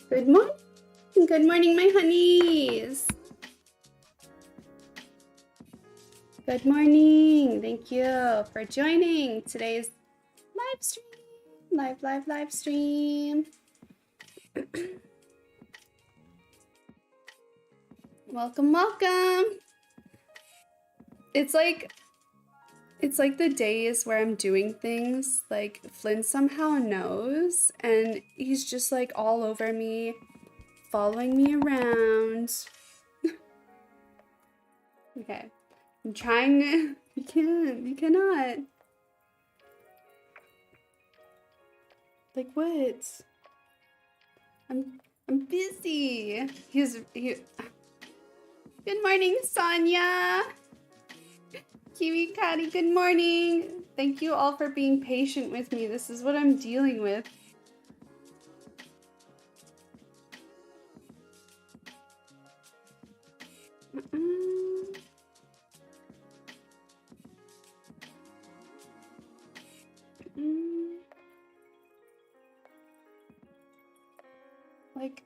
Good morning. Good morning, my honeys. Good morning. Thank you for joining today's live stream. Live stream. Welcome, welcome. It's like the days where I'm doing things like Flynn somehow knows and he's just like all over me, following me around. Okay, I'm trying to, you cannot. Like what? I'm busy. Good morning, Sonia. Kiwi Catty, good morning. Thank you all for being patient with me. This is what I'm dealing with. Like,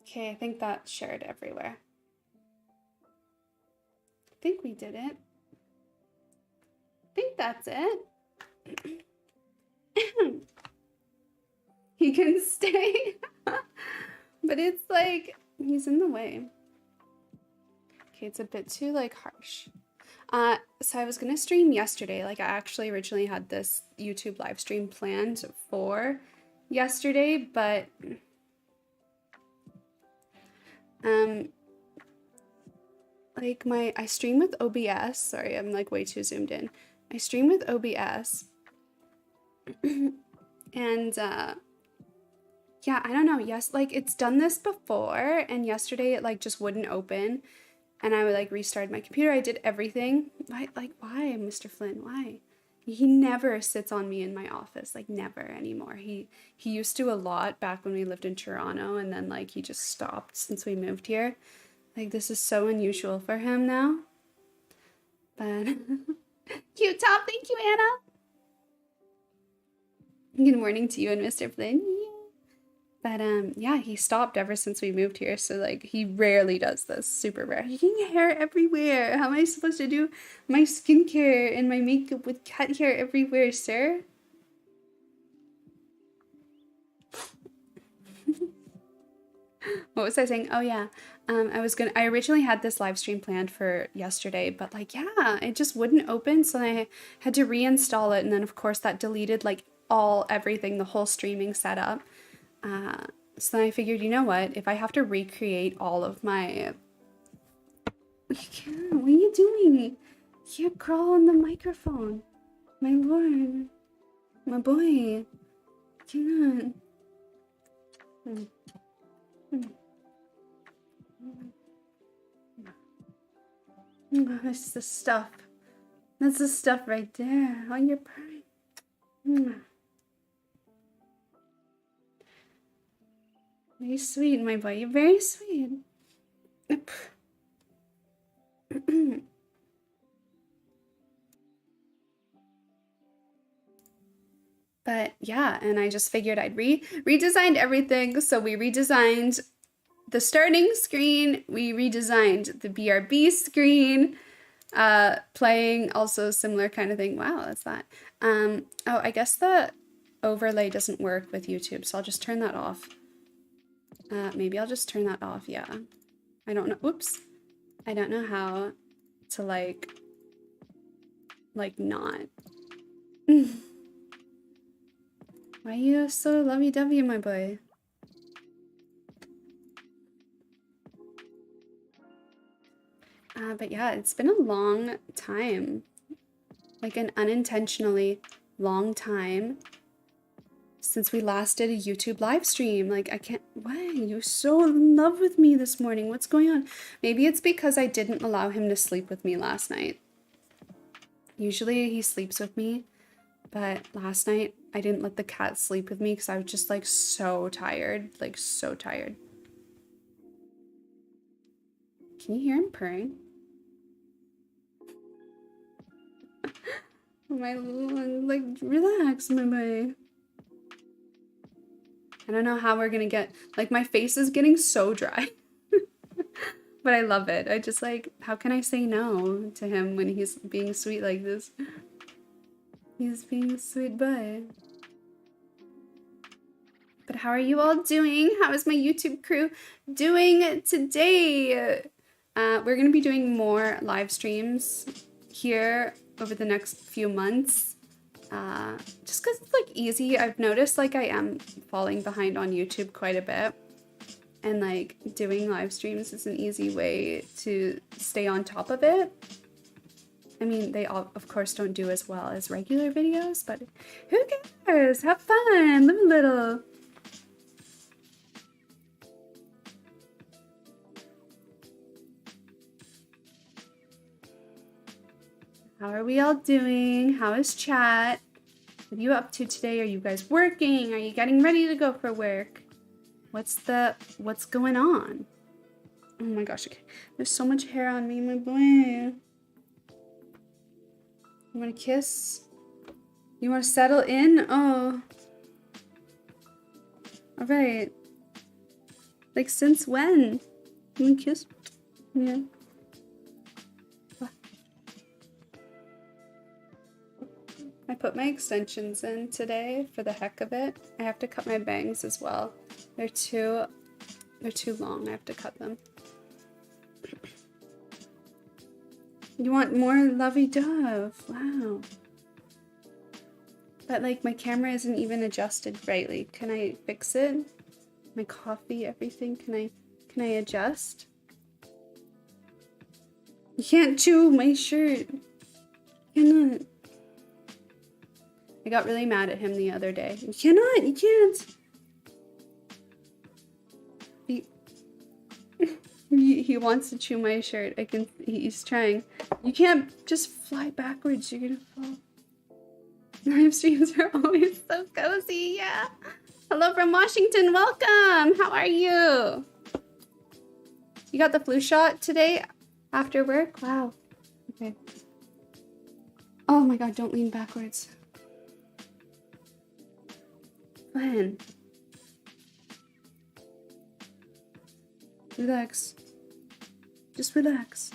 okay, I think that's shared everywhere. I think we did it. I think that's it. He can stay. But it's like, he's in the way. Okay, it's a bit too like harsh. So I was gonna stream yesterday. Like I actually originally had this YouTube live stream planned for yesterday, but like I stream with OBS. Sorry, I'm like way too zoomed in. I stream with OBS. And yeah, I don't know. Yes, like it's done this before, and yesterday it like just wouldn't open, and I would like restart my computer. I did everything. Why, Mr. Flynn? Why? He never sits on me in my office, like never anymore. He used to a lot back when we lived in Toronto, and then like he just stopped since we moved here. Like this is so unusual for him now. But cute top, thank you, Anna. Good morning to you and Mr. Flynn. But yeah, he stopped ever since we moved here, so like he rarely does this, super rare. You're getting hair everywhere. How am I supposed to do my skincare and my makeup with cat hair everywhere, sir? What was I saying? Oh yeah, I originally had this live stream planned for yesterday, but like yeah, it just wouldn't open, so I had to reinstall it, and then of course that deleted like everything, the whole streaming setup. So then I figured, you know what, if I have to recreate all of my... What are you doing? You can't crawl on the microphone. My lord. My boy. You cannot. That's the stuff. That's the stuff right there on your pride. Very sweet, my boy. You're very sweet. But yeah, and I just figured I'd redesigned everything. So we redesigned the starting screen. We redesigned the BRB screen. Playing also similar kind of thing. Wow, that's that. Oh, I guess the overlay doesn't work with YouTube, so I'll just turn that off. Maybe I'll just turn that off, yeah. I don't know, oops. I don't know how to like not. Why are you so lovey-dovey, my boy? But yeah, it's been a long time. Like an unintentionally long time since we last did a YouTube live stream. Like I can't, why? You're so in love with me this morning. What's going on? Maybe it's because I didn't allow him to sleep with me last night. Usually he sleeps with me, But last night I didn't let the cat sleep with me because I was just like so tired, like so tired. Can you hear him purring? My like, relax, my boy. I don't know how we're gonna get, like, my face is getting so dry. But I love it. I just like, how can I say no to him when he's being sweet like this? He's being a sweet boy. But how are you all doing? How is my YouTube crew doing today? We're gonna be doing more live streams here over the next few months. Just because it's like easy. I've noticed like I am falling behind on YouTube quite a bit. And like doing live streams is an easy way to stay on top of it. I mean, they all, of course, don't do as well as regular videos, but who cares? Have fun, live a little. How are we all doing? How is chat? What are you up to today? Are you guys working? Are you getting ready to go for work? What's going on? Oh my gosh, okay. There's so much hair on me, my boy. You want to kiss? You want to settle in? Oh. All right. Like, since when? You want to kiss? Yeah. I put my extensions in today for the heck of it. I have to cut my bangs as well. They're too long. I have to cut them. You want more lovey-dove? Wow. But like my camera isn't even adjusted rightly. Can I fix it? My coffee, everything. Can I adjust? You can't chew my shirt. You cannot. I got really mad at him the other day. You cannot, you can't. He wants to chew my shirt. He's trying. You can't just fly backwards, you're gonna fall. Live streams are always so cozy, yeah. Hello from Washington, welcome. How are you? You got the flu shot today after work? Wow. Okay. Oh my god, don't lean backwards. Glenn. Relax. Just relax.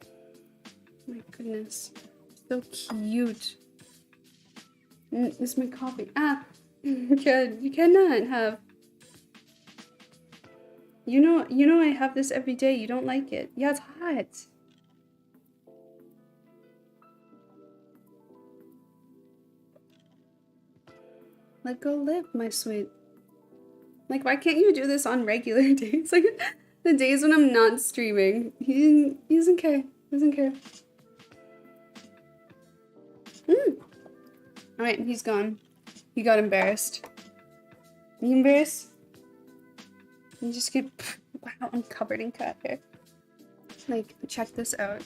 Oh my goodness. So cute. This is my coffee. Ah! Good. You cannot have. You know I have this every day. You don't like it. Yeah, it's hot. Let go live, my sweet. Like, why can't you do this on regular days? Like, the days when I'm not streaming. He doesn't care. He doesn't care. Alright, he's gone. He got embarrassed. Are you embarrassed? You just get... Wow, I'm covered in cat hair. Like, check this out.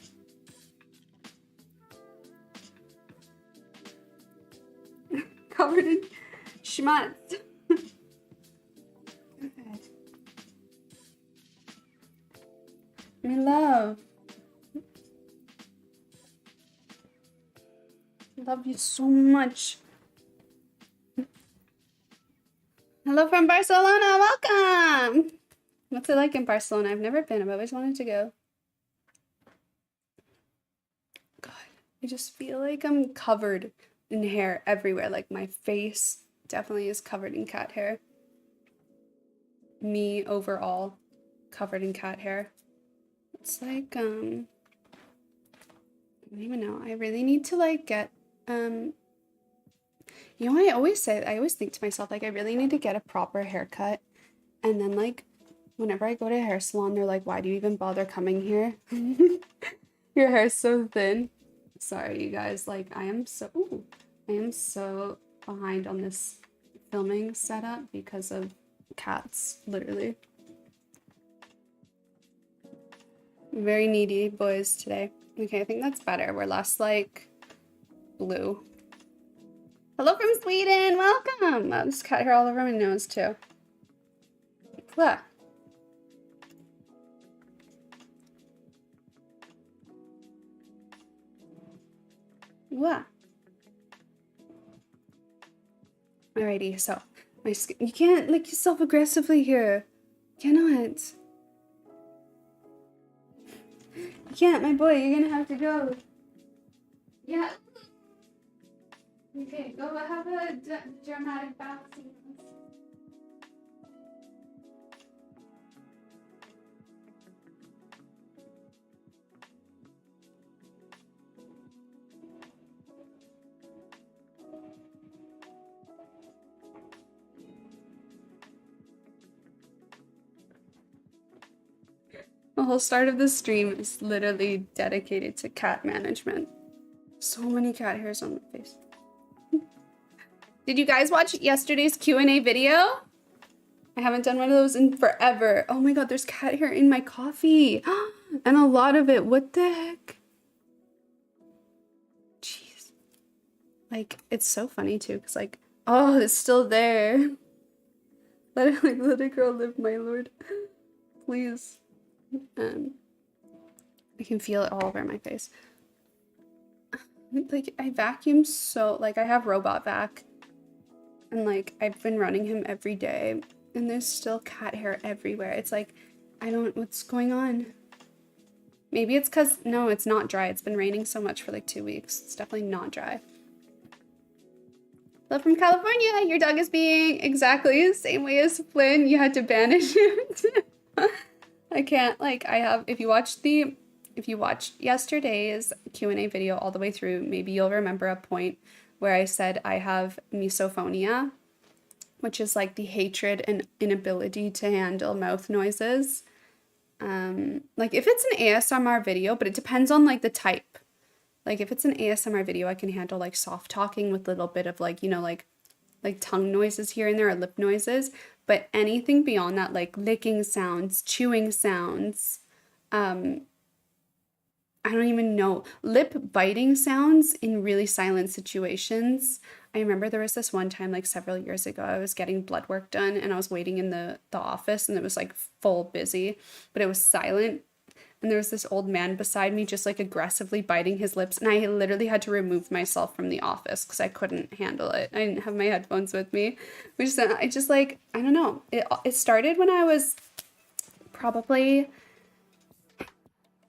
Covered in schmutz. Good. My love. Love you so much. Hello from Barcelona, welcome! What's it like in Barcelona? I've never been, I've always wanted to go. God, I just feel like I'm covered in hair everywhere. Like my face definitely is covered in cat hair. Me overall covered in cat hair. It's like, I don't even know. I really need to like get, you know, I always think to myself, like, I really need to get a proper haircut. And then like, whenever I go to a hair salon, they're like, why do you even bother coming here? Your hair's so thin. Sorry, you guys, like, I am so behind on this filming setup because of cats, literally. Very needy boys today. Okay, I think that's better. We're less like blue. Hello from Sweden, welcome! Wow, there's cat hair all over my nose too. What? What? Alrighty, so my skin. You can't lick yourself aggressively here. You cannot. You can't, my boy. You're gonna have to go. Yeah. Okay, go have a dramatic bath scene. The whole start of the stream is literally dedicated to cat management. So many cat hairs on my face. Did you guys watch yesterday's Q&A video? I haven't done one of those in forever. Oh my god, there's cat hair in my coffee. And a lot of it. What the heck? Jeez. Like, it's so funny too, because like, oh, it's still there. Let a girl live, my lord. Please. I can feel it all over my face. Like, I vacuum so, like, I have robot vac. And like, I've been running him every day. And there's still cat hair everywhere. It's like, I don't, what's going on? Maybe it's because, no, it's not dry. It's been raining so much for like 2 weeks. It's definitely not dry. Love from California. Your dog is being exactly the same way as Flynn. You had to banish him. I can't, like, I have, if you watched yesterday's Q&A video all the way through, maybe you'll remember a point where I said I have misophonia, which is like the hatred and inability to handle mouth noises. Like if it's an ASMR video, but it depends on like the type. Like if it's an ASMR video, I can handle like soft talking with a little bit of like, you know, like tongue noises here and there or lip noises. But anything beyond that, like licking sounds, chewing sounds, I don't even know. Lip biting sounds in really silent situations. I remember there was this one time like several years ago, I was getting blood work done and I was waiting in the office and it was like full busy, but it was silent. And there was this old man beside me just like aggressively biting his lips. And I literally had to remove myself from the office because I couldn't handle it. I didn't have my headphones with me. I just like, I don't know. It started when I was probably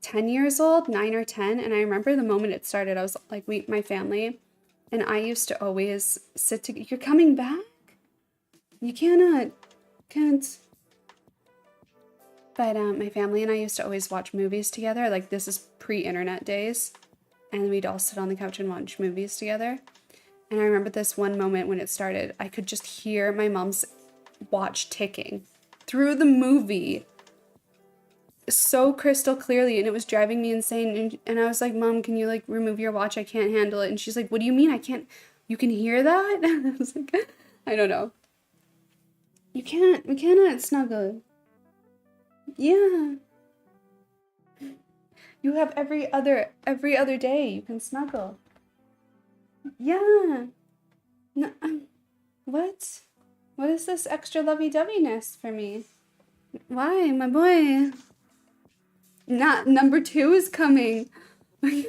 10 years old, 9 or 10. And I remember the moment it started, I was like, my family and I used to always sit together. You're coming back? You can't. But my family and I used to always watch movies together. Like this is pre-internet days. And we'd all sit on the couch and watch movies together. And I remember this one moment when it started, I could just hear my mom's watch ticking through the movie so crystal clearly, and it was driving me insane. And I was like, Mom, can you like remove your watch? I can't handle it. And she's like, what do you mean? I can't, you can hear that? I was like, I don't know. We cannot snuggle. Yeah. You have every other day you can snuggle. Yeah. No, what? What is this extra lovey-doveyness for me? Why, my boy? Not number 2 is coming. I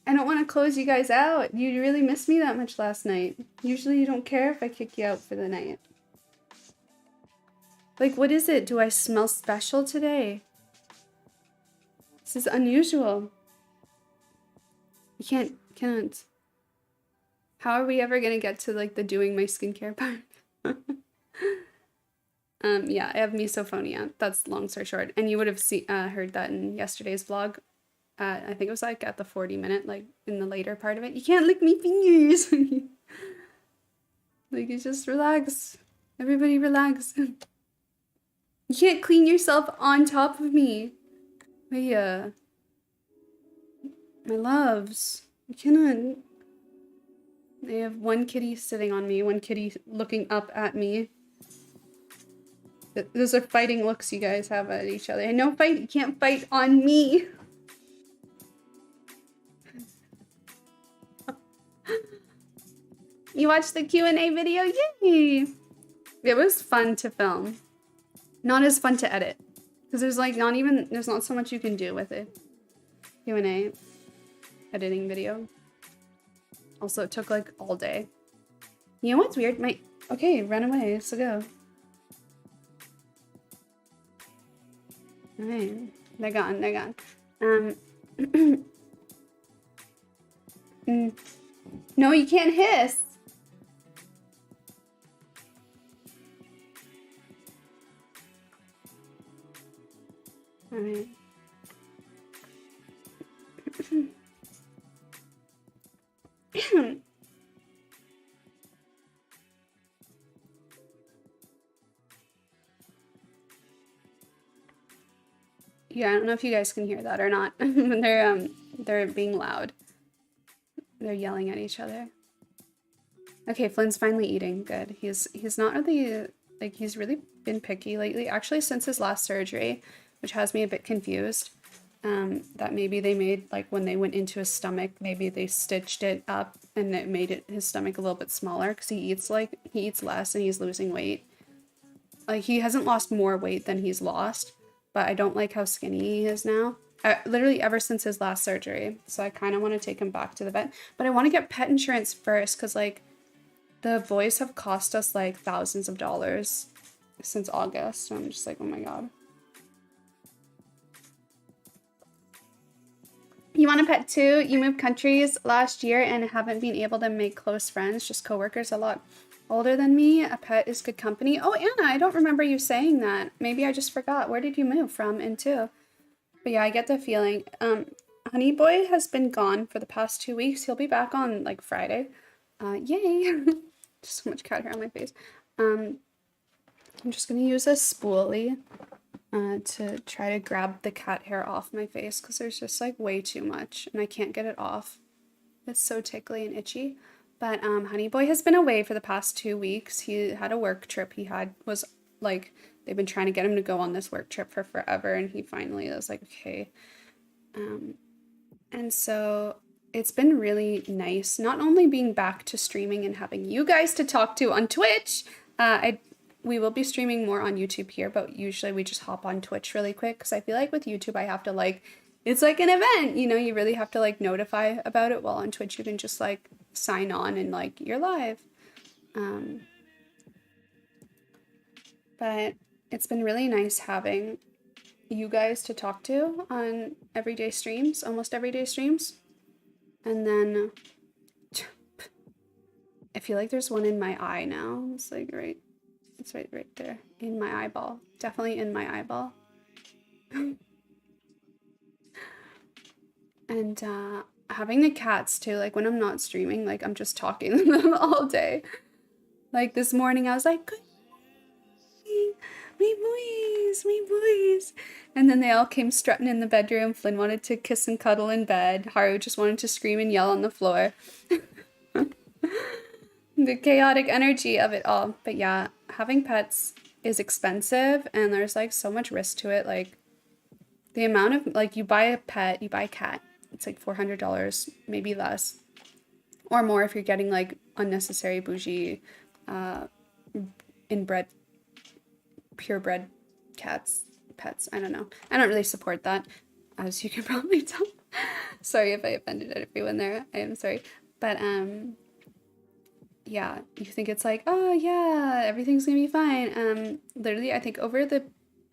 don't want to close you guys out. You really missed me that much last night. Usually you don't care if I kick you out for the night. Like, what is it? Do I smell special today? This is unusual. You can't. How are we ever gonna get to like the doing my skincare part? Yeah, I have misophonia. That's long story short. And you would have heard that in yesterday's vlog. I think it was like at the 40-minute, like in the later part of it. You can't lick me fingers. Like, you just relax. Everybody relax. You can't clean yourself on top of me. My loves. You cannot. I have one kitty sitting on me, one kitty looking up at me. Those are fighting looks you guys have at each other. And no fight, you can't fight on me. You watched the Q&A video? Yay! It was fun to film. Not as fun to edit. Because there's like there's not so much you can do with it. Q&A editing video. Also, it took like all day. You know what's weird? Okay, run away, so go. Alright, they're gone, they're gone. No, you can't hiss. Alright. Yeah, I don't know if you guys can hear that or not. They're being loud. They're yelling at each other. Okay, Flynn's finally eating. Good. He's not really like he's really been picky lately. Actually, since his last surgery, which has me a bit confused. That maybe they made like when they went into his stomach, maybe they stitched it up and it made his stomach a little bit smaller because he eats less and he's losing weight. Like he hasn't lost more weight than he's lost. But I don't like how skinny he is now. Literally ever since his last surgery. So I kind of want to take him back to the vet. But I want to get pet insurance first because like the boys have cost us like thousands of dollars since August. So I'm just like, oh my god. You want a pet too? You moved countries last year and haven't been able to make close friends, just coworkers. A lot older than me. A pet is good company. Oh, Anna, I don't remember you saying that. Maybe I just forgot. Where did you move from and to? But yeah, I get the feeling. HoneyBii has been gone for the past 2 weeks. He'll be back on like Friday. Yay. Just so much cat hair on my face. I'm just going to use a spoolie to try to grab the cat hair off my face because there's just like way too much and I can't get it off. It's so tickly and itchy. But HoneyBii has been away for the past 2 weeks. He had a work trip. Was like, they've been trying to get him to go on this work trip for forever. And he finally was like, okay. And so it's been really nice, not only being back to streaming and having you guys to talk to on Twitch. We will be streaming more on YouTube here, but usually we just hop on Twitch really quick. Because I feel like with YouTube, I have to like, it's like an event, you know, you really have to like notify about it. While on Twitch, you can just like sign on and like you're live. But it's been really nice having you guys to talk to on everyday streams, almost everyday streams. And then I feel like there's one in my eye now. It's like it's right there in my eyeball. Definitely in my eyeball. And having the cats too, like when I'm not streaming, like I'm just talking to them all day. Like this morning I was like, good morning, me boys. And then they all came strutting in the bedroom. Flynn wanted to kiss and cuddle in bed. Haru just wanted to scream and yell on the floor. The chaotic energy of it all. But yeah, having pets is expensive and there's like so much risk to it. Like the amount of, like you buy a pet, you buy a cat, it's like $400, maybe less. Or more if you're getting like unnecessary bougie inbred, purebred pets. I don't know. I don't really support that, as you can probably tell. Sorry if I offended everyone there. I am sorry. But yeah, you think it's like, oh yeah, everything's gonna be fine. Literally, I think over the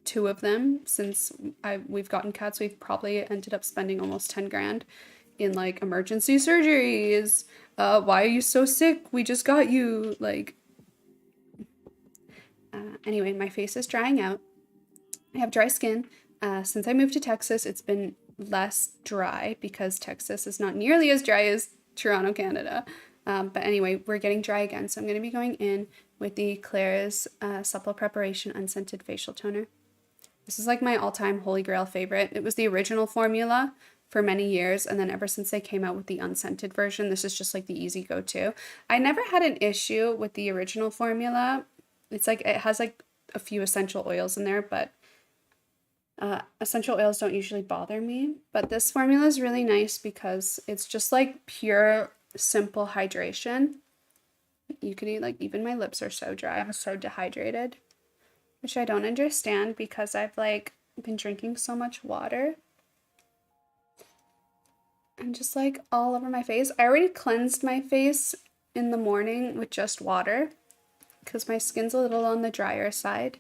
2 of them, since we've gotten cats, we've probably ended up spending almost 10 grand in like emergency surgeries. Why are you so sick? We just got you. Like, anyway, my face is drying out. I have dry skin. Since I moved to Texas, it's been less dry because Texas is not nearly as dry as Toronto, Canada. But anyway, we're getting dry again. So I'm going to be going in with the Klairs Supple Preparation Unscented Facial Toner. This is like my all-time holy grail favorite. It was the original formula for many years. And then ever since they came out with the unscented version, this is just like the easy go-to. I never had an issue with the original formula. It's like, it has like a few essential oils in there, but essential oils don't usually bother me. But this formula is really nice because it's just like pure, simple hydration. You could eat, like, even my lips are so dry. I'm so dehydrated, which I don't understand because I've, like, been drinking so much water. And just, like, all over my face. I already cleansed my face in the morning with just water because my skin's a little on the drier side.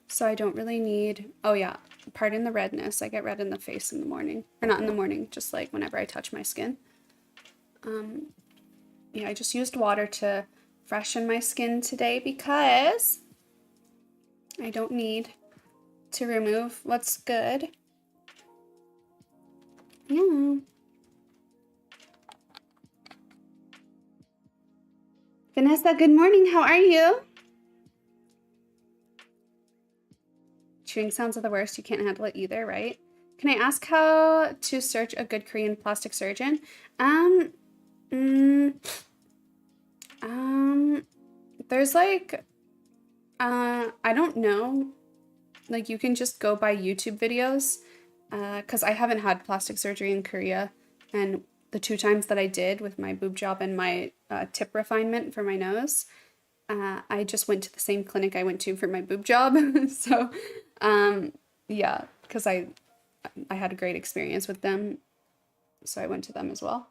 So I don't really need, oh yeah, pardon the redness. I get red in the face in the morning. Or not in the morning, just like whenever I touch my skin. Yeah, I just used water to freshen my skin today because I don't need to remove what's good. Yeah. Vanessa, good morning. How are you? Chewing sounds are the worst. You can't handle it either, right? Can I ask how to search a good Korean plastic surgeon? There's like, I don't know. Like, you can just go by YouTube videos, because I haven't had plastic surgery in Korea, and the 2 times that I did with my boob job and my tip refinement for my nose, I just went to the same clinic I went to for my boob job. So, yeah, because I had a great experience with them, so I went to them as well.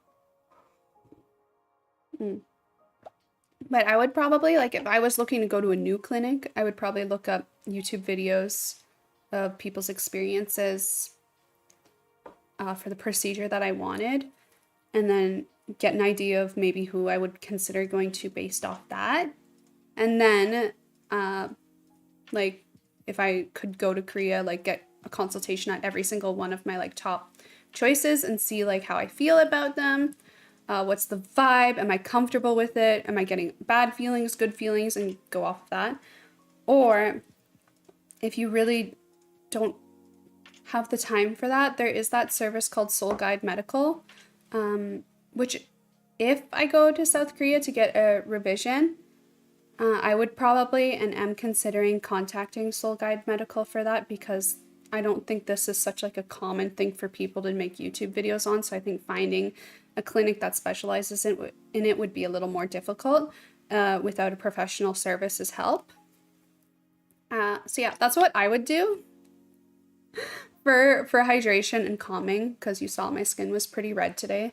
But I would probably, like, if I was looking to go to a new clinic, I would probably look up YouTube videos of people's experiences for the procedure that I wanted, and then get an idea of maybe who I would consider going to based off that. And then, like, if I could go to Korea, like, get a consultation at every single one of my, like, top choices and see, like, how I feel about them. What's the vibe? Am I comfortable with it? Am I getting bad feelings, good feelings, and go off of that? Or if you really don't have the time for that, there is that service called Soul Guide Medical, which if I go to South Korea to get a revision, I would probably and am considering contacting Soul Guide Medical for that, because I don't think this is such like a common thing for people to make YouTube videos on. So I think finding a clinic that specializes in it would be a little more difficult without a professional service's help. So yeah, that's what I would do for hydration and calming, because you saw my skin was pretty red today.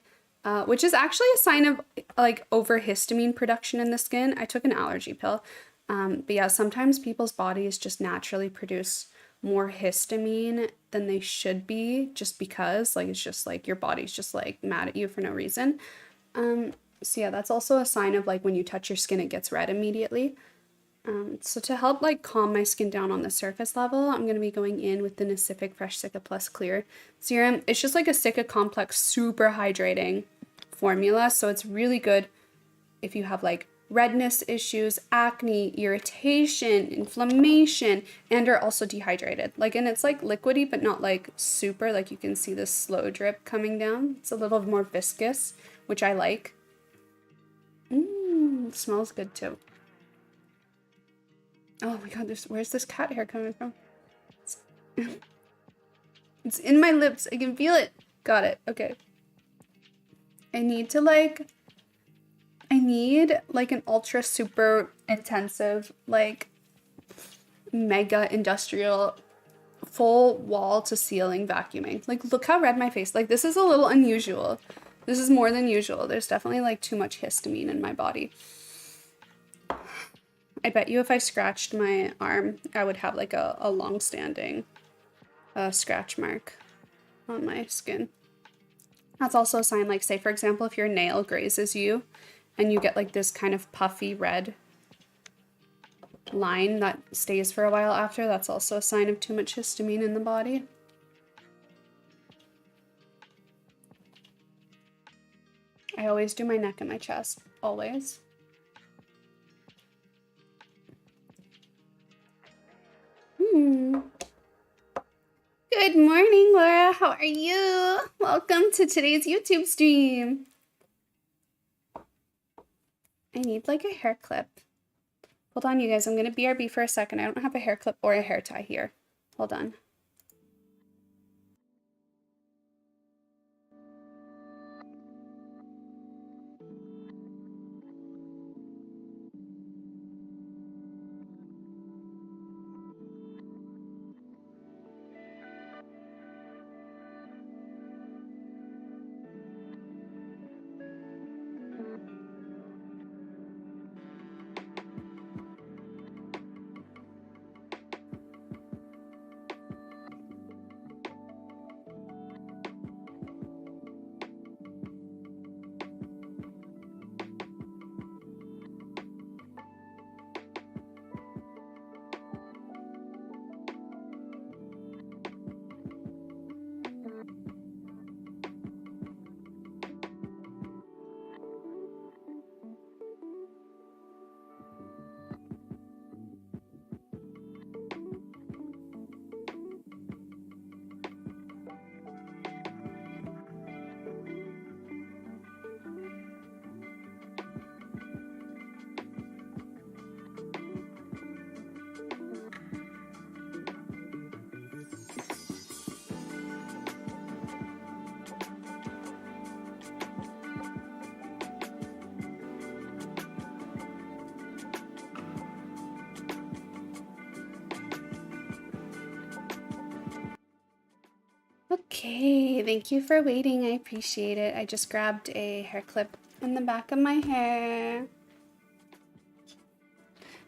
Which is actually a sign of like overhistamine production in the skin. I took an allergy pill. But yeah, sometimes people's bodies just naturally produce more histamine than they should be, just because like it's just like your body's just like mad at you for no reason. So yeah, that's also a sign of like when you touch your skin, it gets red immediately. So to help like calm my skin down on the surface level, I'm going to be going in with the Nacific Fresh Cica Plus Clear Serum. It's just like a Cica Complex super hydrating formula, so it's really good if you have like redness issues, acne, irritation, inflammation, and are also dehydrated. Like, and it's like liquidy, but not like super, like you can see the slow drip coming down. It's a little more viscous, which I like. It smells good too. Oh my god, where's this cat hair coming from? It's in my lips. I can feel it. Got it. Okay. I need like an ultra super intensive, like mega industrial full wall to ceiling vacuuming. Like, look how red my face. Like, this is a little unusual. This is more than usual. There's definitely like too much histamine in my body. I bet you if I scratched my arm, I would have like a long-standing scratch mark on my skin. That's also a sign, like, say for example, if your nail grazes you and you get like this kind of puffy red line that stays for a while after, that's also a sign of too much histamine in the body. I always do my neck and my chest, always. Good morning, Laura. How are you? Welcome to today's YouTube stream. I need like a hair clip. Hold on, you guys. I'm going to BRB for a second. I don't have a hair clip or a hair tie here. Hold on. Okay, thank you for waiting. I appreciate it. I just grabbed a hair clip in the back of my hair.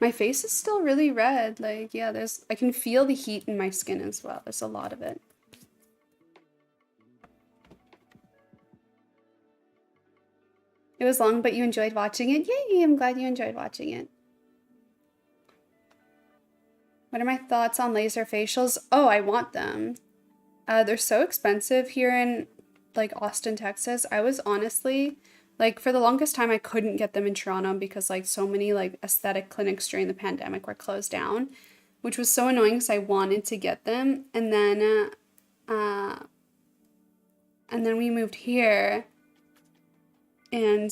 My face is still really red. Like, yeah, I can feel the heat in my skin as well. There's a lot of it. It was long, but you enjoyed watching it. Yay, I'm glad you enjoyed watching it. What are my thoughts on laser facials? Oh, I want them. They're so expensive here in like Austin, Texas. I was honestly like for the longest time I couldn't get them in Toronto because like so many like aesthetic clinics during the pandemic were closed down, which was so annoying because I wanted to get them. And then we moved here and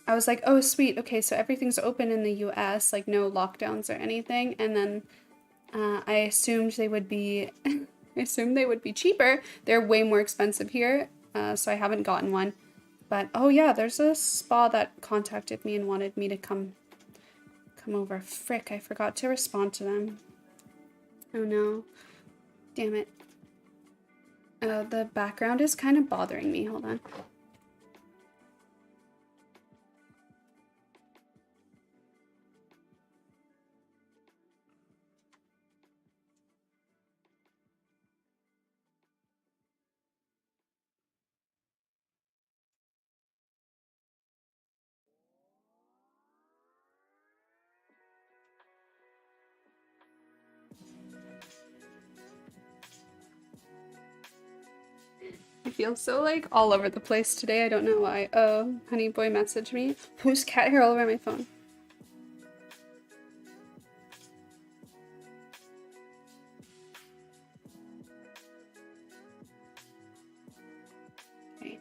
I was like, oh sweet, okay, so everything's open in the US, like no lockdowns or anything. And then I assumed they would be cheaper. They're way more expensive here, so I haven't gotten one. But oh yeah, there's a spa that contacted me and wanted me to come over. Frick, I forgot to respond to them. Oh no. Damn it. The background is kind of bothering me. Hold on. I feel so like all over the place today. I don't know why. Oh, honey boy messaged me. Who's cat hair all over my phone? Okay.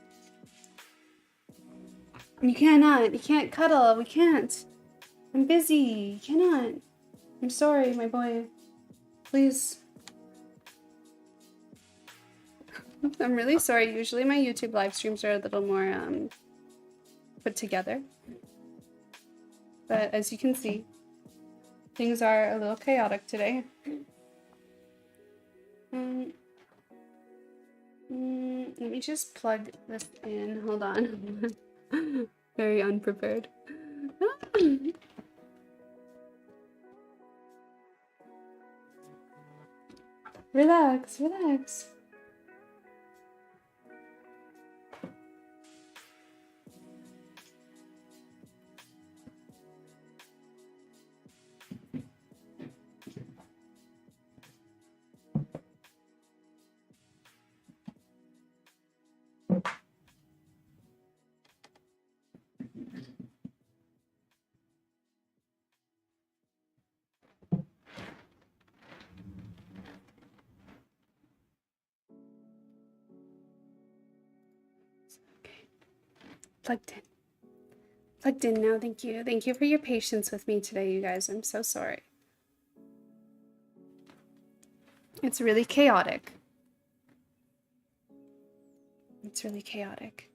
You can't cuddle. We can't. I'm busy. You cannot. I'm sorry, my boy. Please. I'm really sorry. Usually my YouTube live streams are a little more put together. But as you can see, things are a little chaotic today. Let me just plug this in. Hold on. Very unprepared. Relax, relax. Plugged in. Plugged in now, thank you. Thank you for your patience with me today, you guys. I'm so sorry. It's really chaotic. It's really chaotic.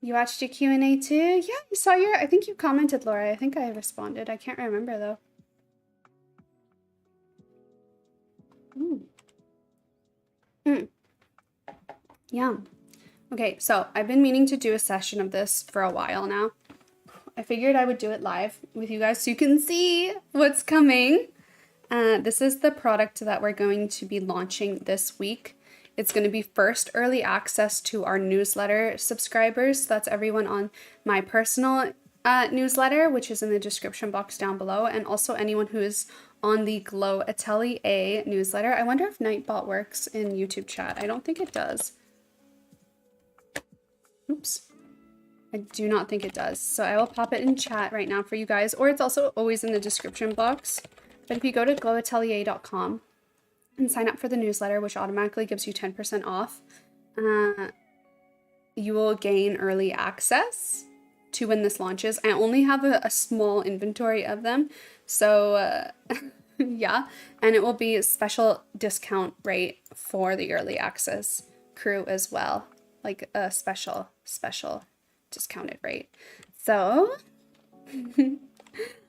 You watched your Q&A too? Yeah, I saw your, I think you commented, Laura. I think I responded. I can't remember though. Yum. Okay, so I've been meaning to do a session of this for a while now. I figured I would do it live with you guys so you can see what's coming. This is the product that we're going to be launching this week. It's going to be first early access to our newsletter subscribers. So that's everyone on my personal newsletter, which is in the description box down below, and also anyone who is on the Glow Atelier newsletter. I wonder if Nightbot works in YouTube chat. I don't think it does. Oops. I do not think it does. So I will pop it in chat right now for you guys, or it's also always in the description box. But if you go to glowatelier.com and sign up for the newsletter, which automatically gives you 10% off, you will gain early access to when this launches. I only have a small inventory of them, so yeah, and it will be a special discount rate for the early access crew as well, like a special discounted rate. So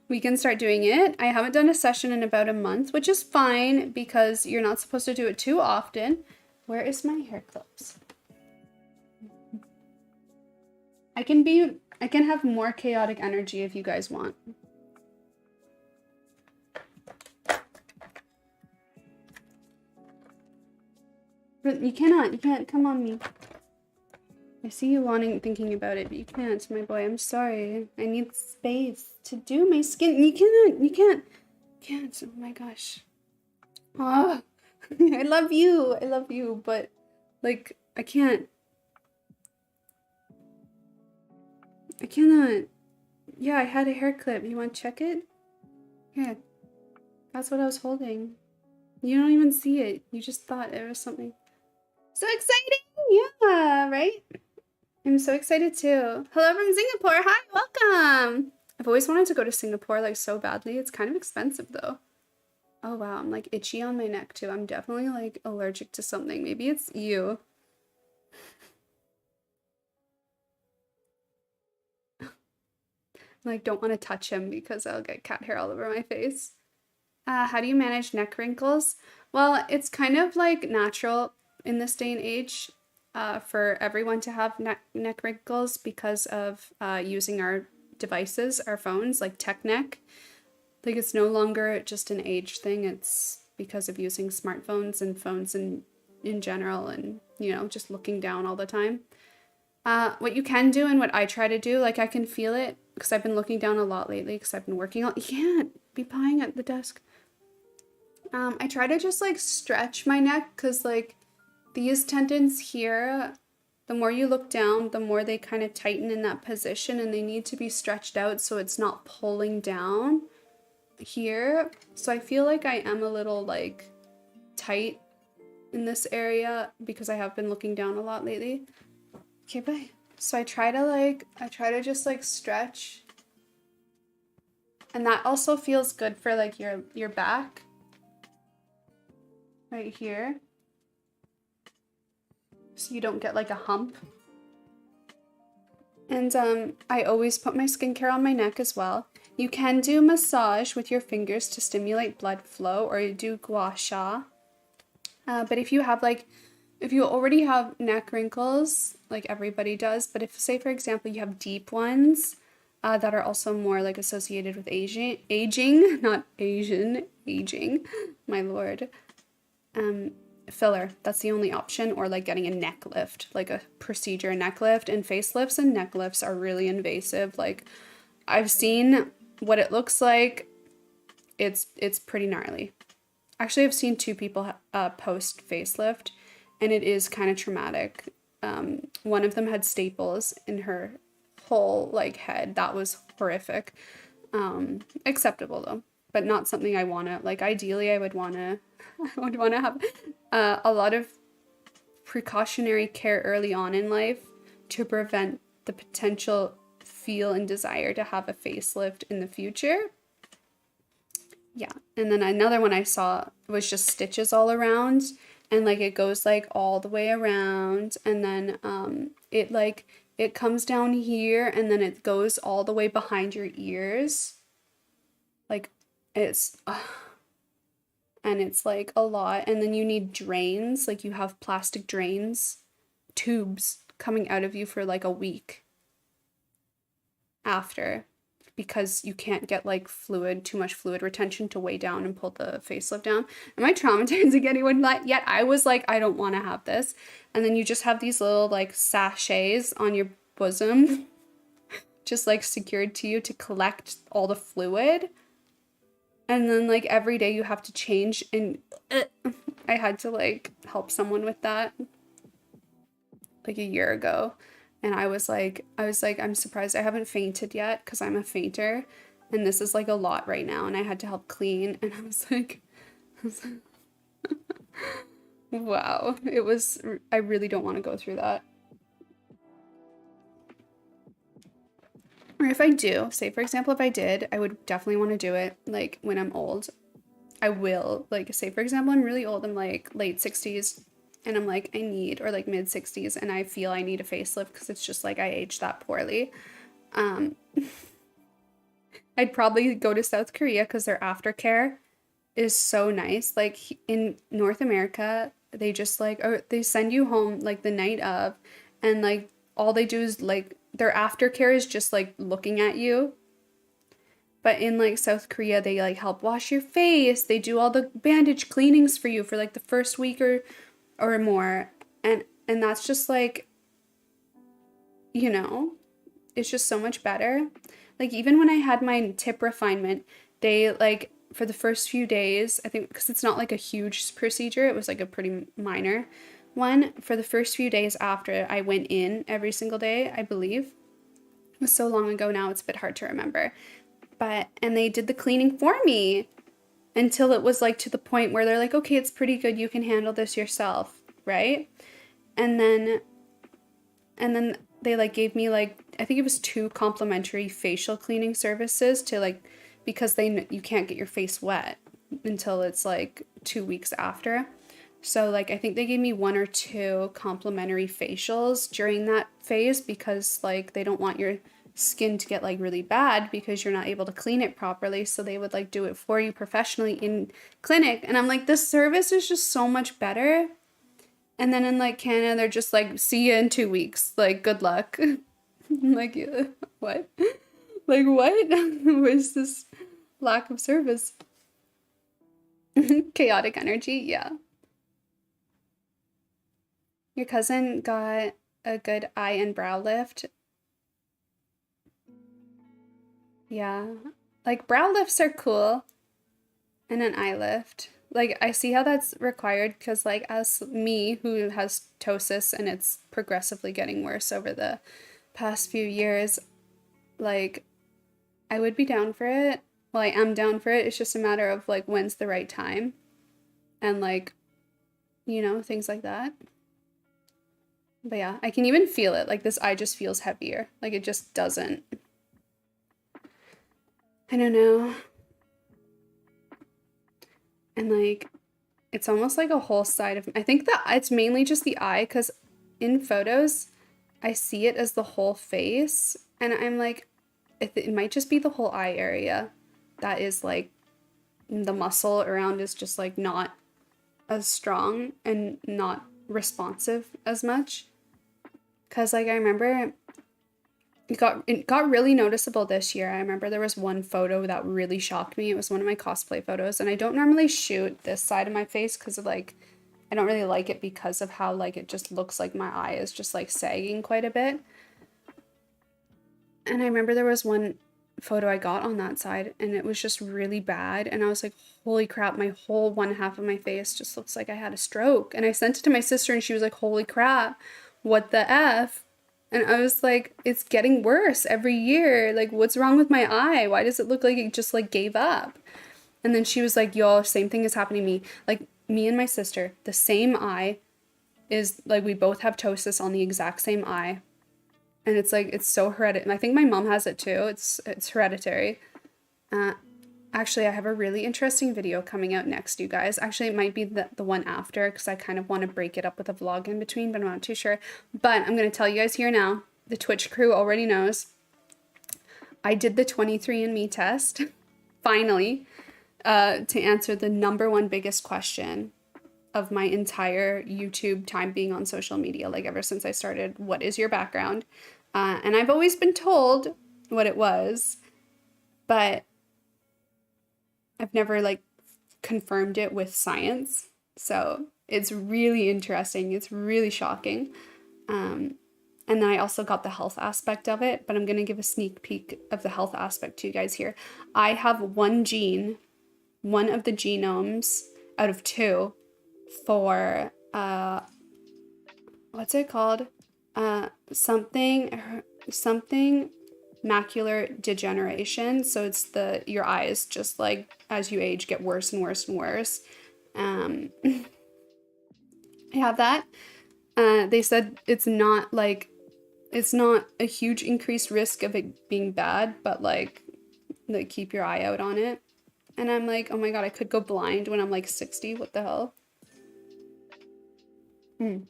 we can start doing it. I haven't done a session in about a month, which is fine because you're not supposed to do it too often. Where is my hair clips? I can have more chaotic energy if you guys want. But you can't come on me. I see you thinking about it, but you can't, my boy. I'm sorry. I need space to do my skin. You can't. Oh my gosh. Oh, I love you, but like, I cannot. Yeah, I had a hair clip. You want to check it? Yeah, that's what I was holding. You don't even see it. You just thought it was something. So exciting! Yeah, right? I'm so excited too. Hello from Singapore. Hi, welcome. I've always wanted to go to Singapore like so badly. It's kind of expensive though. Oh wow, I'm like itchy on my neck too. I'm definitely like allergic to something. Maybe it's you. Like don't want to touch him because I'll get cat hair all over my face. How do you manage neck wrinkles? Well, it's kind of like natural in this day and age for everyone to have neck wrinkles because of using our devices, our phones, like tech neck. Like it's no longer just an age thing. It's because of using smartphones and phones in general and, you know, just looking down all the time. What you can do and what I try to do, like I can feel it because I've been looking down a lot lately because I've been working you can't be pawing at the desk. I try to just like stretch my neck because like these tendons here, the more you look down, the more they kind of tighten in that position and they need to be stretched out so it's not pulling down here. So I feel like I am a little like tight in this area because I have been looking down a lot lately. Okay, bye. So I try to just like stretch. And that also feels good for like your back. Right here. So you don't get like a hump. And I always put my skincare on my neck as well. You can do massage with your fingers to stimulate blood flow, or you do gua sha. But if you already have neck wrinkles, like everybody does, but if, say for example, you have deep ones that are also more like associated with aging, not Asian, aging, my lord, filler, that's the only option, or like getting a neck lift, like a procedure neck lift, and facelifts and neck lifts are really invasive. Like I've seen what it looks like. It's pretty gnarly. Actually, I've seen 2 people post facelift and it is kind of traumatic. One of them had staples in her whole like head. That was horrific. Acceptable though, but not something I want to, like ideally I would want to have a lot of precautionary care early on in life to prevent the potential feel and desire to have a facelift in the future. Yeah, and then another one I saw was just stitches all around, and like it goes like all the way around, and then it comes down here and then it goes all the way behind your ears. Like it's and it's like a lot, and then you need drains, like you have plastic drains, tubes coming out of you for like a week after, because you can't get like too much fluid retention to weigh down and pull the facelift down. Am I traumatizing anyone yet? I was like, I don't want to have this. And then you just have these little like sachets on your bosom just like secured to you to collect all the fluid. And then like every day you have to change, and I had to like help someone with that like a year ago. And I was like, I'm surprised I haven't fainted yet because I'm a fainter. And this is like a lot right now. And I had to help clean. And I was like, wow, I really don't want to go through that. Or if I do, say for example, if I did, I would definitely want to do it like when I'm old. I will, like say for example, I'm really old, I'm like late 60s. And I'm like, or like mid 60s, and I feel I need a facelift because it's just like I aged that poorly. I'd probably go to South Korea because their aftercare is so nice. Like in North America, they just like, or they send you home like the night of, and like all they do is like their aftercare is just like looking at you. But in like South Korea, they like help wash your face. They do all the bandage cleanings for you for like the first week or more. And that's just like, you know, it's just so much better. Like even when I had my tip refinement, they like for the first few days, I think because it's not like a huge procedure, it was like a pretty minor one. For the first few days after, I went in every single day, I believe. It was so long ago now, it's a bit hard to remember. And they did the cleaning for me until it was like to the point where they're like, okay, it's pretty good, you can handle this yourself, right? And then they like gave me like, I think it was 2 complimentary facial cleaning services to like, because you can't get your face wet until it's like 2 weeks after. So like I think they gave me 1 or 2 complimentary facials during that phase because like they don't want your skin to get like really bad because you're not able to clean it properly, so they would like do it for you professionally in clinic. And I'm like, this service is just so much better. And then in like Canada, they're just like, see you in 2 weeks, like good luck. Like what? Like what? Where's this lack of service? Chaotic energy. Yeah, your cousin got a good eye and brow lift. Yeah, like brow lifts are cool, and an eye lift. Like I see how that's required because like as me who has ptosis and it's progressively getting worse over the past few years, like I would be down for it. Well, I am down for it. It's just a matter of like when's the right time and like, you know, things like that. But yeah, I can even feel it. Like this eye just feels heavier. Like it just doesn't. I don't know. And like, it's almost like a whole side of, I think that it's mainly just the eye because in photos, I see it as the whole face. And I'm like, it might just be the whole eye area that is like, the muscle around is just like not as strong and not responsive as much. Because like, I remember it got really noticeable this year. I remember there was one photo that really shocked me. It was one of my cosplay photos, and I don't normally shoot this side of my face because of like, I don't really like it because of how like it just looks like my eye is just like sagging quite a bit. And I remember there was one photo I got on that side and it was just really bad, and I was like, holy crap, my whole one half of my face just looks like I had a stroke. And I sent it to my sister and she was like, holy crap, what the F? And I was like, it's getting worse every year. Like, what's wrong with my eye? Why does it look like it just like gave up? And then she was like, yo, same thing is happening to me. Like me and my sister, the same eye is like, we both have ptosis on the exact same eye. And it's like, it's so hereditary. I think my mom has it too. It's hereditary. Actually, I have a really interesting video coming out next, you guys. Actually, it might be the one after because I kind of want to break it up with a vlog in between, but I'm not too sure. But I'm going to tell you guys here now. The Twitch crew already knows. I did the 23andMe test, finally, to answer the #1 biggest question of my entire YouTube time being on social media, like ever since I started, what is your background? And I've always been told what it was, but I've never like confirmed it with science. So it's really interesting. It's really shocking. And then I also got the health aspect of it, but I'm going to give a sneak peek of the health aspect to you guys here. I have one gene, one of the genomes out of 2 for, what's it called? Something macular degeneration. So it's your eyes just like as you age get worse and worse and worse. I have that. They said it's not a huge increased risk of it being bad, but like keep your eye out on it. And I'm like, oh my god, I could go blind when I'm like 60. What the hell? And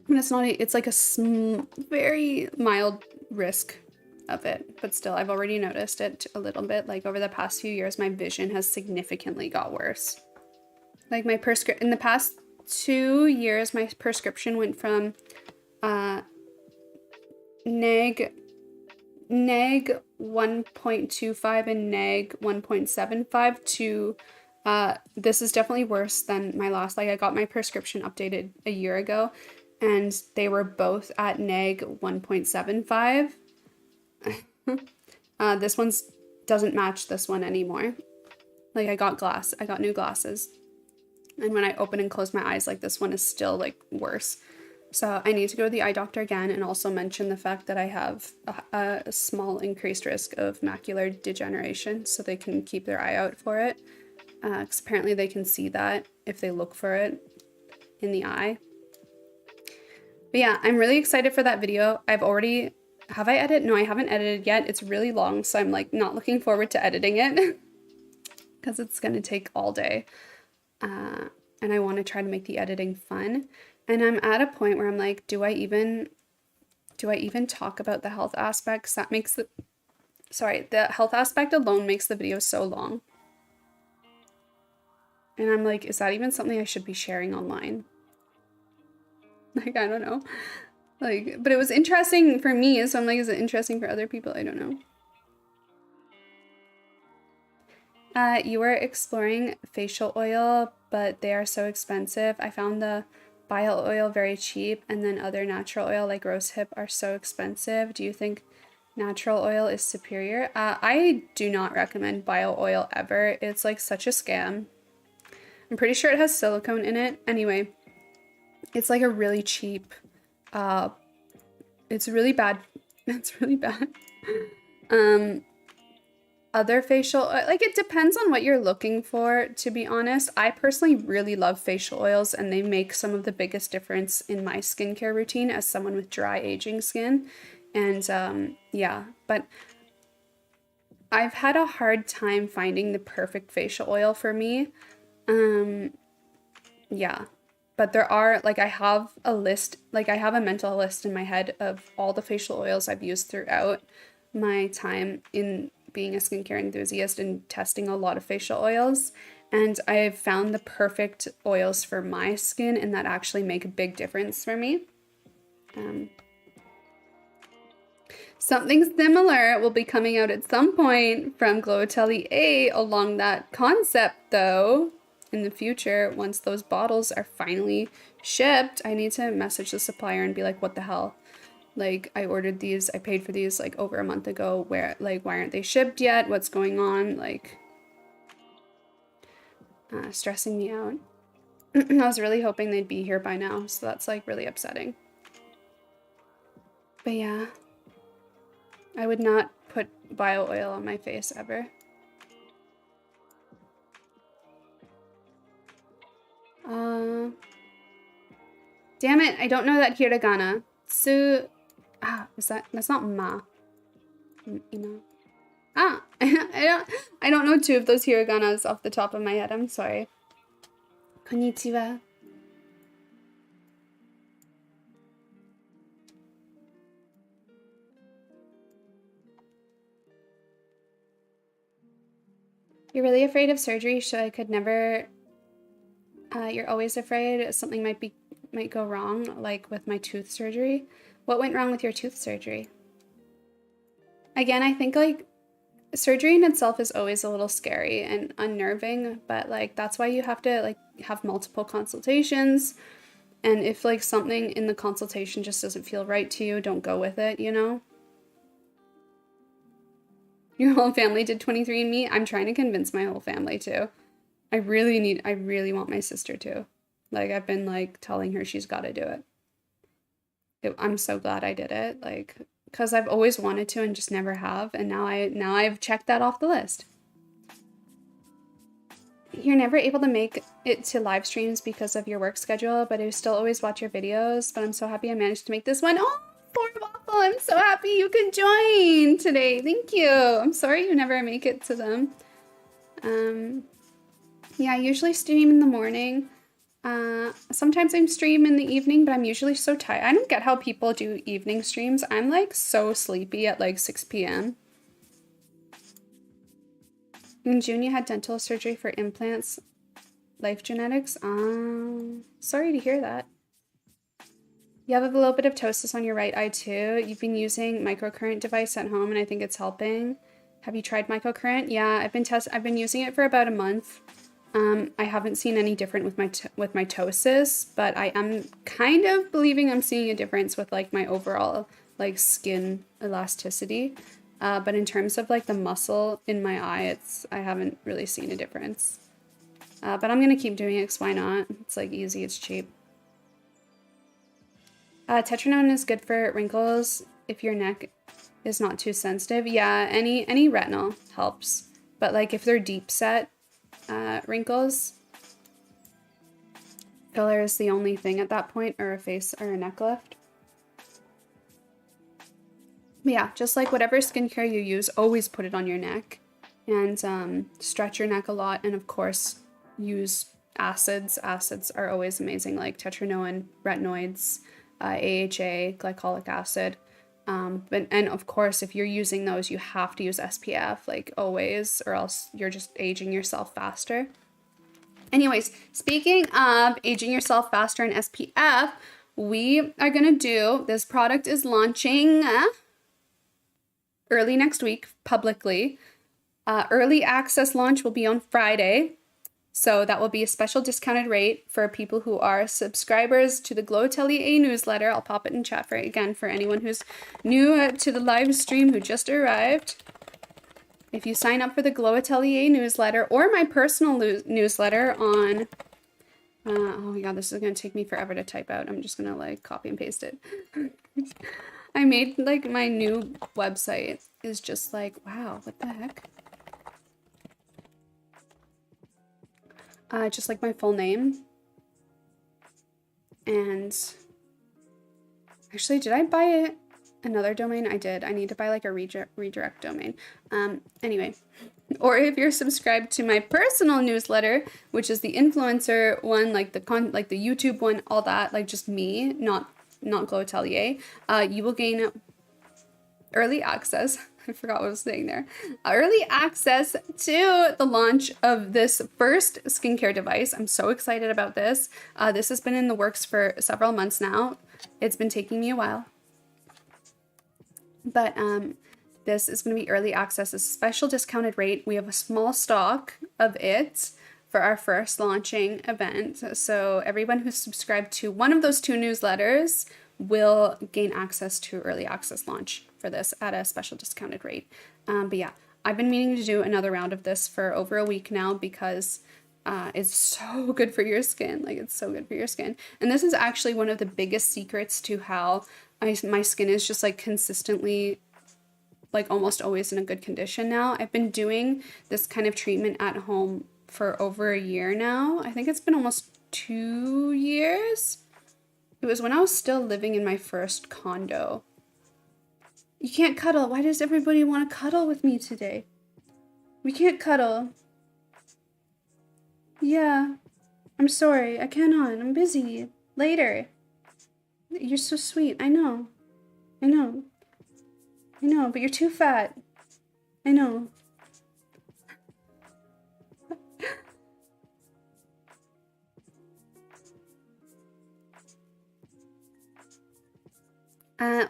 it's not, it's like a very mild risk of it, but still I've already noticed it a little bit. Like over the past few years, my vision has significantly got worse. Like my in the past 2 years, my prescription went from neg 1.25 and neg 1.75 to this is definitely worse than my last. Like, I got my prescription updated a year ago, and they were both at neg 1.75. This one's doesn't match this one anymore. Like, I got new glasses. And when I open and close my eyes, like, this one is still, like, worse. So I need to go to the eye doctor again, and also mention the fact that I have a small increased risk of macular degeneration, so they can keep their eye out for it. Because apparently they can see that if they look for it in the eye. But yeah, I'm really excited for that video. Have I edited? No, I haven't edited yet. It's really long, so I'm like not looking forward to editing it because it's going to take all day. And I want to try to make the editing fun. And I'm at a point where I'm like, do I even talk about the health aspects? That makes the health aspect alone makes the video so long. And I'm like, is that even something I should be sharing online? Like, I don't know. Like, but it was interesting for me, so I'm like, is it interesting for other people? I don't know. You were exploring facial oil, but they are so expensive. I found the bio oil very cheap, and then other natural oil like rosehip are so expensive. Do you think natural oil is superior? I do not recommend bio oil ever. It's like such a scam. I'm pretty sure it has silicone in it. Anyway, it's like a really cheap, it's really bad. It's really bad. Other facial, like, it depends on what you're looking for, to be honest. I personally really love facial oils, and they make some of the biggest difference in my skincare routine as someone with dry aging skin. And yeah, but I've had a hard time finding the perfect facial oil for me. Yeah, but there are, like, I have a list, like, I have a mental list in my head of all the facial oils I've used throughout my time in being a skincare enthusiast and testing a lot of facial oils, and I've found the perfect oils for my skin and that actually make a big difference for me. Something similar will be coming out at some point from Atelier along that concept, though, in the future. Once those bottles are finally shipped, I need to message the supplier and be like, what the hell? Like, I ordered these, I paid for these like over a month ago, why aren't they shipped yet? What's going on? Like, stressing me out. I was really hoping they'd be here by now, so that's like really upsetting. But yeah, I would not put bio oil on my face ever. Damn it, I don't know that hiragana. That's not ma. You know. I don't know two of those hiraganas off the top of my head. I'm sorry. Konnichiwa. You're really afraid of surgery, so I could never. You're always afraid something might go wrong, like with my tooth surgery. What went wrong with your tooth surgery? Again, I think like surgery in itself is always a little scary and unnerving, but like that's why you have to like have multiple consultations. And if like something in the consultation just doesn't feel right to you, don't go with it, you know? Your whole family did 23andMe? I'm trying to convince my whole family to. I really want my sister to. Like, I've been like telling her she's got to do it. I'm so glad I did it, like, because I've always wanted to and just never have, and now I've checked that off the list. You're never able to make it to live streams because of your work schedule, but I still always watch your videos. But I'm so happy I managed to make this one. Oh, Lord Waffle, I'm so happy you can join today. Thank you. I'm sorry you never make it to them. Yeah, I usually stream in the morning. Sometimes I'm stream in the evening, but I'm usually so tired. I don't get how people do evening streams. I'm like so sleepy at like 6 p.m. In June, you had dental surgery for implants. Life genetics? Sorry to hear that. You have a little bit of ptosis on your right eye too. You've been using microcurrent device at home and I think it's helping. Have you tried microcurrent? Yeah, I've been using it for about a month. I haven't seen any different with my ptosis, but I am kind of believing I'm seeing a difference with like my overall like skin elasticity. But in terms of like the muscle in my eye, I haven't really seen a difference. But I'm gonna keep doing it 'cause why not? It's like easy, it's cheap. Tetranone is good for wrinkles if your neck is not too sensitive. Yeah, any retinol helps. But like if they're deep set wrinkles, filler is the only thing at that point, or a face or a neck lift. But yeah, just like whatever skincare you use, always put it on your neck and stretch your neck a lot. And of course, use acids. Acids are always amazing, like tetranone, retinoids, AHA, glycolic acid. And of course, if you're using those, you have to use SPF, like always, or else you're just aging yourself faster. Anyways, speaking of aging yourself faster and SPF, we are gonna do, this product is launching early next week, publicly. Early access launch will be on Friday. So that will be a special discounted rate for people who are subscribers to the Glow Atelier newsletter. I'll pop it in chat for again for anyone who's new to the live stream who just arrived. If you sign up for the Glow Atelier newsletter or my personal newsletter on, oh my god, this is gonna take me forever to type out. I'm just gonna like copy and paste it. I made like my new website is just like, wow, what the heck? Just like my full name. And actually, did I buy another domain? I did. I need to buy like a redirect domain. Anyway, or if you're subscribed to my personal newsletter, which is the influencer one, like the YouTube one, all that, like just me, not Glow Atelier, you will gain early access. I forgot what I was saying there. Early access to the launch of this first skincare device. I'm so excited about this. This has been in the works for several months now. It's been taking me a while. But this is going to be early access, a special discounted rate. We have a small stock of it for our first launching event. So everyone who's subscribed to one of those two newsletters will gain access to early access launch for this at a special discounted rate. But yeah, I've been meaning to do another round of this for over a week now because it's so good for your skin. Like, it's so good for your skin. And this is actually one of the biggest secrets to how my skin is just like consistently, like almost always in a good condition now. I've been doing this kind of treatment at home for over a year now. I think it's been almost 2 years. It was when I was still living in my first condo. You can't cuddle. Why does everybody want to cuddle with me today? We can't cuddle. Yeah. I'm sorry. I cannot. I'm busy. Later. You're so sweet. I know. I know. I know, but you're too fat. I know.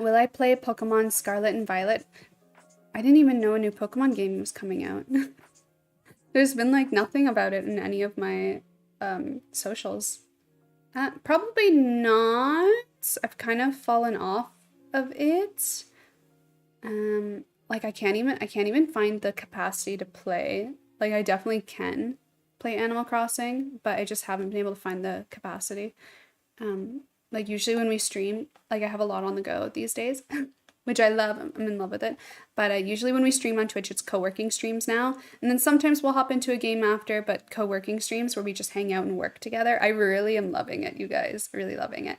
Will I play Pokemon Scarlet and Violet? I didn't even know a new Pokemon game was coming out. There's been like nothing about it in any of my socials. Probably not. I've kind of fallen off of it. Like I can't even find the capacity to play. Like I definitely can play Animal Crossing, but I just haven't been able to find the capacity. Like usually when we stream, like I have a lot on the go these days, which I love. I'm in love with it. But usually when we stream on Twitch, it's co-working streams now. And then sometimes we'll hop into a game after, but co-working streams where we just hang out and work together. I really am loving it, you guys. Really loving it.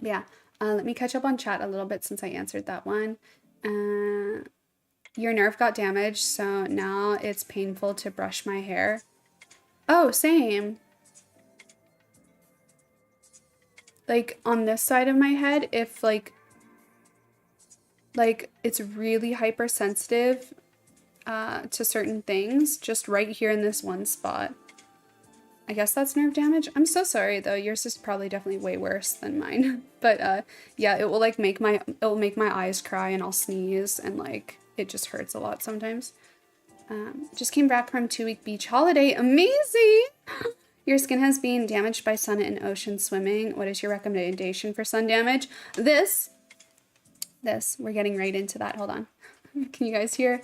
But yeah, let me catch up on chat a little bit since I answered that one. Your nerve got damaged, so now it's painful to brush my hair. Oh, same. Like on this side of my head, if like it's really hypersensitive to certain things, just right here in this one spot. I guess that's nerve damage. I'm so sorry though. Yours is probably definitely way worse than mine. But yeah, it will like make my eyes cry and I'll sneeze and like it just hurts a lot sometimes. Just came back from 2-week beach holiday. Amazing! Your skin has been damaged by sun and ocean swimming. What is your recommendation for sun damage? This, we're getting right into that. Hold on. Can you guys hear?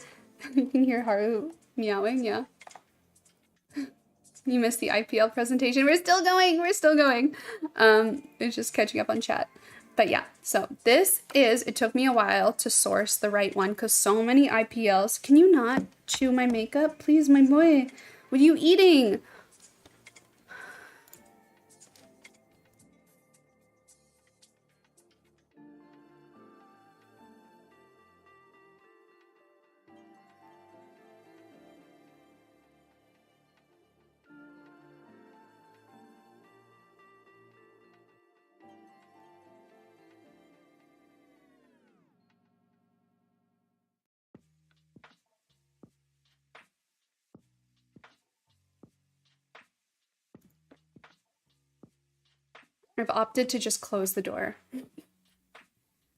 You can hear Haru meowing, yeah. You missed the IPL presentation. We're still going. We're still going. It's just catching up on chat. But yeah, so this is, it took me a while to source the right one because so many IPLs. Can you not chew my makeup? Please, my boy. What are you eating? I've opted to just close the door.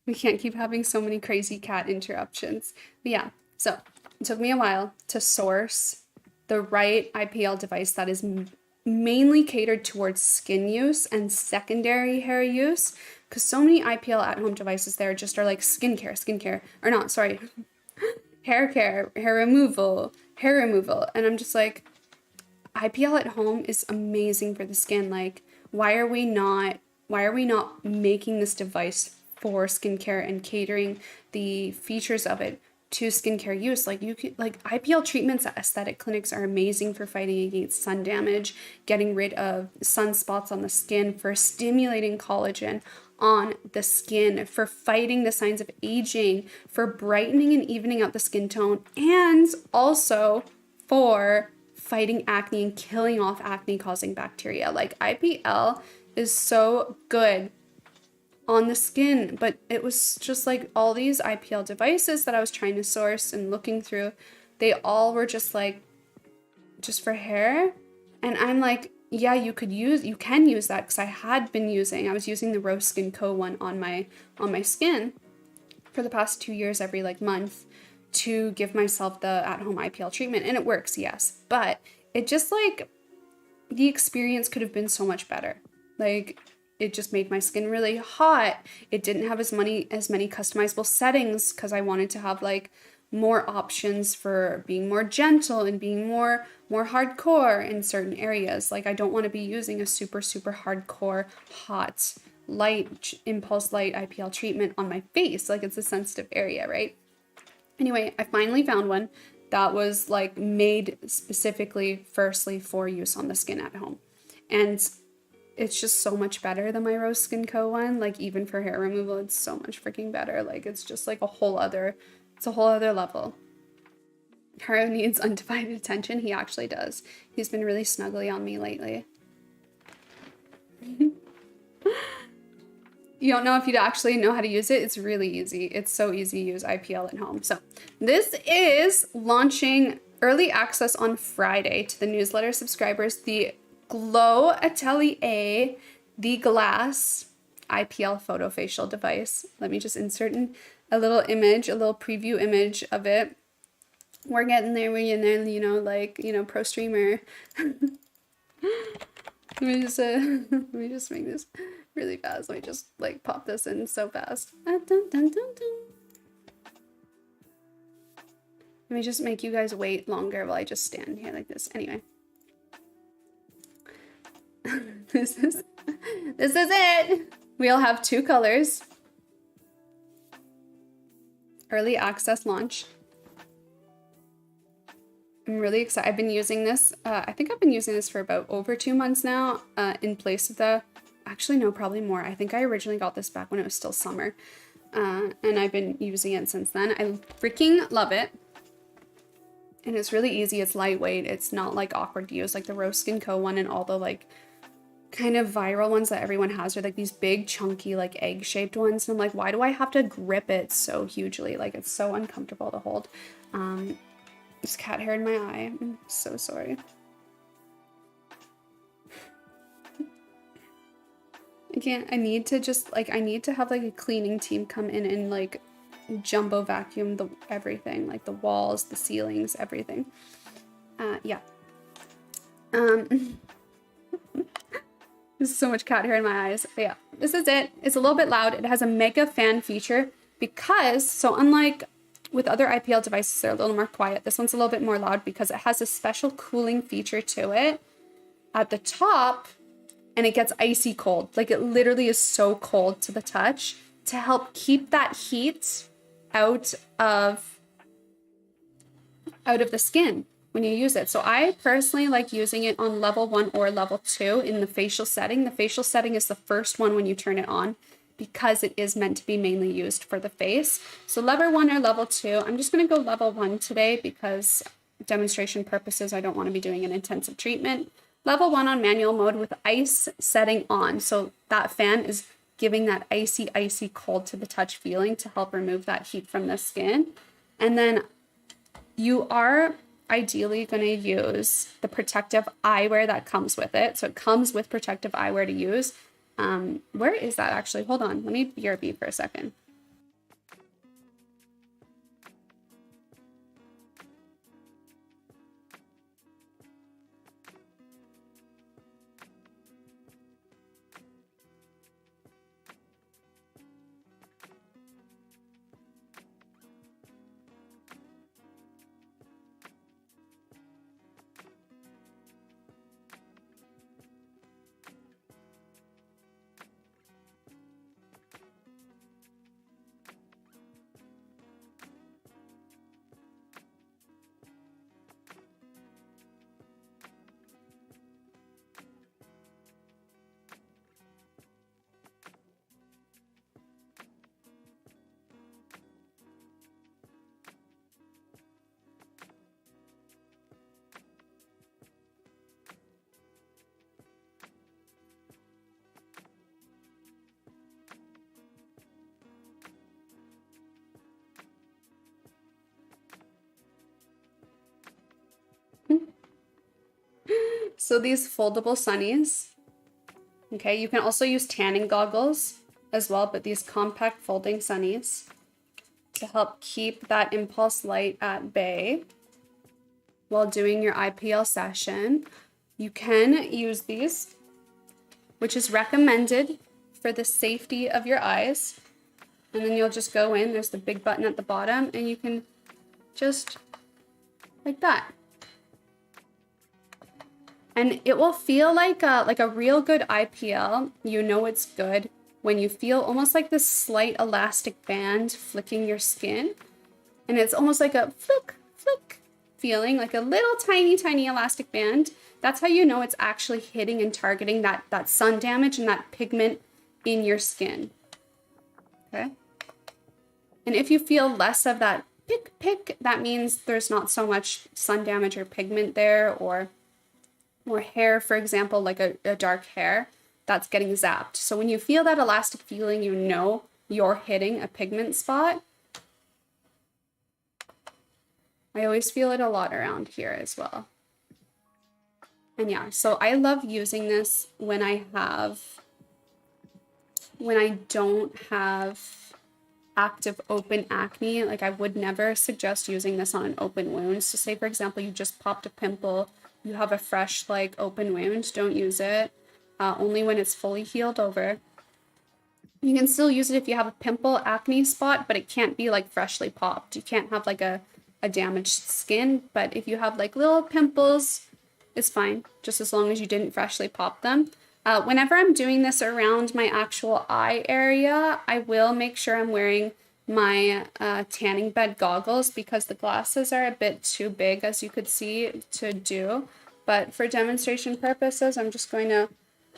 We can't keep having so many crazy cat interruptions. But yeah, so it took me a while to source the right IPL device that is mainly catered towards skin use and secondary hair use, because so many IPL at-home devices there just are like skincare, or not, sorry, hair care, hair removal, and I'm just like, IPL at home is amazing for the skin. Like, why are we not making this device for skincare and catering the features of it to skincare use? Like, you could, like, IPL treatments at aesthetic clinics are amazing for fighting against sun damage, getting rid of sunspots on the skin, for stimulating collagen on the skin, for fighting the signs of aging, for brightening and evening out the skin tone, and also for fighting acne and killing off acne causing bacteria. Like, IPL is so good on the skin, but it was just like all these IPL devices that I was trying to source and looking through, they all were just like, just for hair. And I'm like, yeah, you can use that, because I was using the Rose Skin Co. one on my skin for the past 2 years every like month to give myself the at-home IPL treatment, and it works, yes, but it just like, the experience could have been so much better. Like, it just made my skin really hot. It didn't have as many customizable settings because I wanted to have like more options for being more gentle and being more hardcore in certain areas. Like, I don't want to be using a super hardcore hot light impulse light IPL treatment on my face. Like, it's a sensitive area, right? Anyway, I finally found one that was like made specifically firstly for use on the skin at home. And it's just so much better than my Rose Skin Co. one. Like, even for hair removal, it's so much freaking better. Like, it's just like a whole other level. Haru needs undivided attention. He actually does. He's been really snuggly on me lately. You don't know if you'd actually know how to use it. It's really easy. It's so easy to use IPL at home. So this is launching early access on Friday to the newsletter subscribers. The Glow Atelier, the glass IPL photofacial device. Let me just insert in a little image, a little preview image of it. We're getting there, you know, like, you know, pro streamer. Let me just make this really fast. Let me just like pop this in so fast. Let me just make you guys wait longer while I just stand here like this. Anyway. This is it. We'll have 2 colors. Early access launch. I'm really excited. I've been using this. I think I've been using this for about over 2 months now, in place of the, actually no, probably more. I think I originally got this back when it was still summer. And I've been using it since then. I freaking love it. And it's really easy. It's lightweight. It's not like awkward to use like the Rose Skin Co. one, and all the like kind of viral ones that everyone has are like these big chunky like egg shaped ones. And I'm like, why do I have to grip it so hugely? Like, it's so uncomfortable to hold. There's cat hair in my eye. I'm so sorry. I can't, I need to just, like, I need to have, like, a cleaning team come in and, like, jumbo vacuum the everything, like the walls, the ceilings, everything. Yeah. There's so much cat hair in my eyes. But yeah, this is it. It's a little bit loud. It has a mega fan feature because, so unlike with other IPL devices, they're a little more quiet. This one's a little bit more loud because it has a special cooling feature to it at the top, and it gets icy cold. Like, it literally is so cold to the touch to help keep that heat out of the skin when you use it. So I personally like using it on level 1 or level 2 in the facial setting. The facial setting is the first one when you turn it on because it is meant to be mainly used for the face. So level 1 or level 2, I'm just going to go level 1 today because demonstration purposes, I don't want to be doing an intensive treatment. Level 1 on manual mode with ice setting on. So that fan is giving that icy, icy cold to the touch feeling to help remove that heat from the skin. And then you are ideally going to use the protective eyewear that comes with it. So it comes with protective eyewear to use. Where is that actually? Hold on. Let me BRB for a second. So these foldable sunnies, okay, you can also use tanning goggles as well, but these compact folding sunnies to help keep that impulse light at bay while doing your IPL session. You can use these, which is recommended for the safety of your eyes. And then you'll just go in, there's the big button at the bottom, and you can just like that. And it will feel like a real good IPL. You know it's good when you feel almost like this slight elastic band flicking your skin. And it's almost like a flick, flick feeling, like a little tiny, tiny elastic band. That's how you know it's actually hitting and targeting that sun damage and that pigment in your skin. Okay? And if you feel less of that pick, that means there's not so much sun damage or pigment there, or hair, for example, like a dark hair that's getting zapped. So when you feel that elastic feeling, you know you're hitting a pigment spot. I always feel it a lot around here as well. And yeah, so I love using this when I don't have active open acne. Like, I would never suggest using this on an open wound. So say, for example, you just popped a pimple, you have a fresh, like, open wound, don't use it. Only when it's fully healed over. You can still use it if you have a pimple acne spot, but it can't be, like, freshly popped. You can't have, like, a damaged skin, but if you have, like, little pimples, it's fine, just as long as you didn't freshly pop them. Whenever I'm doing this around my actual eye area, I will make sure I'm wearing my tanning bed goggles because the glasses are a bit too big, as you could see, to do. But for demonstration purposes, I'm just going to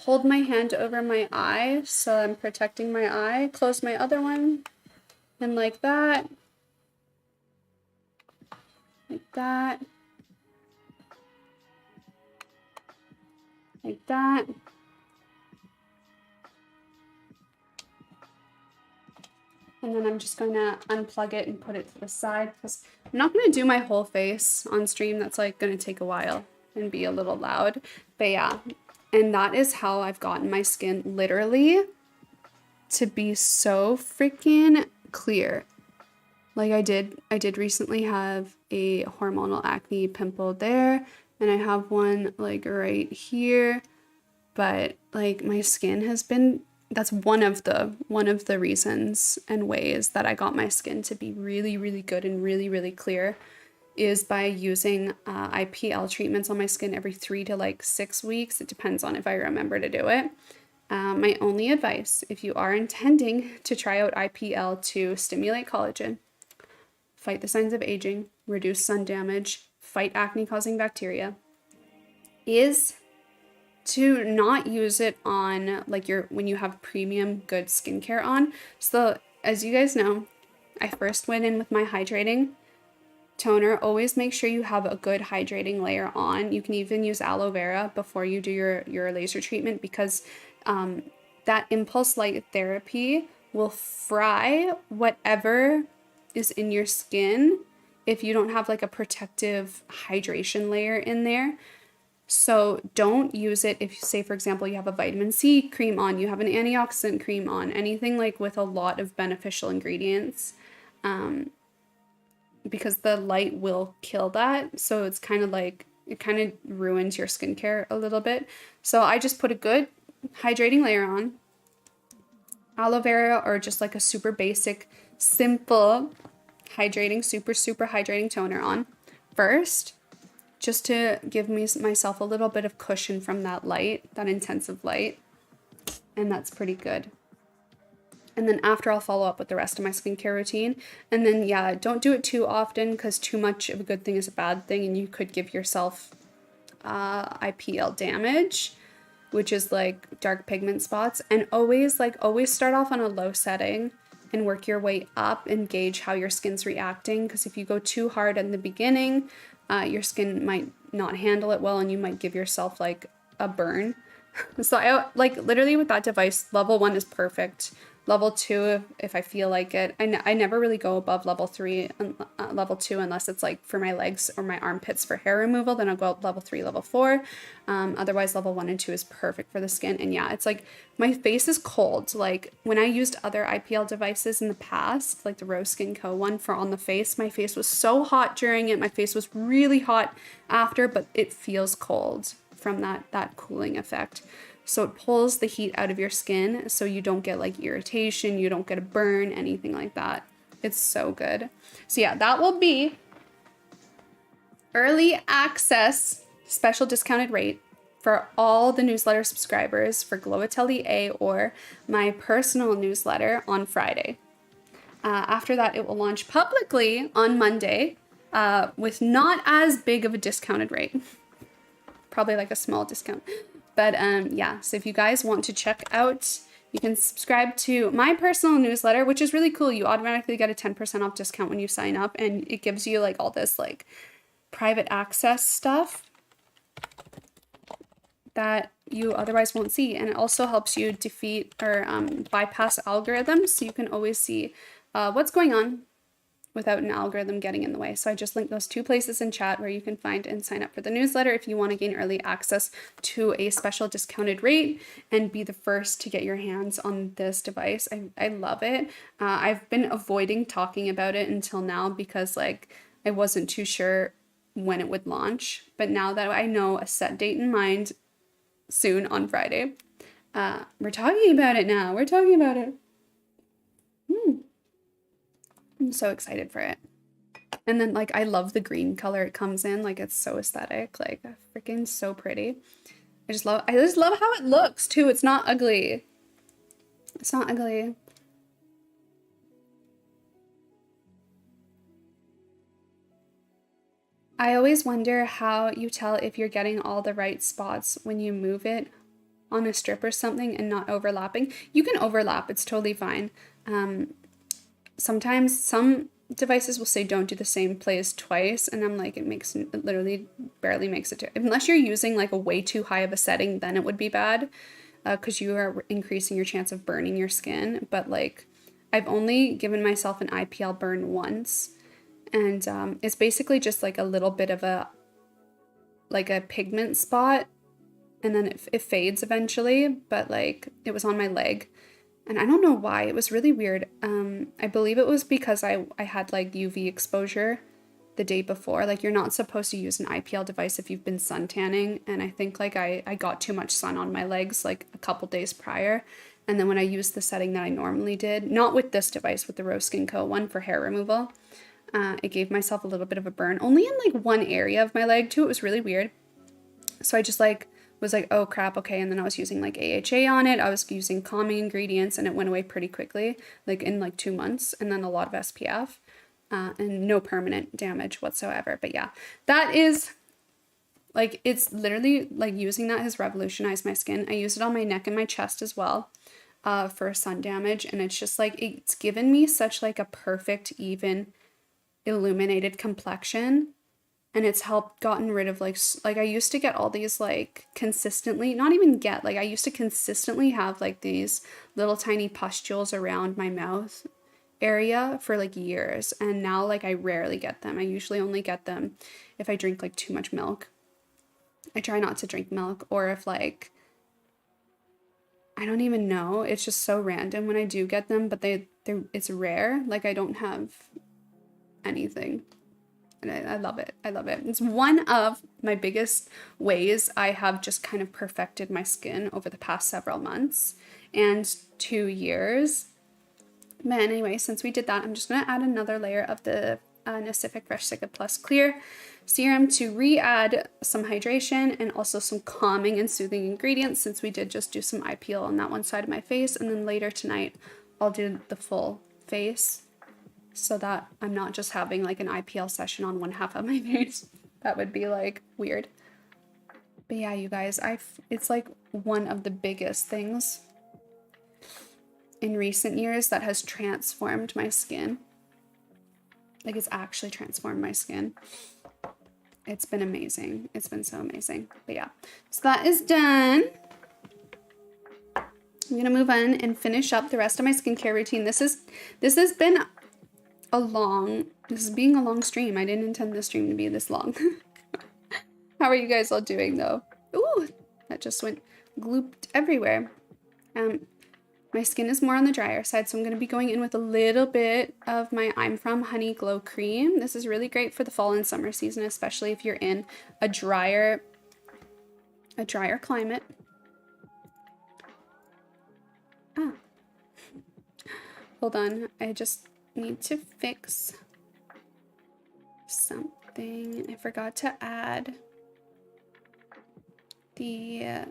hold my hand over my eye so I'm protecting my eye, close my other one, and like that, like that, like that. And then I'm just going to unplug it and put it to the side because I'm not going to do my whole face on stream. That's like going to take a while and be a little loud. But yeah, And that is how I've gotten my skin literally to be so freaking clear. Like I did recently have a hormonal acne pimple there, and I have one like right here, but like my skin has been, that's one of the reasons and ways that I got my skin to be really, really good and really, really clear is by using IPL treatments on my skin every 3 to like 6 weeks. It depends on if I remember to do it. My only advice, if you are intending to try out IPL to stimulate collagen, fight the signs of aging, reduce sun damage, fight acne-causing bacteria, is to not use it on like when you have premium good skincare on. So as you guys know, I first went in with my hydrating toner. Always make sure you have a good hydrating layer on. You can even use aloe vera before you do your laser treatment, because that impulse light therapy will fry whatever is in your skin if you don't have like a protective hydration layer in there. So don't use it if, say, for example, you have a vitamin C cream on, you have an antioxidant cream on, anything like with a lot of beneficial ingredients, because the light will kill that. So it's kind of like, it kind of ruins your skincare a little bit. So I just put a good hydrating layer on, aloe vera, or just like a super basic, simple hydrating, super hydrating toner on first, just to give myself a little bit of cushion from that light, that intensive light. And that's pretty good. And then after, I'll follow up with the rest of my skincare routine. And then, yeah, don't do it too often, because too much of a good thing is a bad thing, and you could give yourself IPL damage, which is like dark pigment spots. And always start off on a low setting and work your way up and gauge how your skin's reacting. Because if you go too hard in the beginning, your skin might not handle it well, and you might give yourself like a burn. So I like literally with that device, level 1 is perfect. Level 2, if I feel like it. I never really go above level 3 and level 2 unless it's like for my legs or my armpits for hair removal. Then I'll go up level 3, level 4. Otherwise, level 1 and 2 is perfect for the skin. And yeah, it's like my face is cold. Like when I used other IPL devices in the past, like the Rose Skin Co. one for on the face, my face was so hot during it. My face was really hot after, but it feels cold from that cooling effect. So it pulls the heat out of your skin so you don't get like irritation, you don't get a burn, anything like that. It's so good. So yeah, that will be early access, special discounted rate for all the newsletter subscribers for Glow Atelier or my personal newsletter on Friday. After that, it will launch publicly on Monday with not as big of a discounted rate. Probably like a small discount. But yeah, so if you guys want to check out, you can subscribe to my personal newsletter, which is really cool. You automatically get a 10% off discount when you sign up, and it gives you like all this like private access stuff that you otherwise won't see. And it also helps you defeat or bypass algorithms, so you can always see what's going on without an algorithm getting in the way. So I just linked those 2 places in chat where you can find and sign up for the newsletter if you want to gain early access to a special discounted rate and be the first to get your hands on this device. I love it. I've been avoiding talking about it until now because like I wasn't too sure when it would launch. But now that I know a set date in mind, soon on Friday, we're talking about it now. We're talking about it. I'm so excited for it. And then like I love the green color it comes in. Like it's so aesthetic, like freaking so pretty. I just love how it looks too. It's not ugly. It's not ugly. I always wonder how you tell if you're getting all the right spots when you move it on a strip or something and not overlapping. You can overlap, it's totally fine. Sometimes some devices will say don't do the same place twice, and I'm like, it literally barely makes it. Unless you're using like a way too high of a setting, then it would be bad, because you are increasing your chance of burning your skin. But like, I've only given myself an IPL burn once, and it's basically just like a little bit of a pigment spot and then it fades eventually, but like it was on my leg. And I don't know why, it was really weird. I believe it was because I had like UV exposure the day before. Like you're not supposed to use an IPL device if you've been sun tanning. And I think like I got too much sun on my legs like a couple days prior. And then when I used the setting that I normally did, not with this device, with the Rose Skin Co. one for hair removal, it gave myself a little bit of a burn, only in like one area of my leg too. It was really weird. So I just like was like, oh crap, okay. And then I was using like AHA on it. I was using calming ingredients and it went away pretty quickly, like in like 2 months, and then a lot of SPF. And no permanent damage whatsoever. But yeah, that is like, it's literally like using that has revolutionized my skin. I use it on my neck and my chest as well for sun damage. And it's just like, it's given me such like a perfect, even illuminated complexion. And it's helped gotten rid of like I used to get all these like consistently, not even get, like I used to consistently have like these little tiny pustules around my mouth area for like years, and now like I rarely get them. I usually only get them if I drink like too much milk. I try not to drink milk, or if like I don't even know, it's just so random when I do get them, but it's rare. Like I don't have anything, and I love it. I love it. It's one of my biggest ways I have just kind of perfected my skin over the past several months and 2 years. But anyway, since we did that, I'm just going to add another layer of the Nacific Fresh Cica Plus Clear Serum to re-add some hydration and also some calming and soothing ingredients, since we did just do some eye peel on that one side of my face. And then later tonight, I'll do the full face so that I'm not just having like an IPL session on one half of my face. That would be like weird. But yeah, you guys, it's like one of the biggest things in recent years that has transformed my skin. Like it's actually transformed my skin. It's been amazing. It's been so amazing. But yeah, so that is done. I'm gonna move on and finish up the rest of my skincare routine. This has been this is being a long stream. I didn't intend this stream to be this long. How are you guys all doing though? Ooh, that just went glooped everywhere. My skin is more on the drier side, so I'm going to be going in with a little bit of my I'm From Honey Glow Cream. This is really great for the fall and summer season, especially if you're in a drier climate. Ah. Hold on, I just need to fix something. I forgot to add the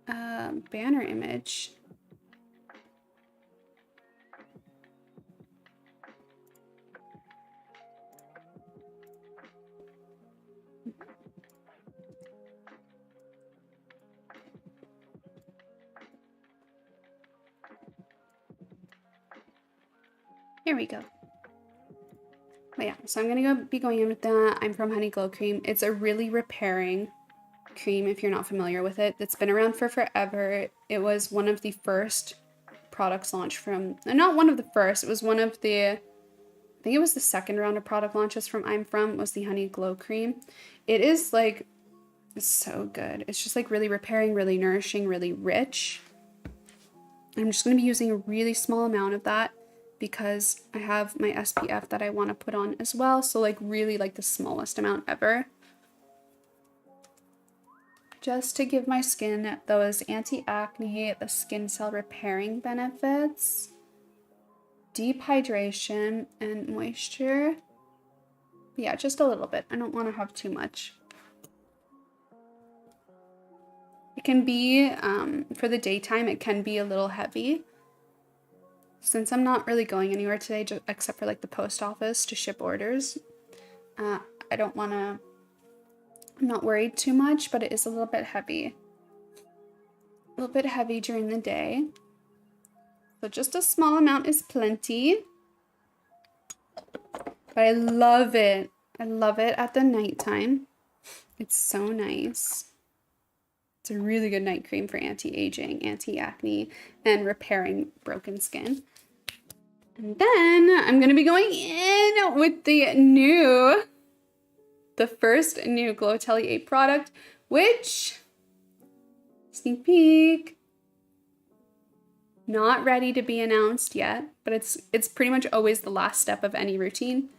banner image. Here we go. But yeah, so I'm gonna be going in with the I'm From Honey Glow Cream. It's a really repairing cream if you're not familiar with it. It's been around for forever. It was one of the first products launched from, not one of the first, it was one of the, I think it was the second round of product launches from I'm From, was the Honey Glow Cream. It is like, it's so good. It's just like really repairing, really nourishing, really rich. I'm just gonna be using a really small amount of that because I have my SPF that I want to put on as well. So like really like the smallest amount ever. Just to give my skin those anti-acne, the skin cell repairing benefits, deep hydration and moisture. Yeah, just a little bit. I don't want to have too much. It can be, for the daytime, it can be a little heavy. Since I'm not really going anywhere today, except for like the post office to ship orders, I don't want to, I'm not worried too much, but it is a little bit heavy. A little bit heavy during the day. So just a small amount is plenty. But I love it. I love it at the nighttime. It's so nice. It's a really good night cream for anti-aging, anti-acne, and repairing broken skin. And then I'm going to be going in with the first new Glow Atelier product, which sneak peek. Not ready to be announced yet, but it's pretty much always the last step of any routine.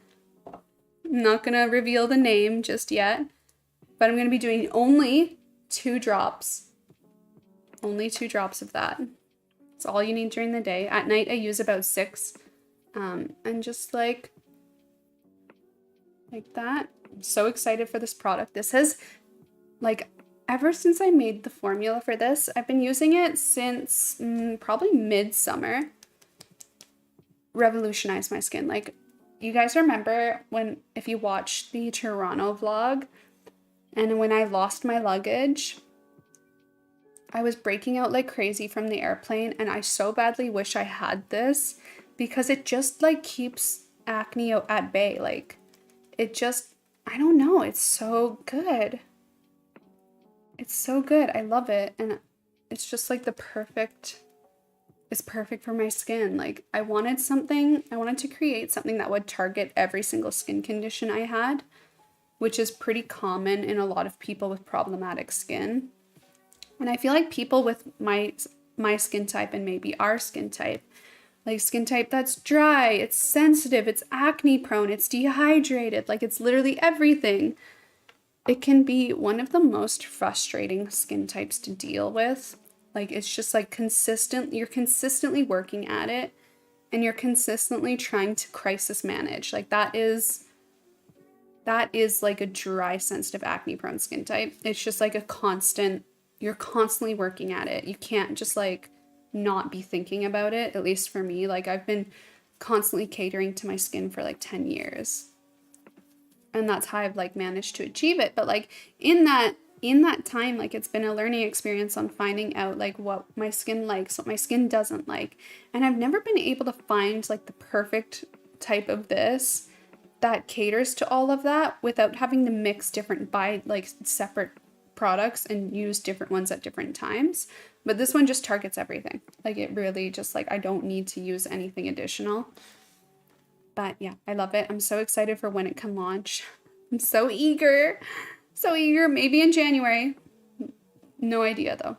I'm not gonna reveal the name just yet, but I'm gonna be doing only 2 drops. Only 2 drops of that. It's all you need during the day. At night I use about 6. And just like that. I'm so excited for this product. This has, like, ever since I made the formula for this, I've been using it since probably midsummer. Revolutionized my skin. Like, you guys remember when, if you watched the Toronto vlog, and when I lost my luggage, I was breaking out like crazy from the airplane, and I so badly wish I had this because it just like keeps acne at bay. Like, it just, I don't know, it's so good. It's so good. I love it. And it's just like it's perfect for my skin. Like, I wanted to create something that would target every single skin condition I had, which is pretty common in a lot of people with problematic skin. And I feel like people with my skin type and maybe our skin type, like skin type that's dry, it's sensitive, it's acne prone, it's dehydrated, like it's literally everything. It can be one of the most frustrating skin types to deal with. Like, it's just like you're consistently working at it and you're consistently trying to crisis manage. Like, that is like a dry, sensitive, acne prone skin type. It's just like you're constantly working at it. You can't just like not be thinking about it. At least for me, like, I've been constantly catering to my skin for like 10 years. And that's how I've like managed to achieve it. But like in that time, like, it's been a learning experience on finding out like what my skin likes, what my skin doesn't like. And I've never been able to find like the perfect type of this that caters to all of that without having to mix buy like separate products and use different ones at different times. But this one just targets everything. Like, it really just like, I don't need to use anything additional. But yeah, I love it. I'm so excited for when it can launch. I'm so eager. So eager. Maybe in January. No idea though.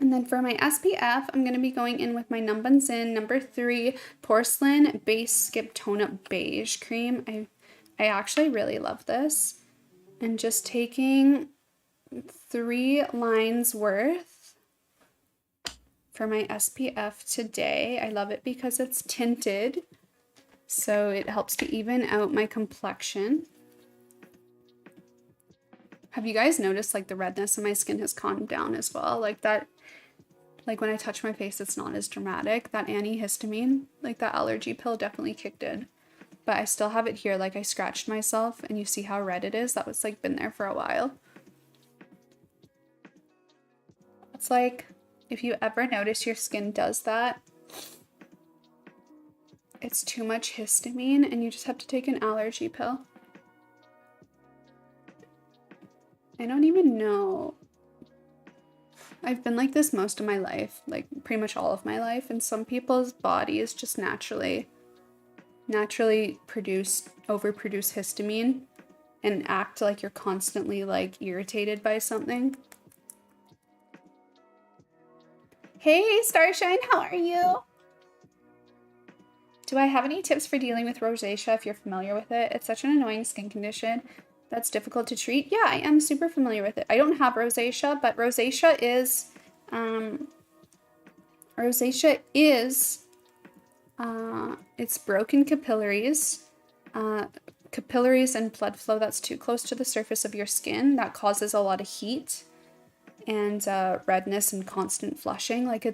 And then for my SPF, I'm going to be going in with my Numbunsin number 3 Porcelain Base Skip Tone Up Beige Cream. I actually really love this. And just taking 3 lines worth for my SPF today. I love it because it's tinted, so it helps to even out my complexion. Have you guys noticed like the redness in my skin has calmed down as well? Like that, like when I touch my face, it's not as dramatic. That antihistamine, like that allergy pill definitely kicked in. But I still have it here. Like, I scratched myself and you see how red it is? That was like been there for a while. It's like, if you ever notice your skin does that, it's too much histamine and you just have to take an allergy pill. I don't even know. I've been like this most of my life, like pretty much all of my life, and some people's bodies just naturally overproduce histamine and act like you're constantly like irritated by something. Hey Starshine, how are you? Do I have any tips for dealing with rosacea if you're familiar with it? It's such an annoying skin condition that's difficult to treat. Yeah, I am super familiar with it. I don't have rosacea, but rosacea is it's broken capillaries. Capillaries and blood flow that's too close to the surface of your skin that causes a lot of heat and redness and constant flushing. Like,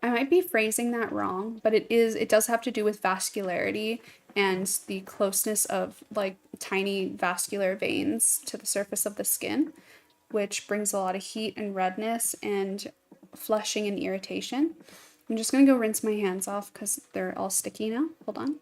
I might be phrasing that wrong, but it does have to do with vascularity and the closeness of like tiny vascular veins to the surface of the skin, which brings a lot of heat and redness and flushing and irritation. I'm just gonna go rinse my hands off because they're all sticky now. Hold on.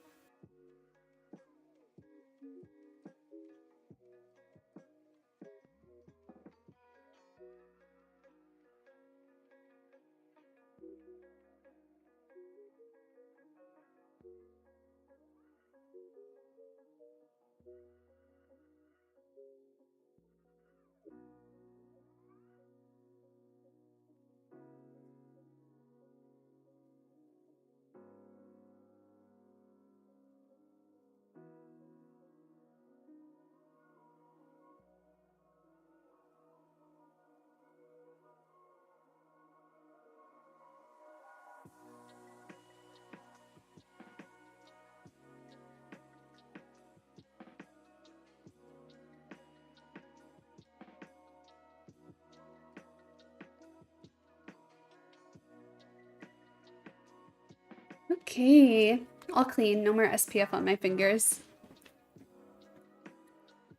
Okay, all clean, no more SPF on my fingers.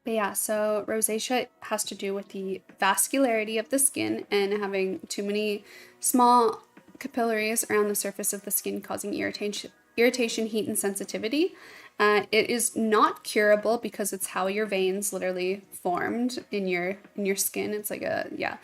But yeah, so rosacea has to do with the vascularity of the skin and having too many small capillaries around the surface of the skin causing irritation, heat, and sensitivity. It is not curable because it's how your veins literally formed in your skin. It's like yeah.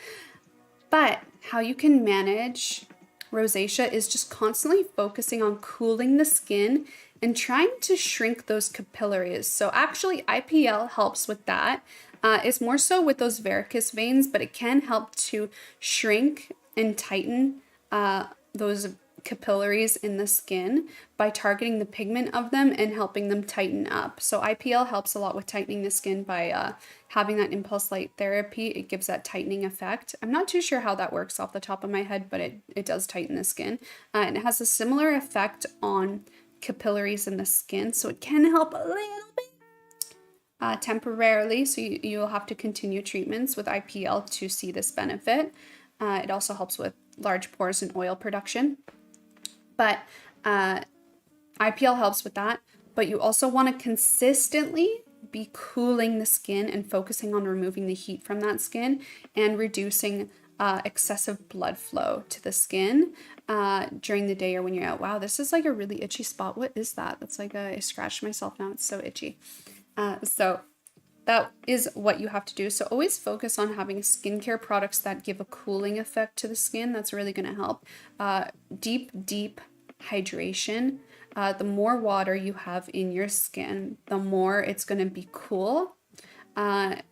But how you can manage rosacea is just constantly focusing on cooling the skin and trying to shrink those capillaries. So actually IPL helps with that. It's more so with those varicose veins, but it can help to shrink and tighten those capillaries in the skin by targeting the pigment of them and helping them tighten up. So IPL helps a lot with tightening the skin by having that impulse light therapy. It gives that tightening effect. I'm not too sure how that works off the top of my head, but it does tighten the skin. And it has a similar effect on capillaries in the skin, so it can help a little bit temporarily. So you'll have to continue treatments with IPL to see this benefit. It also helps with large pores and oil production. But IPL helps with that, but you also want to consistently be cooling the skin and focusing on removing the heat from that skin and reducing excessive blood flow to the skin during the day or when you're out. Wow, this is like a really itchy spot. What is that? That's like I scratched myself now. It's so itchy. So that is what you have to do. So always focus on having skincare products that give a cooling effect to the skin. That's really going to help. Deep hydration. The more water you have in your skin, the more it's going to be cool.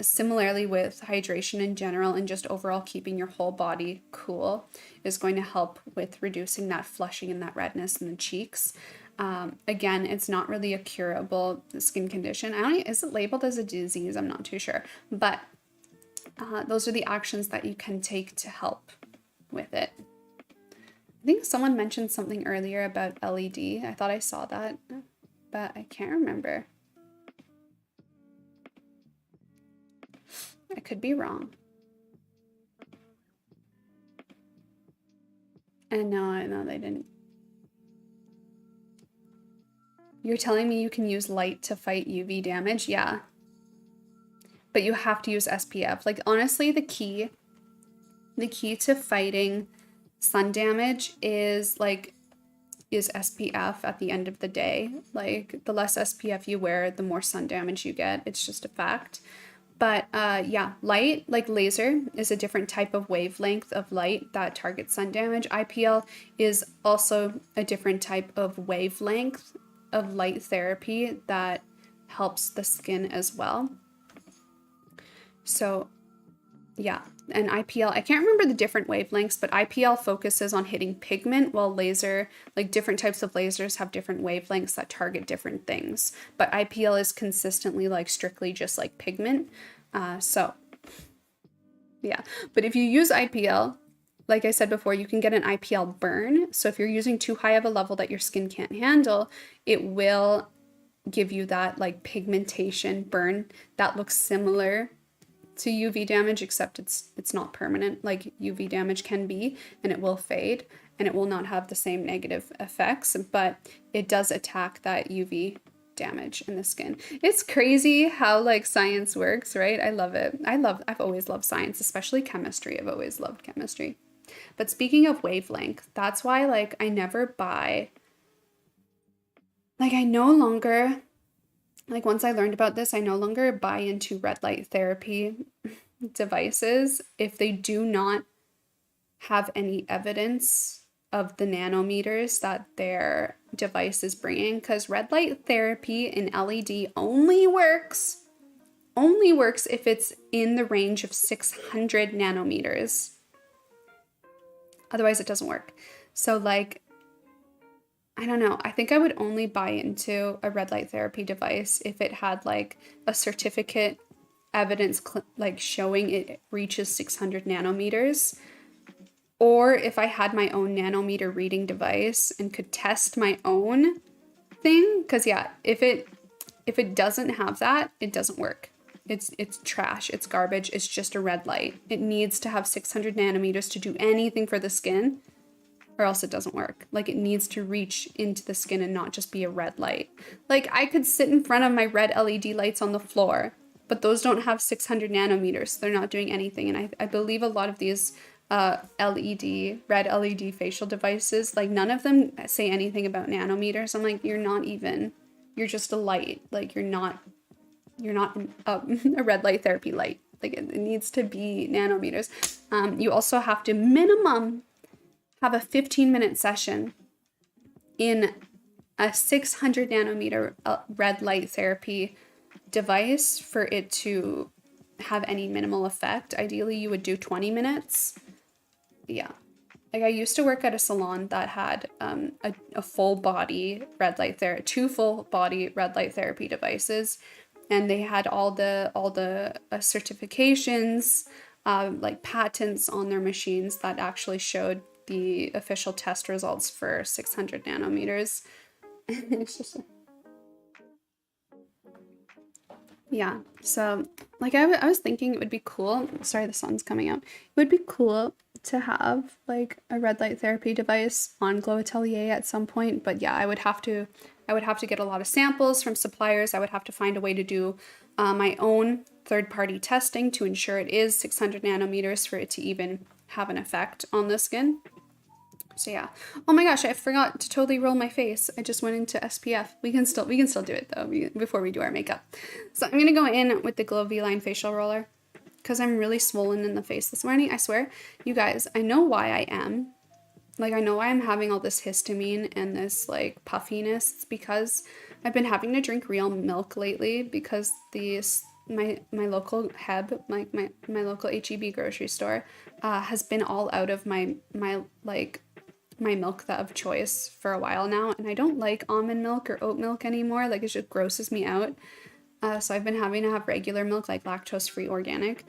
Similarly with hydration in general and just overall keeping your whole body cool is going to help with reducing that flushing and that redness in the cheeks. Again, it's not really a curable skin condition. Is it labeled as a disease? I'm not too sure, but those are the actions that you can take to help with it. I think someone mentioned something earlier about LED. I thought I saw that, but I can't remember. I could be wrong. And no, they didn't. You're telling me you can use light to fight UV damage? Yeah. But you have to use SPF. Like, honestly, the key to fighting sun damage is SPF at the end of the day. Like, the less SPF you wear, the more sun damage you get. It's just a fact. But yeah, light, like laser, is a different type of wavelength of light that targets sun damage. IPL is also a different type of wavelength of light therapy that helps the skin as well. So yeah, and IPL, I can't remember the different wavelengths, but IPL focuses on hitting pigment, while laser, like different types of lasers have different wavelengths that target different things. But IPL is consistently like strictly just like pigment. So yeah, but if you use IPL, like I said before, you can get an IPL burn. So if you're using too high of a level that your skin can't handle, it will give you that like pigmentation burn that looks similar to UV damage, except it's not permanent like UV damage can be, and it will fade and it will not have the same negative effects, but it does attack that UV damage in the skin. It's crazy how like science works, right? I love it. I've always loved science, especially chemistry. I've always loved chemistry. But speaking of wavelength, that's why like I never buy, like I no longer, like once I learned about this, I no longer buy into red light therapy devices if they do not have any evidence of the nanometers that their device is bringing, because red light therapy in LED only works if it's in the range of 600 nanometers. Otherwise, it doesn't work. So like, I don't know. I think I would only buy into a red light therapy device if it had like a certificate evidence like showing it reaches 600 nanometers. Or if I had my own nanometer reading device and could test my own thing. Because yeah, if it doesn't have that, it doesn't work. It's trash. It's garbage. It's just a red light. It needs to have 600 nanometers to do anything for the skin. or else it doesn't work. Like, it needs to reach into the skin and not just be a red light. Like, I could sit in front of my red LED lights on the floor, but those don't have 600 nanometers. So they're not doing anything. And I believe a lot of these red LED facial devices, like, none of them say anything about nanometers. I'm like, you're just a light. Like, you're not a red light therapy light. Like, it needs to be nanometers. You also have to minimum have a 15-minute session in a 600 nanometer red light therapy device for it to have any minimal effect. Ideally, you would do 20 minutes. Yeah. Like, I used to work at a salon that had a full body red light therapy, 2 full body red light therapy devices, and they had all the certifications, like patents on their machines that actually showed the official test results for 600 nanometers. It's just, yeah. So, like, I was thinking it would be cool. Sorry, the sun's coming out. It would be cool to have like a red light therapy device on Glow Atelier at some point. But yeah, I would have to get a lot of samples from suppliers. I would have to find a way to do my own third-party testing to ensure it is 600 nanometers for it to even have an effect on the skin. So yeah. Oh my gosh, I forgot to totally roll my face. I just went into SPF. We can still do it though before we do our makeup. So I'm gonna go in with the Glow V-Line facial roller because I'm really swollen in the face this morning. I swear, you guys, I know why I am. Like, I know why I'm having all this histamine and this like puffiness. It's because I've been having to drink real milk lately because my local Heb, like my local HEB grocery store, has been all out of my milk of choice for a while now, and I don't like almond milk or oat milk anymore. Like, it just grosses me out. So I've been having to have regular milk, like lactose-free organic.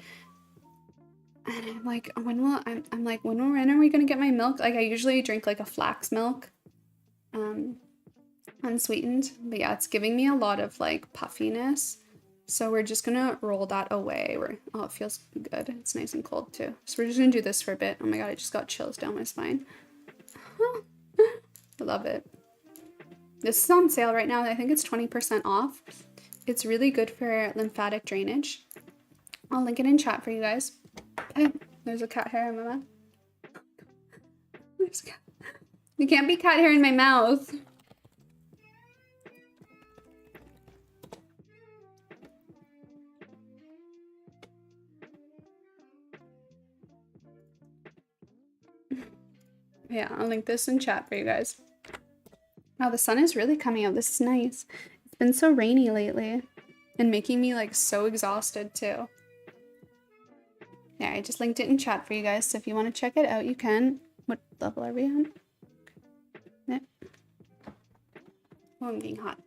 And I'm like, when are we gonna get my milk? Like, I usually drink like a flax milk, unsweetened. But yeah, it's giving me a lot of like puffiness. So we're just gonna roll that away. Oh, it feels good. It's nice and cold too. So we're just gonna do this for a bit. Oh my god, I just got chills down my spine. I love it. This is on sale right now. I think it's 20% off. It's really good for lymphatic drainage. I'll link it in chat for you guys. Okay. There's a cat hair in my mouth. You can't be cat hair in my mouth. Yeah, I'll link this in chat for you guys. Wow, the sun is really coming out. This is nice. It's been so rainy lately and making me like so exhausted too. Yeah, I just linked it in chat for you guys, so if you want to check it out, you can. What level are we on? Yeah. Oh, I'm getting hot.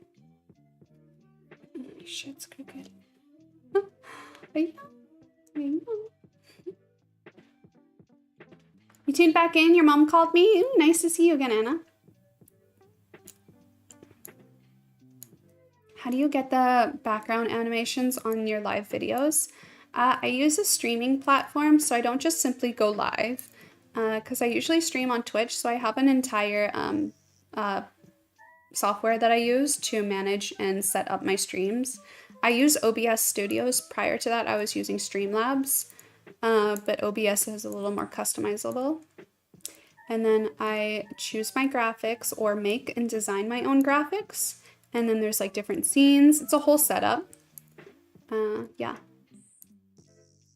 Shit's crooked. I know. You tuned back in? Your mom called me? Ooh, nice to see you again, Anna. How do you get the background animations on your live videos? I use a streaming platform, so I don't just simply go live, because I usually stream on Twitch, so I have an entire software that I use to manage and set up my streams. I use OBS Studios. Prior to that, I was using Streamlabs, but OBS is a little more customizable. And then I choose my graphics or make and design my own graphics. And then there's like different scenes. It's a whole setup. Yeah.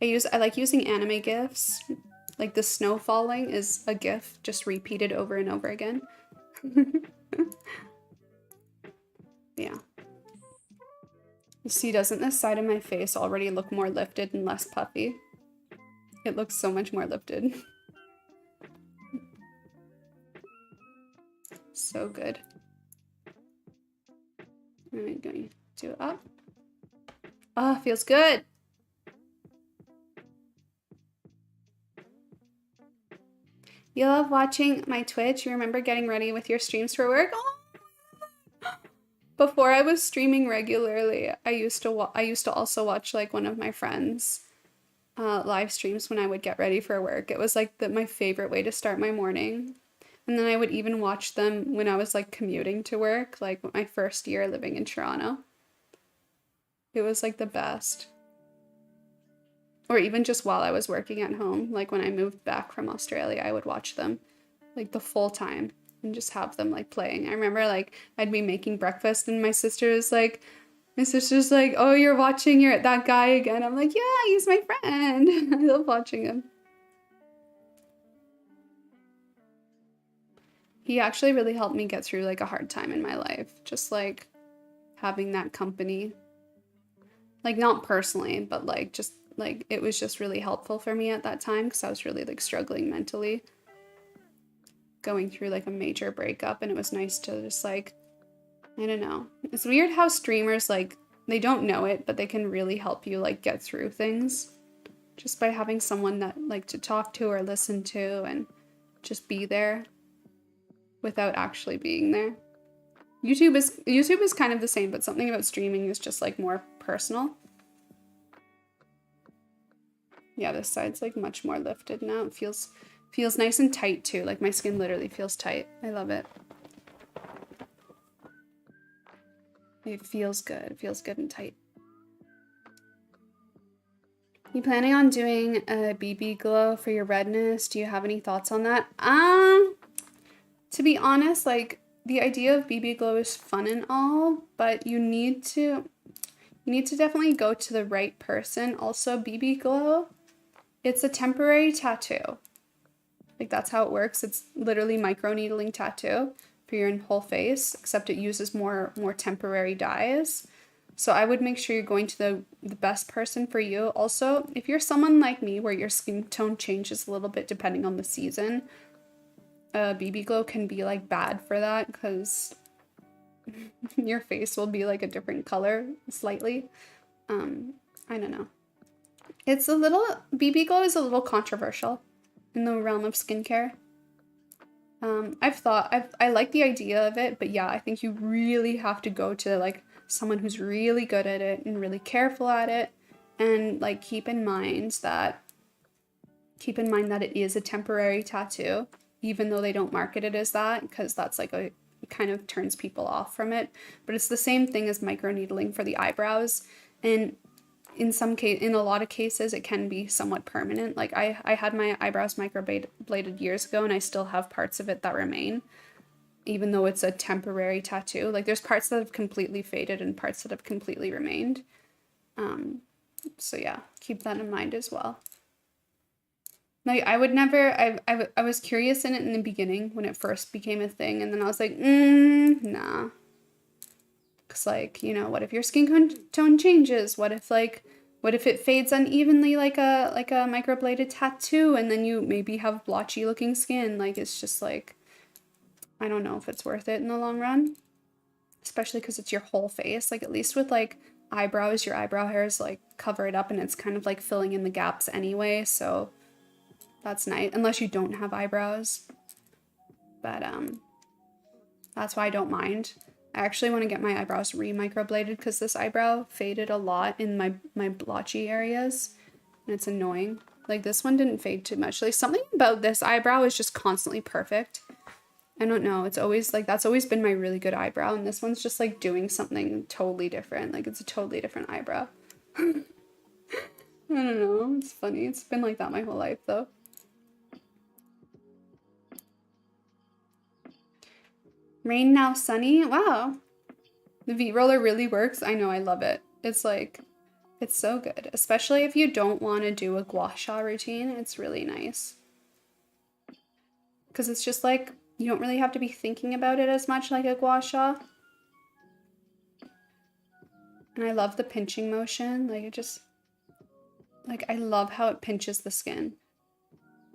I like using anime GIFs. Like the snow falling is a GIF just repeated over and over again. Yeah. You see, doesn't this side of my face already look more lifted and less puffy? It looks so much more lifted. So good. I'm going to do it up. Oh, feels good. You love watching my Twitch. You remember getting ready with your streams for work? Oh. Before I was streaming regularly, I used to also watch like one of my friends' live streams when I would get ready for work. It was like my favorite way to start my morning. And then I would even watch them when I was like commuting to work, like my first year living in Toronto. It was like the best. Or even just while I was working at home, like when I moved back from Australia, I would watch them like the full time and just have them like playing. I remember like I'd be making breakfast and my sister's like, oh, you're watching that guy again. I'm like, yeah, he's my friend. I love watching him. He actually really helped me get through like a hard time in my life. Just like having that company. Like not personally, but like just like it was just really helpful for me at that time because I was really like struggling mentally. Going through like a major breakup, and it was nice to just like, I don't know. It's weird how streamers like, they don't know it, but they can really help you like get through things just by having someone that like to talk to or listen to and just be there without actually being there. YouTube is kind of the same, but something about streaming is just like more personal. Yeah, this side's like much more lifted now. It feels nice and tight too. Like my skin literally feels tight. I love it. It feels good. It feels good and tight. You planning on doing a BB glow for your redness? Do you have any thoughts on that? To be honest, like the idea of BB glow is fun and all, but you need to definitely go to the right person. Also, BB glow, it's a temporary tattoo. Like that's how it works. It's literally microneedling tattoo for your whole face, except it uses more temporary dyes. So I would make sure you're going to the best person for you. Also, if you're someone like me where your skin tone changes a little bit depending on the season, BB glow can be like bad for that because your face will be like a different color slightly. I don't know. It's a little, BB glow is a little controversial in the realm of skincare. I like the idea of it, but yeah, I think you really have to go to like someone who's really good at it and really careful at it, and like keep in mind that it is a temporary tattoo, even though they don't market it as that, because that's like it kind of turns people off from it. But it's the same thing as microneedling for the eyebrows, and in a lot of cases, it can be somewhat permanent. Like I had my eyebrows microbladed years ago, and I still have parts of it that remain, even though it's a temporary tattoo. Like there's parts that have completely faded and parts that have completely remained. So yeah, keep that in mind as well. Like I would never, I was curious in it in the beginning when it first became a thing, and then I was like, nah. Cause like, you know, what if your skin tone changes? What if it fades unevenly like a microbladed tattoo, and then you maybe have blotchy looking skin? Like it's just like, I don't know if it's worth it in the long run, especially because it's your whole face. Like at least with like eyebrows, your eyebrow hairs like cover it up and it's kind of like filling in the gaps anyway. So that's nice, unless you don't have eyebrows. But that's why I don't mind. I actually want to get my eyebrows re-microbladed because this eyebrow faded a lot in my blotchy areas, and it's annoying. Like this one didn't fade too much. Like something about this eyebrow is just constantly perfect. I don't know. It's always like, that's always been my really good eyebrow, and this one's just like doing something totally different. Like it's a totally different eyebrow. I don't know. It's funny. It's been like that my whole life though. Rain now sunny. Wow. The V-roller really works. I know, I love it. It's like, it's so good. Especially if you don't want to do a gua sha routine. It's really nice. Because it's just like, you don't really have to be thinking about it as much like a gua sha. And I love the pinching motion. Like it just, like I love how it pinches the skin.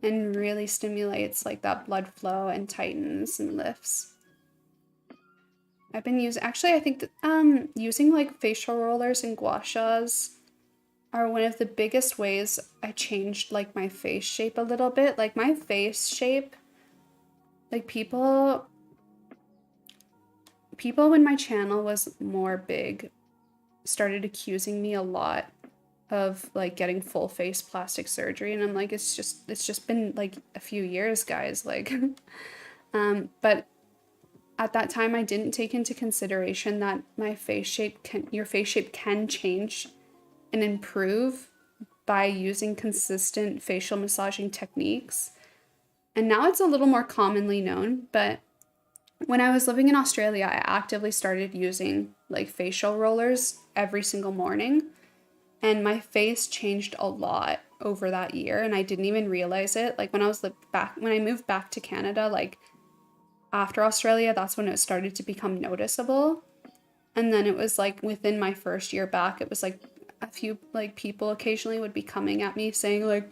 And really stimulates like that blood flow and tightens and lifts. I've been using, actually I think that using like facial rollers and gua shas are one of the biggest ways I changed like my face shape a little bit. Like my face shape, like people when my channel was more big started accusing me a lot of like getting full face plastic surgery, and I'm like, it's just been like a few years, guys. Like But at that time, I didn't take into consideration that your face shape can change and improve by using consistent facial massaging techniques. And now it's a little more commonly known, but when I was living in Australia, I actively started using like facial rollers every single morning, and my face changed a lot over that year, and I didn't even realize it. Like when I moved back to Canada, like after Australia, that's when it started to become noticeable. And then it was like within my first year back, it was like a few like people occasionally would be coming at me saying like,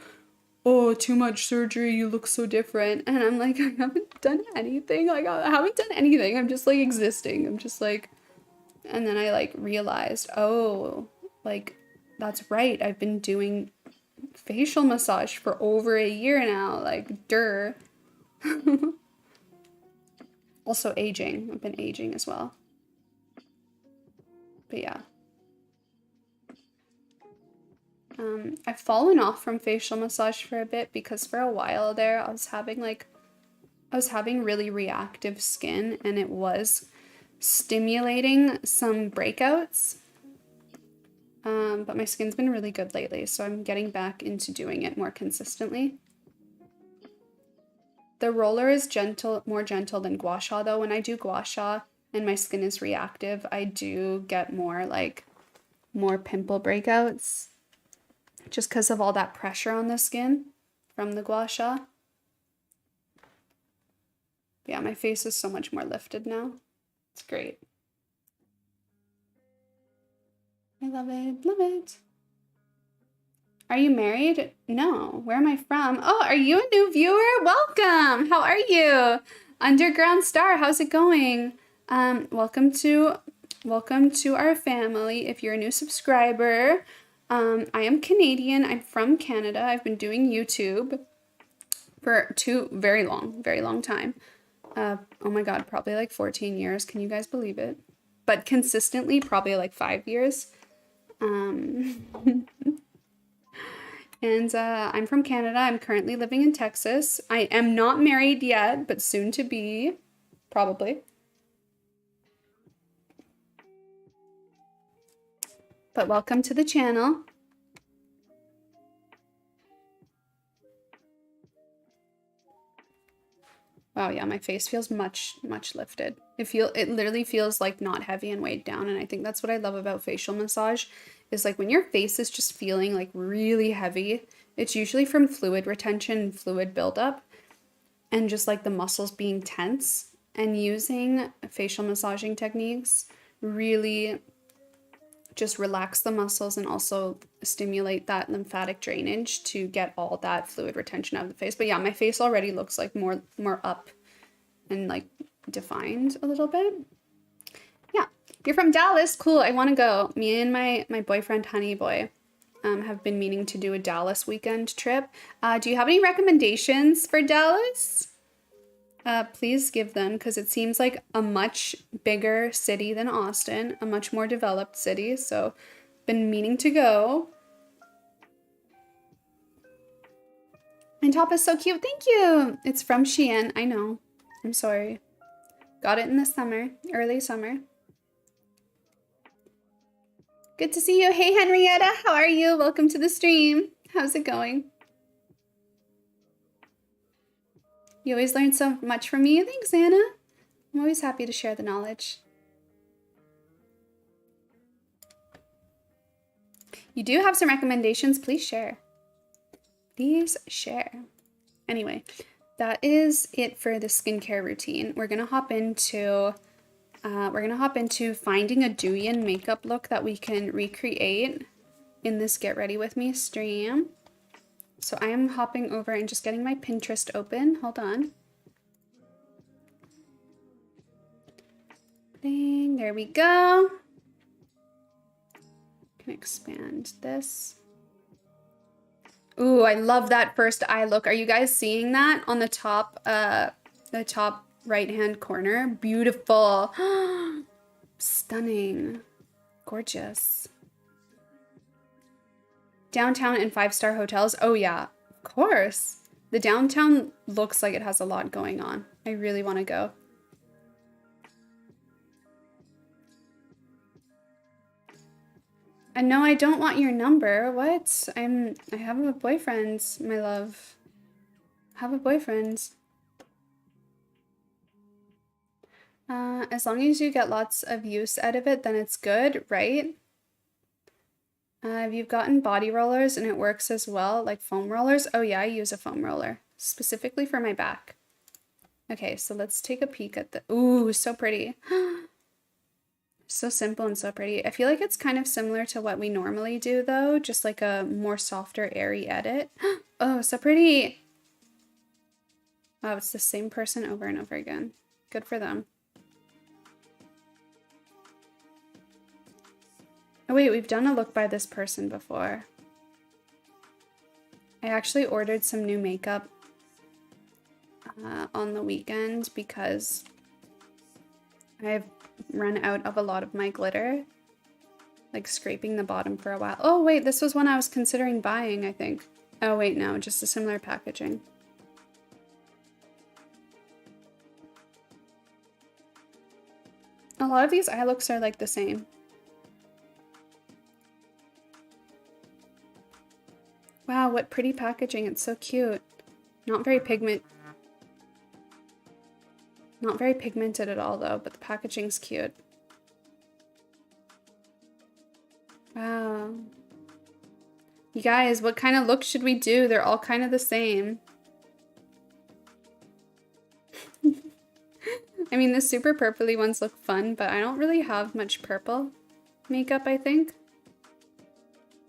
"Oh, too much surgery, you look so different." And I'm like, I haven't done anything. Like I haven't done anything. I'm just like existing. I'm just like, and then I like realized, oh, like that's right. I've been doing facial massage for over a year now. Like, durr. Also aging. I've been aging as well. But yeah. I've fallen off from facial massage for a bit because for a while there I was having really reactive skin, and it was stimulating some breakouts. But my skin's been really good lately, so I'm getting back into doing it more consistently. The roller is more gentle than gua sha though. When I do gua sha and my skin is reactive, I do get more pimple breakouts just because of all that pressure on the skin from the gua sha. Yeah, my face is so much more lifted now. It's great. I love it, love it. Are you married? No. Where am I from? Oh, are you a new viewer? Welcome. How are you? Underground Star, how's it going? Welcome to our family. If you're a new subscriber, I am Canadian. I'm from Canada. I've been doing YouTube for very long time. Oh my God, probably like 14 years. Can you guys believe it? But consistently, probably like 5 years. And I'm from Canada. I'm currently living in Texas. I am not married yet, but soon to be, probably. But welcome to the channel. Wow, yeah, my face feels much lifted. It literally feels like not heavy and weighed down, and I think that's what I love about facial massage is like when your face is just feeling like really heavy, it's usually from fluid retention and fluid buildup and just like the muscles being tense, and using facial massaging techniques really just relax the muscles and also stimulate that lymphatic drainage to get all that fluid retention out of the face. But yeah, my face already looks like more up and like defined a little bit. Yeah, you're from Dallas. Cool. I want to go. Me and my boyfriend HoneyBii have been meaning to do a Dallas weekend trip. Do you have any recommendations for Dallas? Please give them, because it seems like a much bigger city than Austin, a much more developed city, so been meaning to go. And top is so cute. Thank you. It's from Shein. I know. I'm sorry. Got it in the summer, early summer. Good to see you. Hey, Henrietta. How are you? Welcome to the stream. How's it going? You always learn so much from me. Thanks, Anna. I'm always happy to share the knowledge. You do have some recommendations. Please share. Please share. Anyway, that is it for the skincare routine. We're gonna hop into finding a Douyin makeup look that we can recreate in this Get Ready With Me stream. So I am hopping over and just getting my Pinterest open. Hold on. Ding, there we go. Can expand this. Ooh, I love that first eye look. Are you guys seeing that on the top right-hand corner? Beautiful. Stunning. Gorgeous. Downtown and 5-star hotels. Oh yeah, of course. The downtown looks like it has a lot going on. I really want to go. And no, I don't want your number. What? I have a boyfriend, my love. I have a boyfriend. As long as you get lots of use out of it, then it's good, right? If you've gotten body rollers and it works as well, like foam rollers. Oh yeah, I use a foam roller specifically for my back. Okay, so let's take a peek at the, ooh, so pretty. So simple and so pretty. I feel like it's kind of similar to what we normally do though, just like a more softer, airy edit. Oh, so pretty. Wow, it's the same person over and over again. Good for them. Oh wait, we've done a look by this person before. I actually ordered some new makeup on the weekend because I've run out of a lot of my glitter, like scraping the bottom for a while. Oh wait, this was one I was considering buying, I think. Oh wait, no, just a similar packaging. A lot of these eye looks are like the same. Wow, what pretty packaging. It's so cute. Not very pigmented at all though, but the packaging's cute. Wow. You guys, what kind of look should we do? They're all kind of the same. I mean, the super purpley ones look fun, but I don't really have much purple makeup, I think.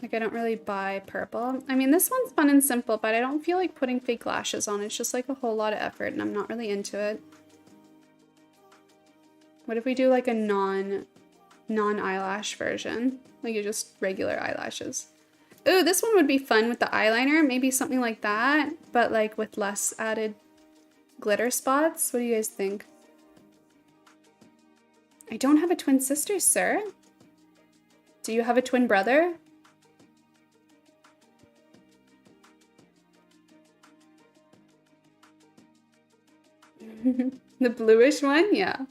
Like, I don't really buy purple. I mean, this one's fun and simple, but I don't feel like putting fake lashes on. It's just like a whole lot of effort, and I'm not really into it. What if we do like a non-eyelash version? Like just regular eyelashes. Ooh, this one would be fun with the eyeliner. Maybe something like that, but like with less added glitter spots. What do you guys think? I don't have a twin sister, sir. Do you have a twin brother? The bluish one? Yeah.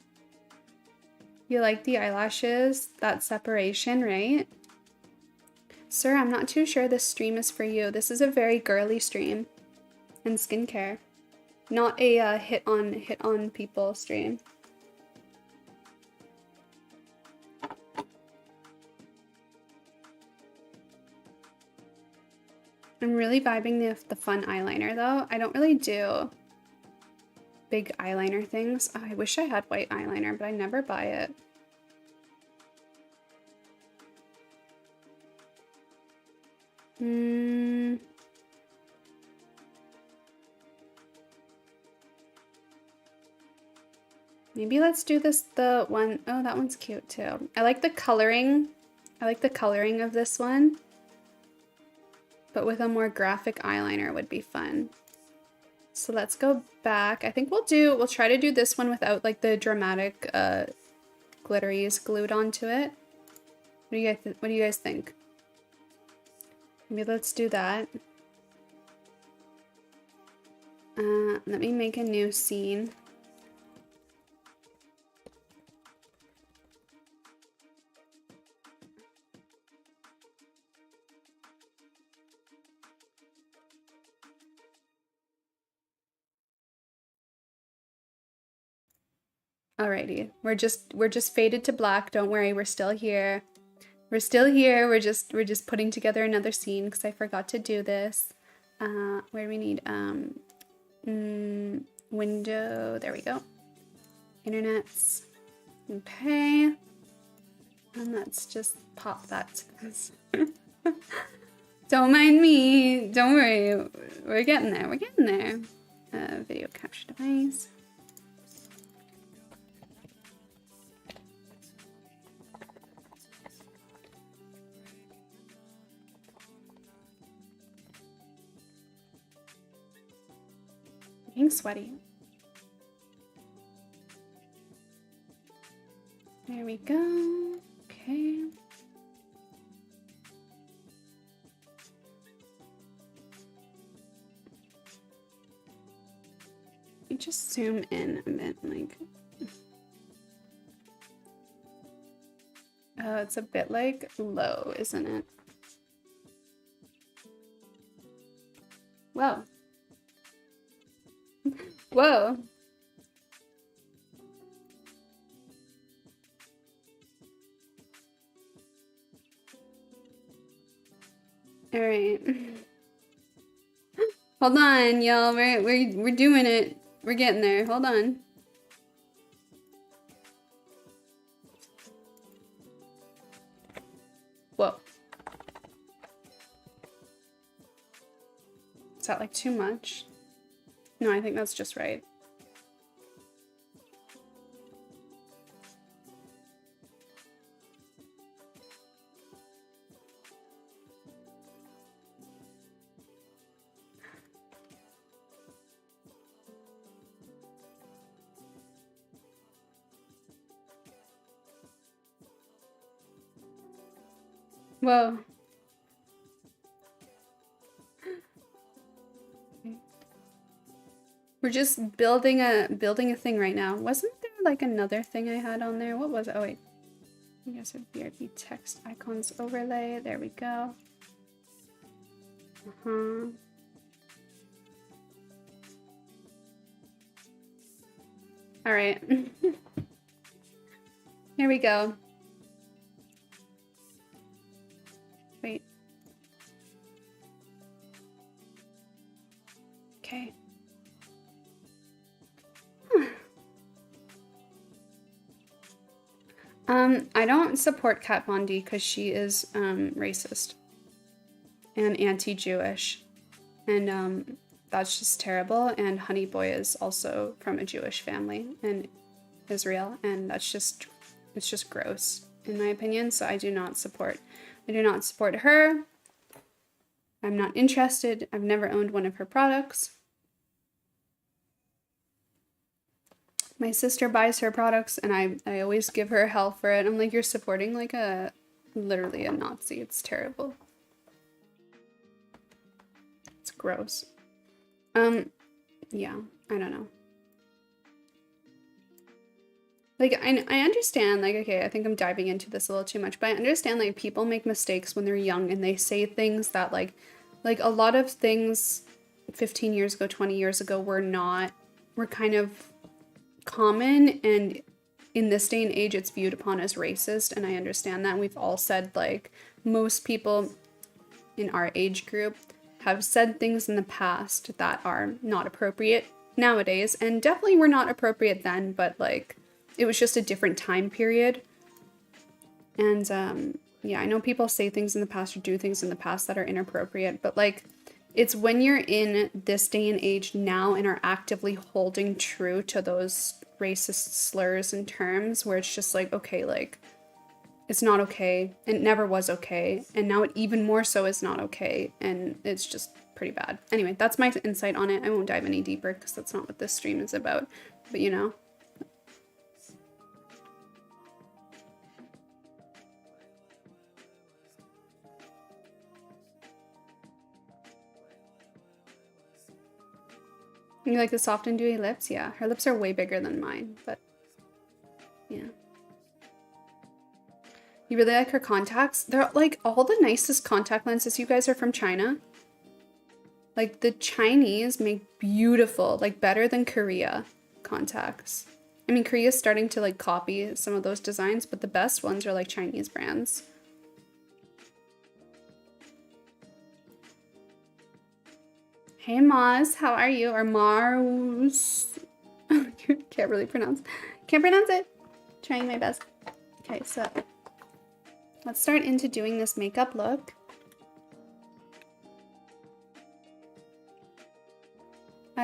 You like the eyelashes? That separation, right? Sir, I'm not too sure this stream is for you. This is a very girly stream. And skincare. Not a hit on people stream. I'm really vibing the fun eyeliner though. I don't really do big eyeliner things. Oh, I wish I had white eyeliner, but I never buy it. Maybe let's do the one, oh, that one's cute too. I like the coloring. I like the coloring of this one. But with a more graphic eyeliner would be fun. So let's go back. I think we'll try to do this one without like the dramatic glitteries glued onto it. What do you guys think? Maybe let's do that. Let me make a new scene. Alrighty, we're just faded to black. Don't worry, we're still here. We're still here. We're just putting together another scene because I forgot to do this. Where do we need window? There we go. Internets. Okay. And let's just pop that. Don't mind me. Don't worry. We're getting there. We're getting there. Video capture device. Getting sweaty. There we go. Okay. me just zoom in a bit, like. Oh, it's a bit like low, isn't it? Whoa. Whoa. All right. Hold on, y'all. We're doing it. We're getting there. Hold on. Whoa. Is that like too much? No, I think that's just right. Whoa. We're just building a thing right now. Wasn't there like another thing I had on there? What was it? Oh wait. I guess it'd be BRB text icons overlay. There we go. All right. Here we go. Wait. Okay. I don't support Kat Von D because she is racist and anti-Jewish, and that's just terrible. And HoneyBii is also from a Jewish family in Israel, and it's just gross in my opinion. So I do not support her. I'm not interested. I've never owned one of her products. My sister buys her products and I always give her hell for it. I'm like, you're supporting like literally a Nazi. It's terrible. It's gross. Yeah, I don't know. Like, I understand, like, okay, I think I'm diving into this a little too much, but I understand, like, people make mistakes when they're young and they say things that, like a lot of things 15 years ago, 20 years ago were kind of common, and in this day and age it's viewed upon as racist, and I understand that. We've all said, like, most people in our age group have said things in the past that are not appropriate nowadays, and definitely were not appropriate then, but like it was just a different time period. And yeah, I know people say things in the past or do things in the past that are inappropriate, but like it's when you're in this day and age now and are actively holding true to those racist slurs and terms where it's just like, okay, like, it's not okay. It never was okay. And now it even more so is not okay. And it's just pretty bad. Anyway, that's my insight on it. I won't dive any deeper because that's not what this stream is about. But you know. You like the soft and dewy lips? Yeah, her lips are way bigger than mine, but yeah. You really like her contacts? They're like all the nicest contact lenses. You guys are from China. Like the Chinese make beautiful, like better than Korea contacts. I mean, Korea's starting to like copy some of those designs, but the best ones are like Chinese brands. Hey Maz, how are you? Or Mars? Can't really pronounce. Can't pronounce it. Trying my best. Okay, so let's start into doing this makeup look.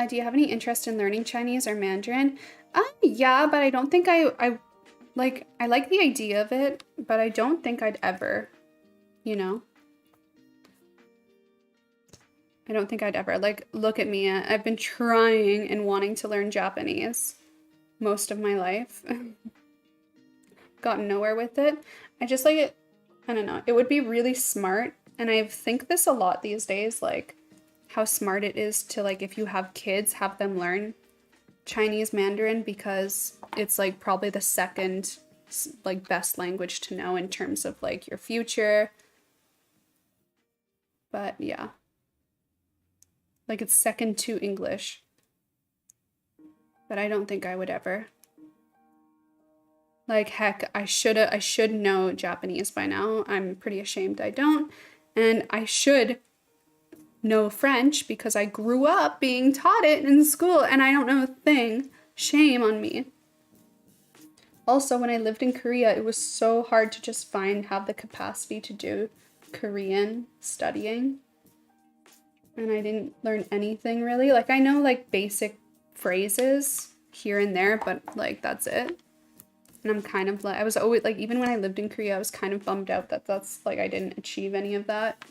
Do you have any interest in learning Chinese or Mandarin? Yeah, but I don't think I like the idea of it, but I don't think I'd ever, you know? I don't think I'd ever, like, look at me. I've been trying and wanting to learn Japanese most of my life. Gotten nowhere with it. I just like it, I don't know. It would be really smart, and I think this a lot these days, like, how smart it is to, like, if you have kids, have them learn Chinese Mandarin because it's like probably the second like best language to know in terms of like your future. But yeah. Like it's second to English. But I don't think I would ever. Like heck, I should know Japanese by now. I'm pretty ashamed I don't. And I should know French because I grew up being taught it in school and I don't know a thing. Shame on me. Also, when I lived in Korea, it was so hard to just have the capacity to do Korean studying. And I didn't learn anything really. Like I know like basic phrases here and there, but like that's it. And I'm kind of like, I was always like, even when I lived in Korea, I was kind of bummed out that that's like, I didn't achieve any of that.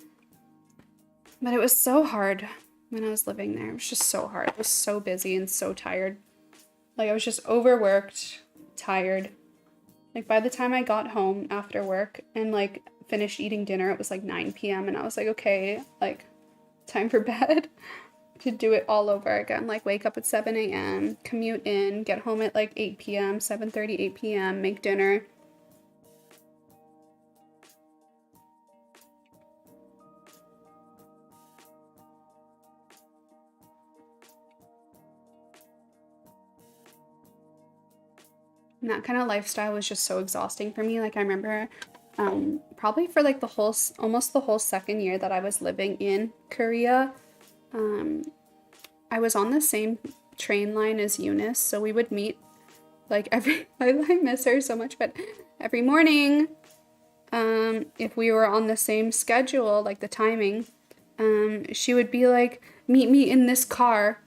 But it was so hard when I was living there. It was just so hard. I was so busy and so tired. Like I was just overworked, tired. Like by the time I got home after work and like finished eating dinner, it was like 9 p.m. and I was like, okay, like time for bed. To do it all over again, like wake up at 7 a.m, commute in, get home at like 8 p.m, 7:30, 8 p.m, make dinner. And that kind of lifestyle was just so exhausting for me. Like I remember probably for like almost the whole second year that I was living in Korea, I was on the same train line as Eunice, so we would meet like I miss her so much, but every morning, if we were on the same schedule, like the timing, she would be like, meet me in this car,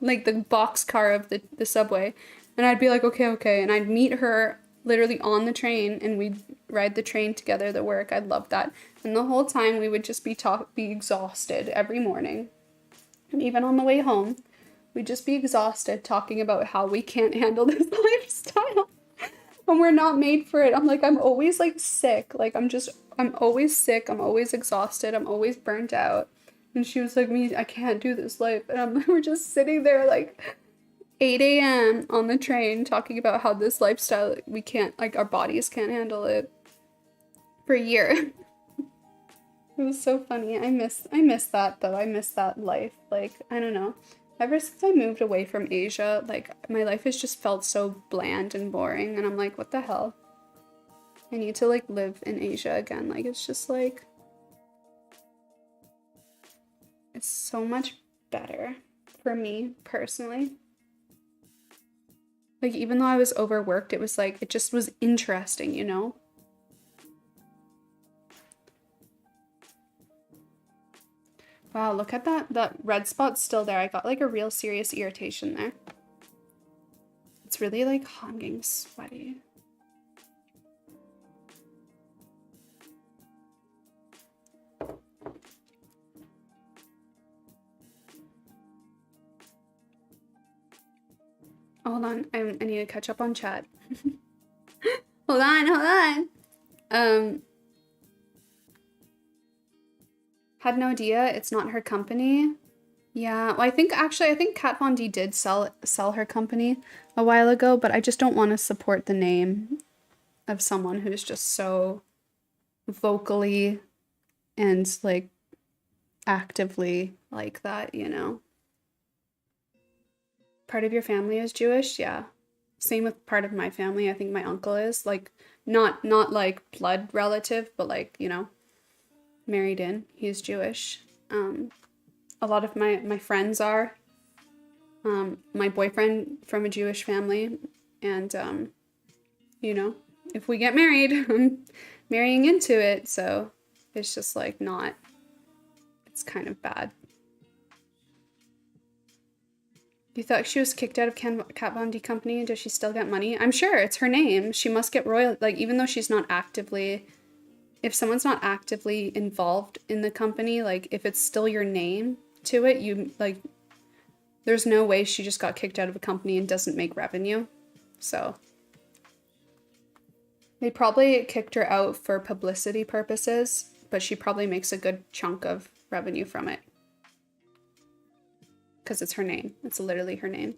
like the box car of the subway, and I'd be like, okay, and I'd meet her literally on the train, and we'd ride the train together to work. I loved that, and the whole time we would just be exhausted every morning. And even on the way home, we'd just be exhausted talking about how we can't handle this lifestyle. And we're not made for it. I'm like, I'm always like sick. Like I'm always sick. I'm always exhausted. I'm always burnt out. And she was like, I can't do this life. And we're just sitting there like 8 a.m. on the train talking about how this lifestyle, we can't, like our bodies can't handle it for a year. It was so funny. I miss that though. I miss that life. Like, I don't know. Ever since I moved away from Asia, like my life has just felt so bland and boring. And I'm like, what the hell? I need to like live in Asia again. Like, it's just like, it's so much better for me personally. Like, even though I was overworked, it was like, it just was interesting, you know? Wow, look at that. That red spot's still there. I got like a real serious irritation there. It's really like hot and getting sweaty. Hold on, I need to catch up on chat. Hold on. Had no idea. It's not her company. Yeah, well, I think Kat Von D did sell her company a while ago, but I just don't want to support the name of someone who's just so vocally and like actively like that, you know. Part of your family is Jewish? Yeah. Same with part of my family. I think my uncle is like not like blood relative, but like, you know, married in. He's Jewish. A lot of my friends are. My boyfriend from a Jewish family, and you know, if we get married, I'm marrying into it, so it's just like not, it's kind of bad. You thought she was kicked out of Kat Von D company? Does she still get money? I'm sure it's her name. She must get like, even though she's not actively, if someone's not actively involved in the company, like if it's still your name to it, you like, there's no way she just got kicked out of a company and doesn't make revenue. So they probably kicked her out for publicity purposes, but she probably makes a good chunk of revenue from it. Because it's her name. It's literally her name.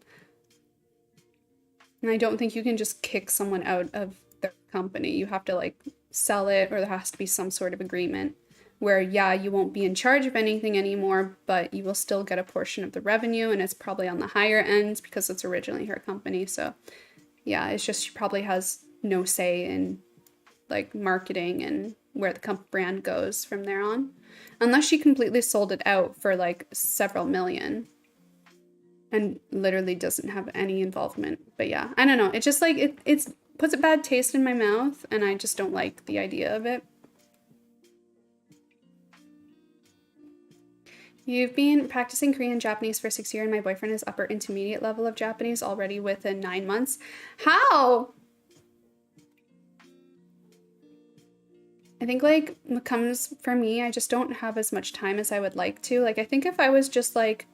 And I don't think you can just kick someone out of their company. You have to like sell it, or there has to be some sort of agreement where, yeah, you won't be in charge of anything anymore, but you will still get a portion of the revenue, and it's probably on the higher end because it's originally her company. So yeah, it's just she probably has no say in like marketing and where the brand goes from there on, unless she completely sold it out for like several million and literally doesn't have any involvement. But yeah, I don't know. It just like it's puts a bad taste in my mouth, and I just don't like the idea of it. You've been practicing Korean and Japanese for 6 years, and my boyfriend is upper intermediate level of Japanese already within 9 months. How? I think like what comes for me, I just don't have as much time as I would like to. Like I think if I was just like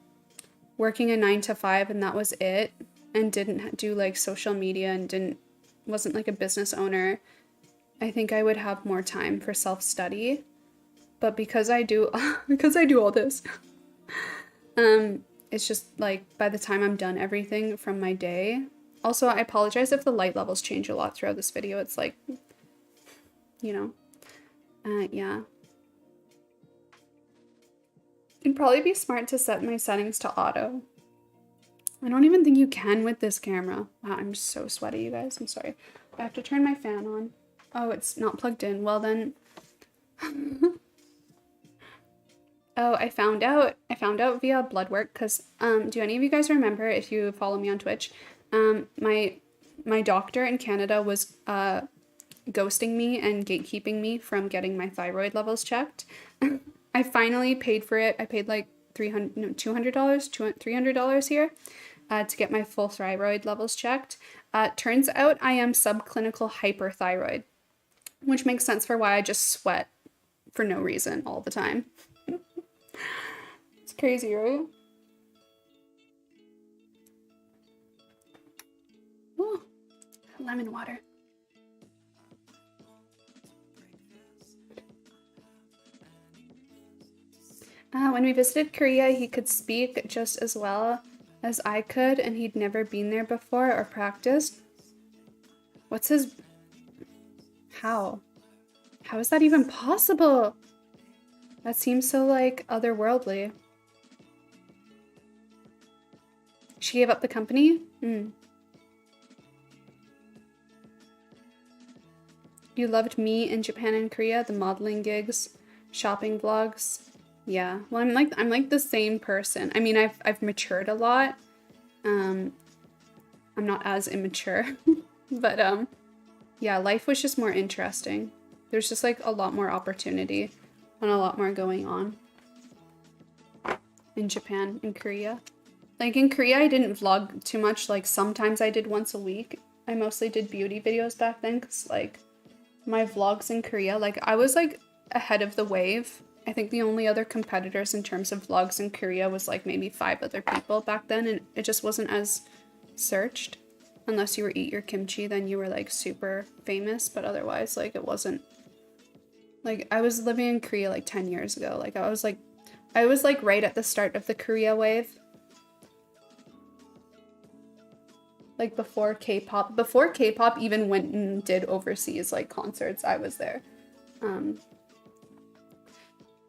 working a 9 to 5 and that was it, and didn't do like social media and wasn't like a business owner, I think I would have more time for self-study. But because I do all this, it's just like by the time I'm done everything from my day. Also, I apologize if the light levels change a lot throughout this video. It's like, you know, yeah. It'd probably be smart to set my settings to auto. I don't even think you can with this camera. Wow, I'm so sweaty, you guys. I'm sorry. I have to turn my fan on. Oh, it's not plugged in. Well then. Oh, I found out via blood work, because do any of you guys remember, if you follow me on Twitch, my doctor in Canada was ghosting me and gatekeeping me from getting my thyroid levels checked. I finally paid for it. I paid like $300 here to get my full thyroid levels checked. Turns out I am subclinical hyperthyroid, which makes sense for why I just sweat for no reason all the time. It's crazy, right? Ooh, lemon water. When we visited Korea, he could speak just as well as I could, and he'd never been there before or practiced. What's his... How? How is that even possible? That seems so, like, otherworldly. She gave up the company? You loved me in Japan and Korea, the modeling gigs, shopping vlogs. Yeah, well, I'm like the same person. I mean, I've matured a lot. I'm not as immature, but yeah, life was just more interesting. There's just like a lot more opportunity and a lot more going on in Japan and Korea. Like in Korea, I didn't vlog too much. Like sometimes I did once a week. I mostly did beauty videos back then, because like my vlogs in Korea, like I was like ahead of the wave. I think the only other competitors in terms of vlogs in Korea was like maybe 5 other people back then, and it just wasn't as searched. Unless you were Eat Your Kimchi, then you were like super famous, but otherwise like it wasn't. Like I was living in Korea like 10 years ago. Like I was like right at the start of the Korea wave. Like before K-pop even went and did overseas like concerts, I was there.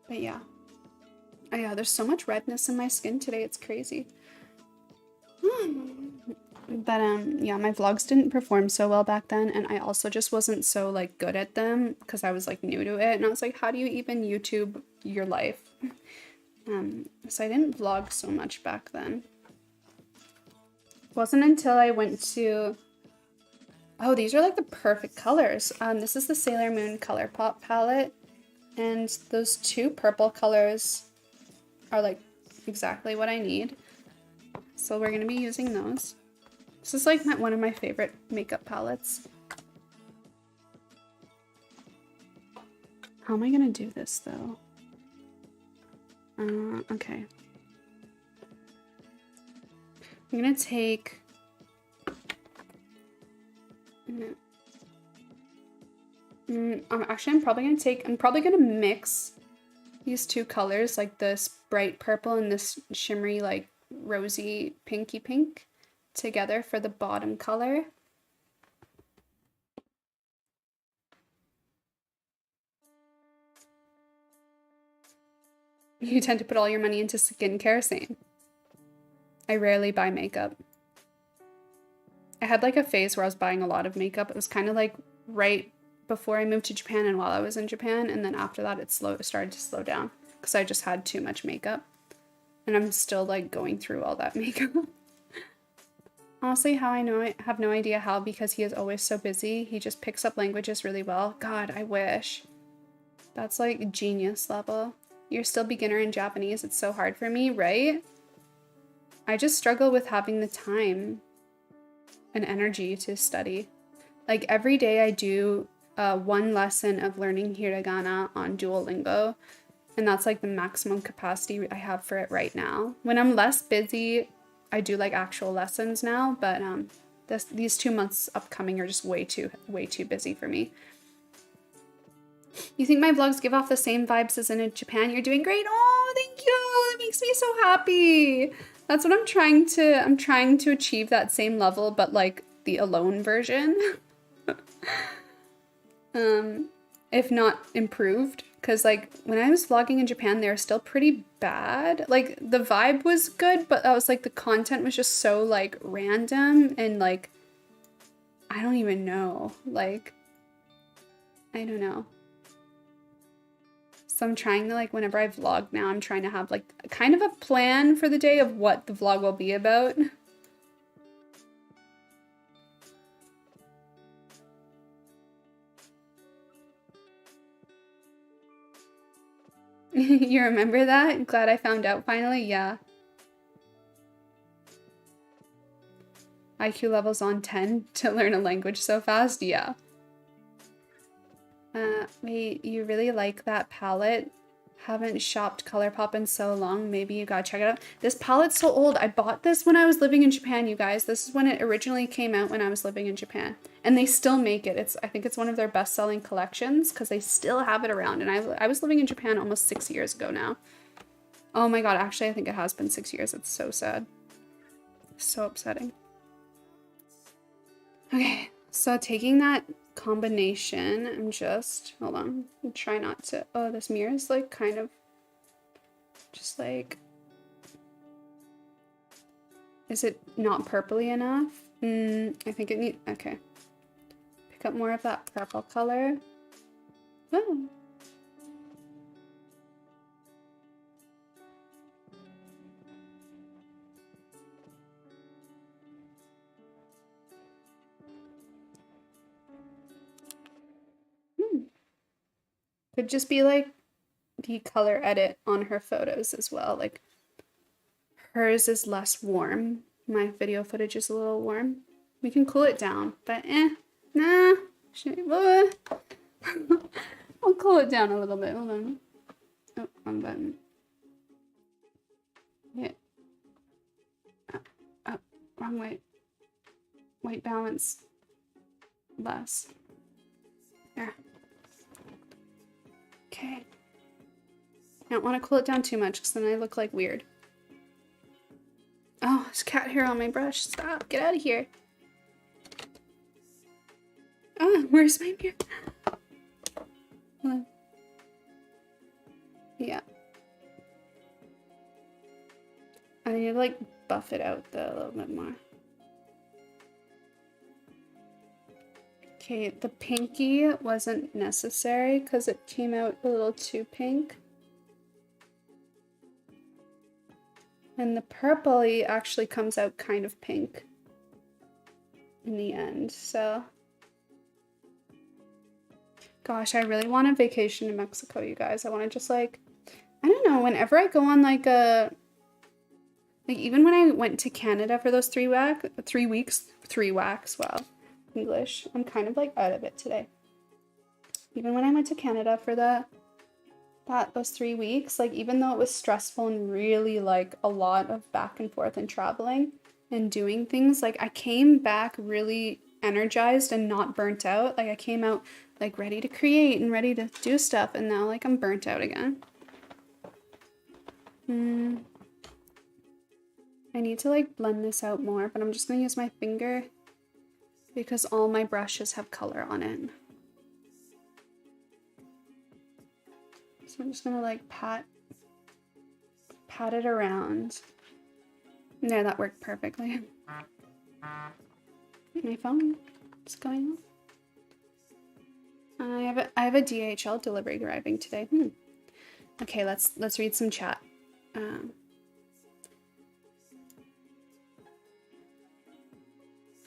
But yeah. Oh yeah, there's so much redness in my skin today, it's crazy. But yeah, my vlogs didn't perform so well back then, and I also just wasn't so like good at them because I was like new to it, and I was like, how do you even YouTube your life? So I didn't vlog so much back then. It wasn't until I went to... Oh, these are like the perfect colors. This is the Sailor Moon Color Pop palette. And those 2 purple colors are like exactly what I need. So we're gonna be using those. This is like one of my favorite makeup palettes. How am I gonna do this though? Okay. I'm gonna take... I'm probably gonna mix these 2 colors, like this bright purple and this shimmery, like rosy pinky pink, together for the bottom color. You tend to put all your money into skincare, same. I rarely buy makeup. I had like a phase where I was buying a lot of makeup. It was kind of like right before I moved to Japan and while I was in Japan, and then after that it started to slow down because I just had too much makeup. And I'm still like going through all that makeup. Honestly, how I have no idea how, because he is always so busy. He just picks up languages really well. God, I wish. That's like genius level. You're still beginner in Japanese. It's so hard for me, right? I just struggle with having the time and energy to study. Like every day I do one lesson of learning hiragana on Duolingo, and that's like the maximum capacity I have for it right now. When I'm less busy, I do like actual lessons now, but these 2 months upcoming are just way too busy for me. You think my vlogs give off the same vibes as in Japan? You're doing great. Oh, thank you. That makes me so happy. That's what I'm trying to achieve, that same level, but like the alone version. If not improved, because like when I was vlogging in Japan, they were still pretty bad. Like the vibe was good, but that was like the content was just so like random and like I don't even know. Like I don't know. So I'm trying to, like, whenever I vlog now, I'm trying to have like kind of a plan for the day of what the vlog will be about. You remember that? Glad I found out finally. Yeah. IQ levels on 10 to learn a language so fast. Yeah. Wait, you really like that palette? Haven't shopped ColourPop in so long. Maybe you gotta check it out. This palette's so old. I bought this when I was living in Japan, you guys. This is when it originally came out when I was living in Japan. And they still make it. I think it's one of their best-selling collections because they still have it around. And I was living in Japan almost 6 years ago now. Oh my god, actually I think it has been 6 years. It's so sad. So upsetting. Okay, so taking that combination, I'm just, hold on, try not to, oh, this mirror is like kind of just like, is it not purpley enough? I think it needs, okay, pick up more of that purple color. Oh. Could just be like the color edit on her photos as well. Like hers is less warm. My video footage is a little warm. We can cool it down, but nah. I'll cool it down a little bit. Hold on. Oh, wrong button. Yeah. Up, wrong way. White balance. Less. There. Okay. I don't want to cool it down too much because then I look like weird. Oh, there's cat hair on my brush. Stop. Get out of here. Oh, where's my mirror? Hold on. Yeah. I need to like buff it out though a little bit more. Okay, the pinky wasn't necessary because it came out a little too pink. And the purpley actually comes out kind of pink in the end, so. Gosh, I really want a vacation to Mexico, you guys. I want to just like, I don't know, whenever I go on like a, like even when I went to Canada for those 3 weeks, wow. English. I'm kind of like out of it today. Even when I went to Canada for those 3 weeks, like even though it was stressful and really like a lot of back and forth and traveling and doing things, like I came back really energized and not burnt out. Like I came out like ready to create and ready to do stuff, and now like I'm burnt out again. I need to like blend this out more, but I'm just gonna use my finger because all my brushes have color on it. So I'm just gonna like pat it around. There, that worked perfectly. My phone is going off. I have a DHL delivery arriving today. Okay, let's read some chat.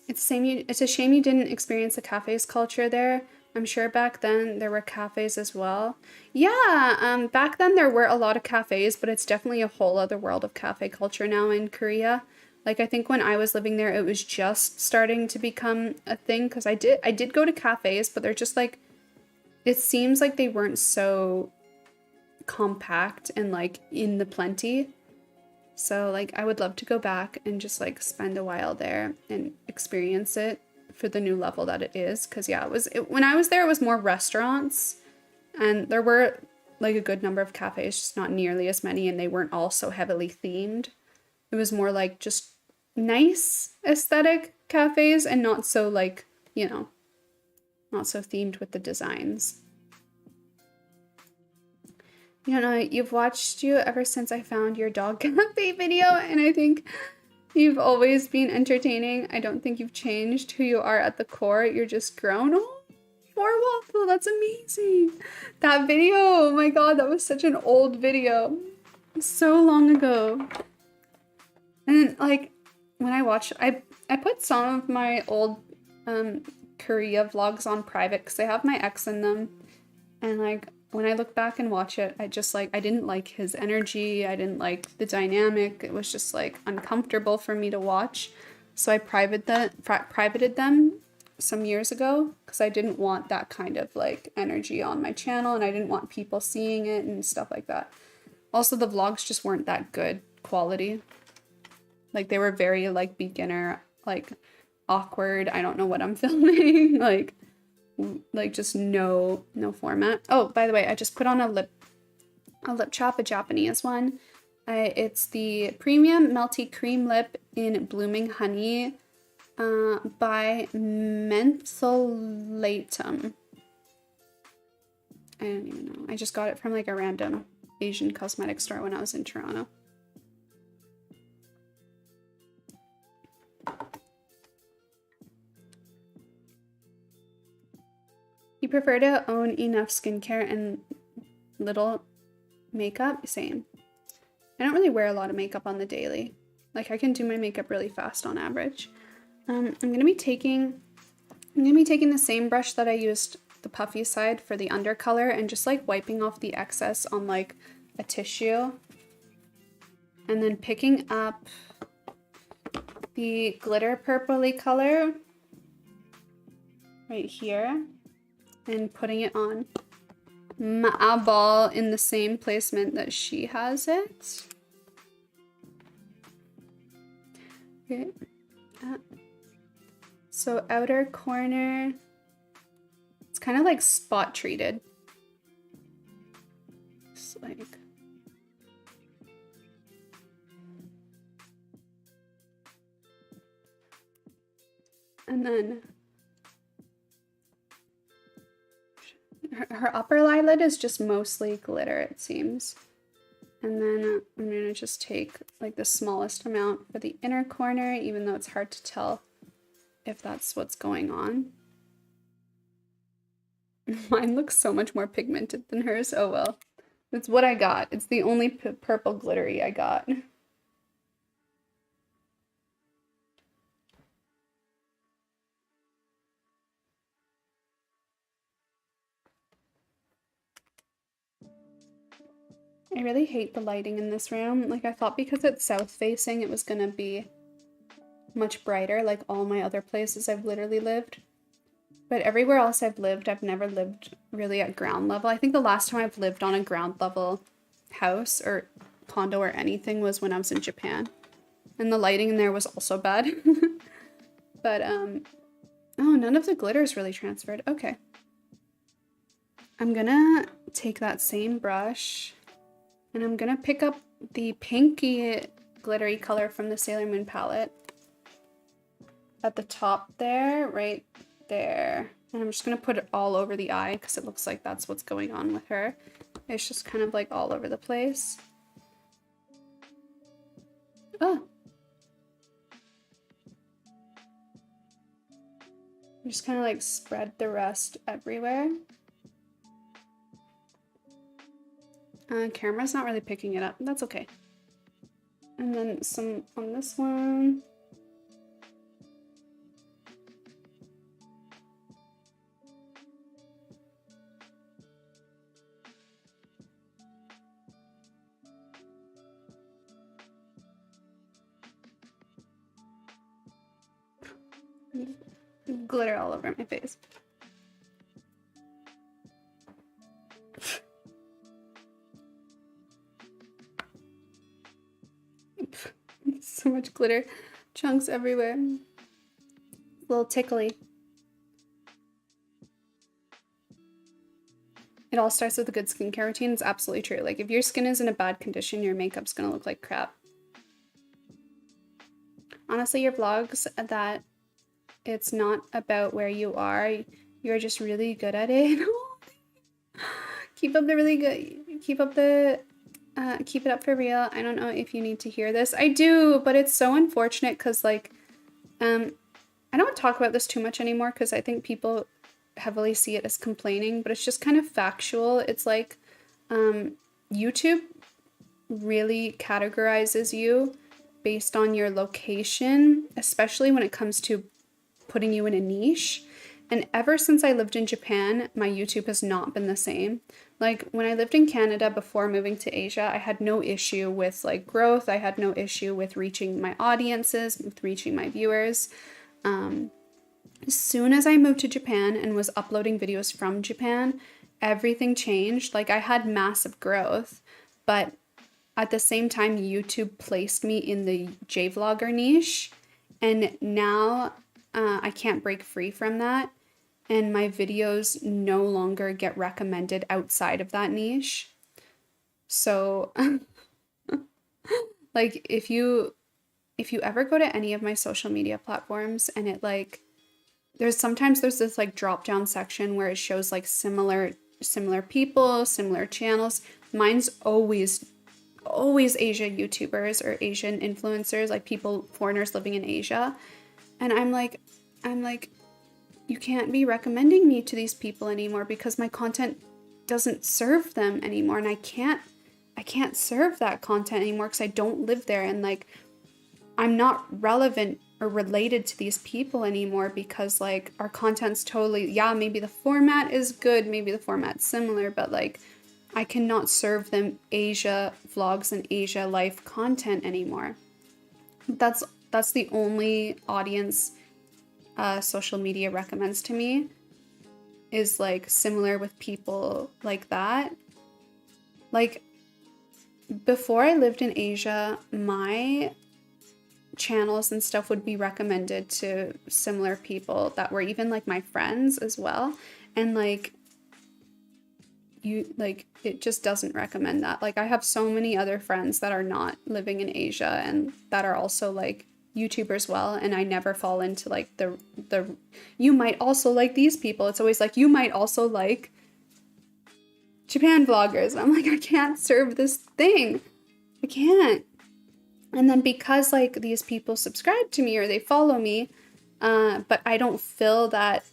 It's a shame you didn't experience the cafes culture there. I'm sure back then there were cafes as well. Yeah, back then there were a lot of cafes, but it's definitely a whole other world of cafe culture now in Korea. Like, I think when I was living there, it was just starting to become a thing, because I did go to cafes, but they're just like, it seems like they weren't so compact and like in the plenty. So like I would love to go back and just like spend a while there and experience it for the new level that it is. Because yeah, when I was there, it was more restaurants, and there were like a good number of cafes, just not nearly as many, and they weren't all so heavily themed. It was more like just nice aesthetic cafes and not so like, you know, not so themed with the designs. You know, you've watched you ever since I found your dog cafe video, and I think you've always been entertaining. I don't think you've changed who you are at the core. You're just grown. Oh, poor Waffle, that's amazing. That video, oh my god, that was such an old video. So long ago. And like, when I watched, I put some of my old Korea vlogs on private because I have my ex in them. And like, when I look back and watch it, I just like, I didn't like his energy. I didn't like the dynamic. It was just like uncomfortable for me to watch. So I privated them some years ago because I didn't want that kind of like energy on my channel, and I didn't want people seeing it and stuff like that. Also, the vlogs just weren't that good quality. Like, they were very like beginner, like awkward. I don't know what I'm filming. like just no format. Oh, by the way, I just put on a lip chap, a Japanese one. It's the Premium Melty Cream Lip in Blooming Honey by Mentholatum. I don't even know. I just got it from like a random Asian cosmetic store when I was in Toronto. You prefer to own enough skincare and little makeup? Same. I don't really wear a lot of makeup on the daily. Like, I can do my makeup really fast on average. I'm gonna be taking the same brush that I used the puffy side for the undercolor and just like wiping off the excess on like a tissue. And then picking up the glitter purpley color right here and putting it on my eyeball in the same placement that she has it. Okay. So outer corner, it's kind of like spot treated. It's like, and then her upper eyelid is just mostly glitter, it seems. And then I'm gonna just take like the smallest amount for the inner corner, even though it's hard to tell if that's what's going on. Mine looks so much more pigmented than hers. Oh well. It's what I got. It's the only purple glittery I got. I really hate the lighting in this room. Like, I thought because it's south facing it was gonna be much brighter like all my other places I've literally lived. But everywhere else I've lived, I've never lived really at ground level. I think the last time I've lived on a ground level house or condo or anything was when I was in Japan. And the lighting in there was also bad. But, oh, none of the glitters really transferred. Okay. I'm gonna take that same brush and I'm gonna pick up the pinky glittery color from the Sailor Moon palette at the top there, right there. And I'm just gonna put it all over the eye because it looks like that's what's going on with her. It's just kind of like all over the place. Oh. Just kind of like spread the rest everywhere. Camera's not really picking it up. That's okay. And then some on this one. Glitter all over my face. So much glitter. Chunks everywhere. A little tickly. It all starts with a good skincare routine. It's absolutely true. Like, if your skin is in a bad condition, your makeup's gonna look like crap. Honestly, your vlogs that it's not about where you are, you're just really good at it. Keep up the really good, keep it up for real. I don't know if you need to hear this. I do, but it's so unfortunate because, like, I don't talk about this too much anymore because I think people heavily see it as complaining, but it's just kind of factual. It's like, YouTube really categorizes you based on your location, especially when it comes to putting you in a niche. And ever since I lived in Japan, my YouTube has not been the same. Like, when I lived in Canada before moving to Asia, I had no issue with, like, growth. I had no issue with reaching my audiences, with reaching my viewers. As soon as I moved to Japan and was uploading videos from Japan, everything changed. Like, I had massive growth, but at the same time, YouTube placed me in the J-vlogger niche, and now I can't break free from that. And my videos no longer get recommended outside of that niche. So, like, if you ever go to any of my social media platforms and it, like, sometimes there's this, like, drop down section where it shows, like, similar people, similar channels. Mine's always Asia YouTubers or Asian influencers, like foreigners living in Asia. And I'm like, you can't be recommending me to these people anymore because my content doesn't serve them anymore. And I can't serve that content anymore because I don't live there. And, like, I'm not relevant or related to these people anymore because, like, our content's totally, yeah, maybe the format is good, maybe the format's similar, but, like, I cannot serve them Asia vlogs and Asia life content anymore. That's the only audience social media recommends to me, is, like, similar with people like that. Like, before I lived in Asia, my channels and stuff would be recommended to similar people that were even, like, my friends as well. And, like, it just doesn't recommend that. Like, I have so many other friends that are not living in Asia and that are also, like, YouTubers well, and I never fall into, like, the you might also like these people. It's always like, you might also like Japan vloggers. I'm like, I can't serve this thing. I can't. And then because, like, these people subscribe to me or they follow me, but I don't fill that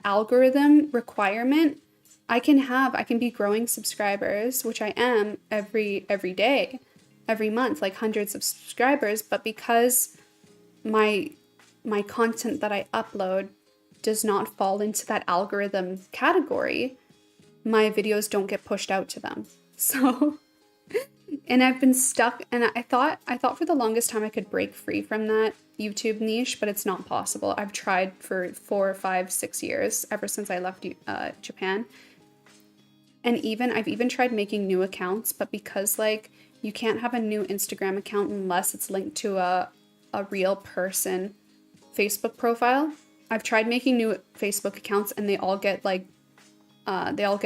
algorithm requirement, I can be growing subscribers, which I am every day, every month, like hundreds of subscribers. But because my content that I upload does not fall into that algorithm category, my videos don't get pushed out to them. So, and I've been stuck, and I thought for the longest time I could break free from that YouTube niche, but it's not possible. I've tried for 4, 5, 6 years, ever since I left Japan. And I've even tried making new accounts, but because, like, you can't have a new Instagram account unless it's linked to a real person Facebook profile. I've tried making new Facebook accounts and they all get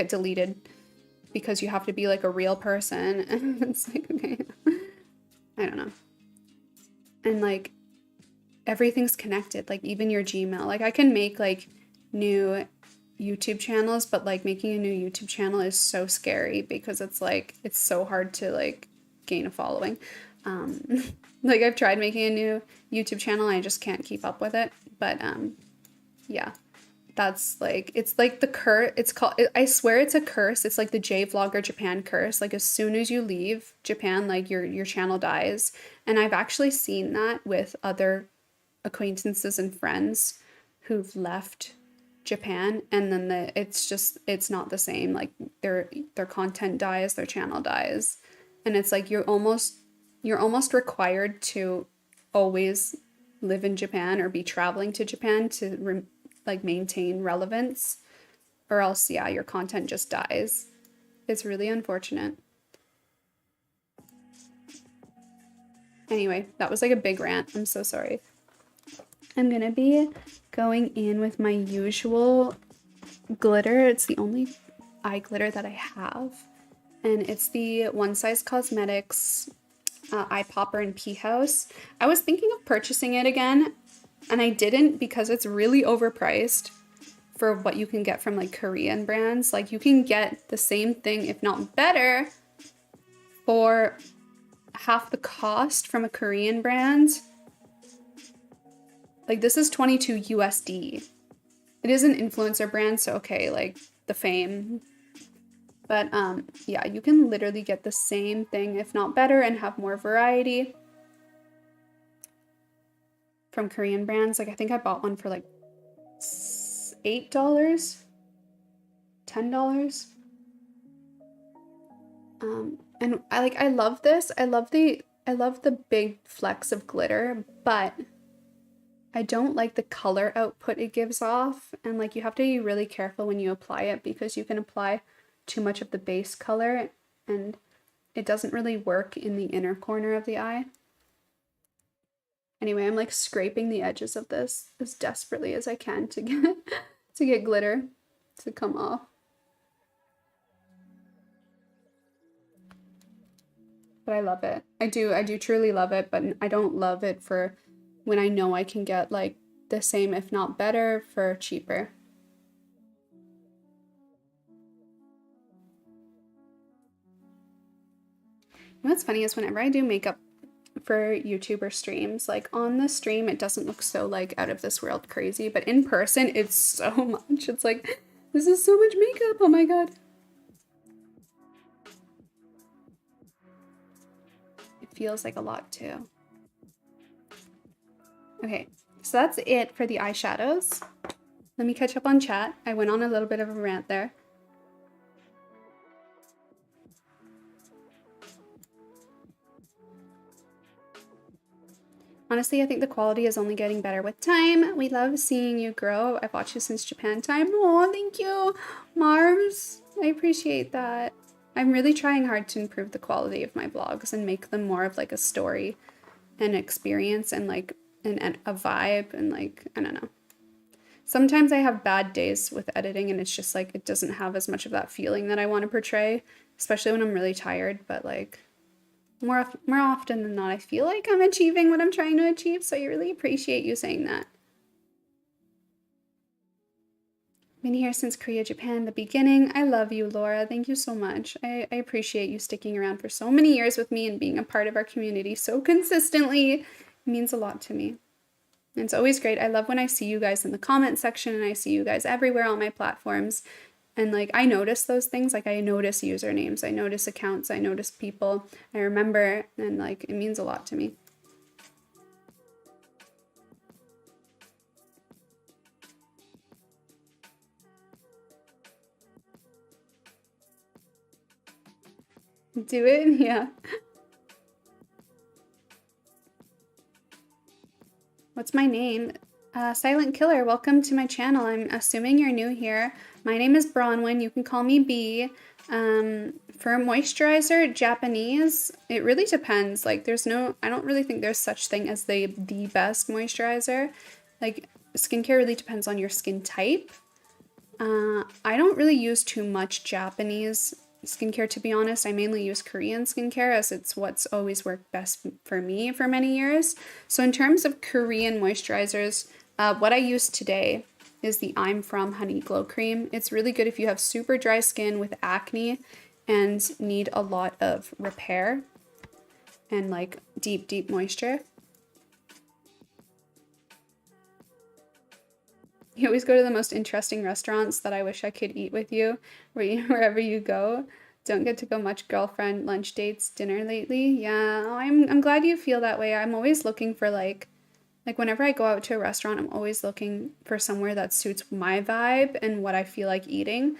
deleted because you have to be, like, a real person. And it's like, okay, I don't know. And like everything's connected, like even your Gmail. Like I can make like new YouTube channels, but like making a new YouTube channel is so scary because it's like it's so hard to like gain a following. Like I've tried making a new YouTube channel, I just can't keep up with it. But yeah, that's like, it's like the curse. It's called, I swear it's a curse. It's like the J Vlogger Japan curse. Like as soon as you leave Japan, like your channel dies. And I've actually seen that with other acquaintances and friends who've left Japan, and then it's not the same. Like their content dies, their channel dies, and it's like you're almost required to always live in Japan or be traveling to Japan to like maintain relevance, or else yeah, your content just dies. It's really unfortunate. Anyway, that was like a big rant. I'm so sorry. I'm gonna be going in with my usual glitter. It's the only eye glitter that I have, and it's the One Size Cosmetics Eye Popper in Pea House. I was thinking of purchasing it again, and I didn't because it's really overpriced for what you can get from like Korean brands. Like you can get the same thing, if not better, for half the cost from a Korean brand. Like this is 22 USD. It is an influencer brand, so okay, like the fame. But yeah, you can literally get the same thing, if not better, and have more variety from Korean brands. Like I think I bought one for like $8, $10. And I love this. I love the big flecks of glitter, but I don't like the color output it gives off, and like you have to be really careful when you apply it because you can apply too much of the base color and it doesn't really work in the inner corner of the eye. Anyway, I'm like scraping the edges of this as desperately as I can to get glitter to come off. But I love it. I do truly love it, but I don't love it for when I know I can get like the same, if not better, for cheaper. You know what's funny is whenever I do makeup for YouTuber streams, like on the stream, it doesn't look so like out of this world crazy, but in person, it's so much. It's like, this is so much makeup. Oh my God. It feels like a lot too. Okay, so that's it for the eyeshadows. Let me catch up on chat. I went on a little bit of a rant there. Honestly, I think the quality is only getting better with time. We love seeing you grow. I've watched you since Japan time. Oh, thank you, Mars. I appreciate that. I'm really trying hard to improve the quality of my vlogs and make them more of like a story and experience and like a vibe and like, I don't know. Sometimes I have bad days with editing and it's just like, it doesn't have as much of that feeling that I want to portray, especially when I'm really tired, but like more often than not, I feel like I'm achieving what I'm trying to achieve. So I really appreciate you saying that. Been here since Korea, Japan, the beginning. I love you, Laura. Thank you so much. I appreciate you sticking around for so many years with me and being a part of our community so consistently. It means a lot to me. And it's always great. I love when I see you guys in the comment section and I see you guys everywhere on my platforms. And like, I notice those things. Like I notice usernames, I notice accounts, I notice people, I remember, and like, it means a lot to me. Do it? Yeah. What's my name? Silent Killer, welcome to my channel. I'm assuming you're new here. My name is Bronwyn. You can call me Bee. For moisturizer, Japanese, it really depends. Like I don't really think there's such thing as the best moisturizer. Like skincare really depends on your skin type. I don't really use too much Japanese skincare, to be honest. I mainly use Korean skincare as it's what's always worked best for me for many years. So in terms of Korean moisturizers, what I use today is the I'm From Honey Glow Cream. It's really good if you have super dry skin with acne and need a lot of repair and like deep, deep moisture. You always go to the most interesting restaurants that I wish I could eat with you, wherever you go. Don't get to go much girlfriend lunch dates, dinner lately. Yeah, I'm glad you feel that way. I'm always looking for like whenever I go out to a restaurant, I'm always looking for somewhere that suits my vibe and what I feel like eating.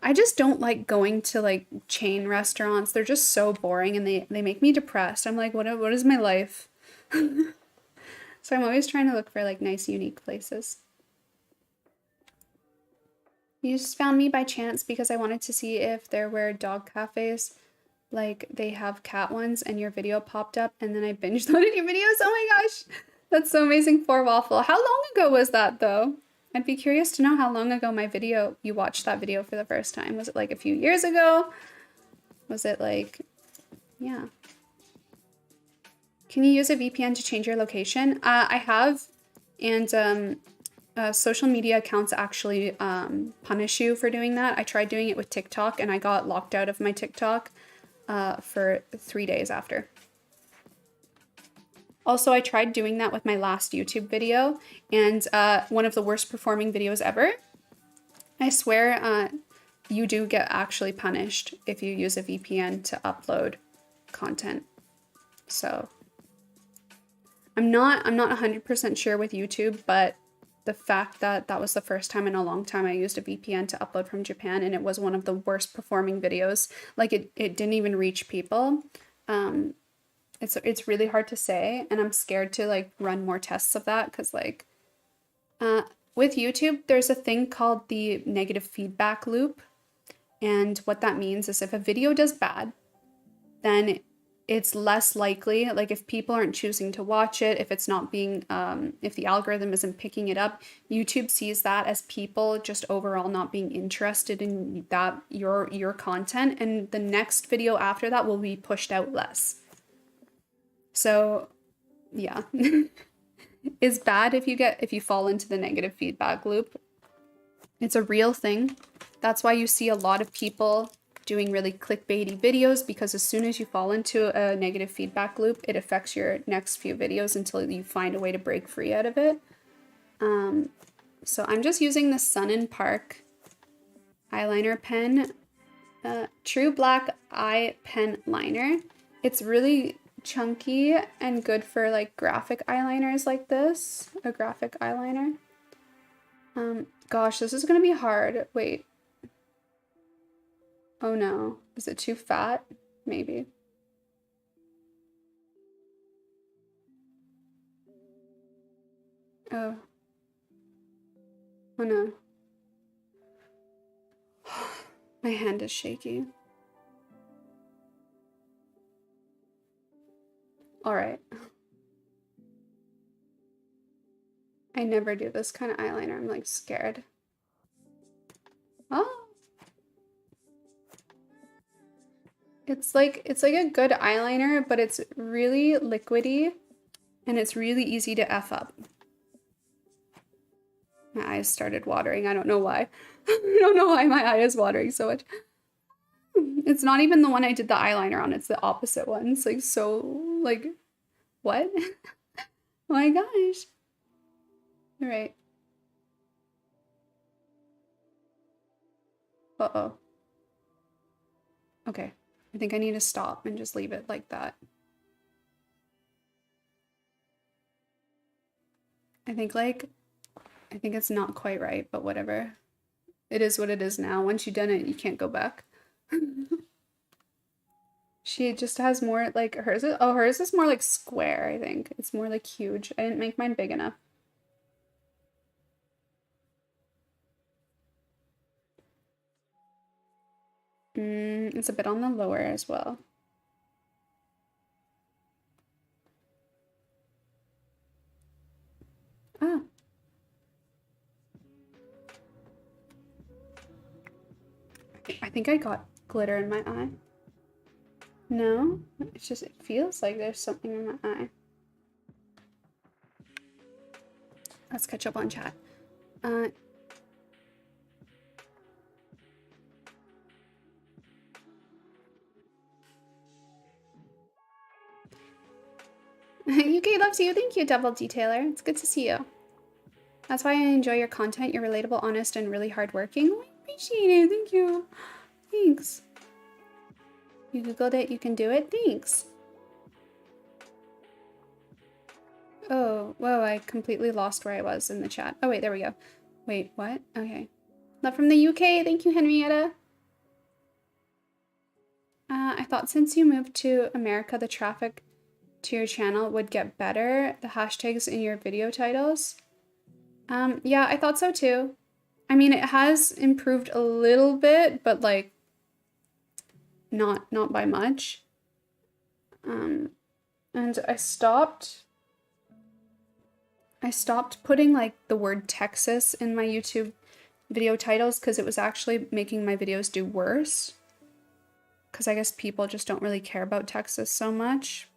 I just don't like going to like chain restaurants. They're just so boring and they make me depressed. I'm like, what is my life? So I'm always trying to look for like nice, unique places. You just found me by chance because I wanted to see if there were dog cafes, like they have cat ones, and your video popped up, and then I binge loaded your videos. Oh my gosh, that's so amazing. For Waffle. How long ago was that though? I'd be curious to know how long ago you watched that video for the first time. Was it like a few years ago? Was it like, yeah. Can you use a VPN to change your location? I have, and social media accounts actually punish you for doing that. I tried doing it with TikTok and I got locked out of my TikTok for 3 days after. Also, I tried doing that with my last YouTube video, and one of the worst performing videos ever. I swear you do get actually punished if you use a VPN to upload content. So I'm not 100% sure with YouTube, but the fact that that was the first time in a long time I used a VPN to upload from Japan, and it was one of the worst performing videos. Like it didn't even reach people. It's really hard to say, and I'm scared to like run more tests of that because like with YouTube, there's a thing called the negative feedback loop. And what that means is if a video does bad, then it's less likely, like if people aren't choosing to watch it, if it's not being, if the algorithm isn't picking it up, YouTube sees that as people just overall not being interested in that, your content, and the next video after that will be pushed out less. So yeah, it's bad if you fall into the negative feedback loop. It's a real thing. That's why you see a lot of people doing really clickbaity videos, because as soon as you fall into a negative feedback loop, it affects your next few videos until you find a way to break free out of it. So I'm just using the Sun & Park eyeliner pen, True Black Eye Pen Liner. It's really chunky and good for like graphic eyeliners like this, a graphic eyeliner. Gosh, this is gonna be hard. Wait. Oh no, is it too fat? Maybe. Oh. Oh no. My hand is shaky. All right. I never do this kind of eyeliner. I'm like scared. Oh. It's like a good eyeliner, but it's really liquidy and it's really easy to F up. My eyes started watering. I don't know why. I don't know why my eye is watering so much. It's not even the one I did the eyeliner on. It's the opposite one. It's like so, like, what? Oh my gosh. All right. Uh-oh. Okay. I think I need to stop and just leave it like that. I think it's not quite right, but whatever. It is what it is now. Once you've done it, you can't go back. She just has more like hers is more like square, I think. It's more like huge. I didn't make mine big enough. It's a bit on the lower as well. Ah. I think I got glitter in my eye? No? It's just, it feels like there's something in my eye. Let's catch up on chat. UK loves you. Thank you, Double Detailer. It's good to see you. That's why I enjoy your content. You're relatable, honest, and really hardworking. Oh, I appreciate it. Thank you. Thanks. You Googled it. You can do it. Thanks. Oh, whoa, I completely lost where I was in the chat. Oh, wait, there we go. Wait, what? Okay. Love from the UK. Thank you, Henrietta. I thought since you moved to America, the traffic to your channel would get better. The hashtags in your video titles. Yeah, I thought so too. I mean, it has improved a little bit, but like not by much. And I stopped putting like the word Texas in my YouTube video titles because it was actually making my videos do worse. Because I guess people just don't really care about Texas so much.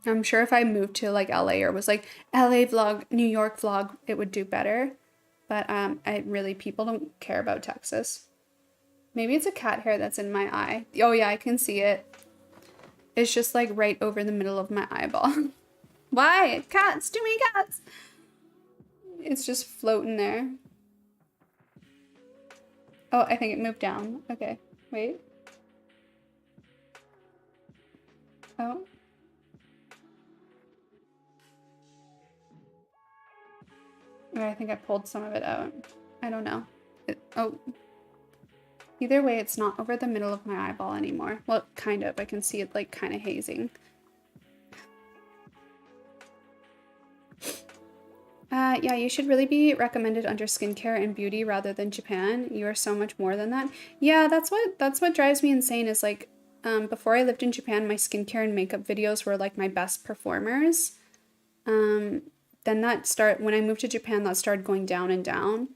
I'm sure if I moved to like LA or was like LA vlog, New York vlog, it would do better. But people don't care about Texas. Maybe it's a cat hair that's in my eye. Oh yeah, I can see it. It's just like right over the middle of my eyeball. Why? Cats, too many cats. It's just floating there. Oh, I think it moved down. Okay, wait. Oh. Okay, I think I pulled some of it out. I don't know. Oh. Either way, it's not over the middle of my eyeball anymore. Well, kind of. I can see it like kind of hazing. Yeah, you should really be recommended under skincare and beauty rather than Japan. You are so much more than that. Yeah, that's what drives me insane is like, before I lived in Japan, my skincare and makeup videos were like my best performers. Then when I moved to Japan, that started going down and down.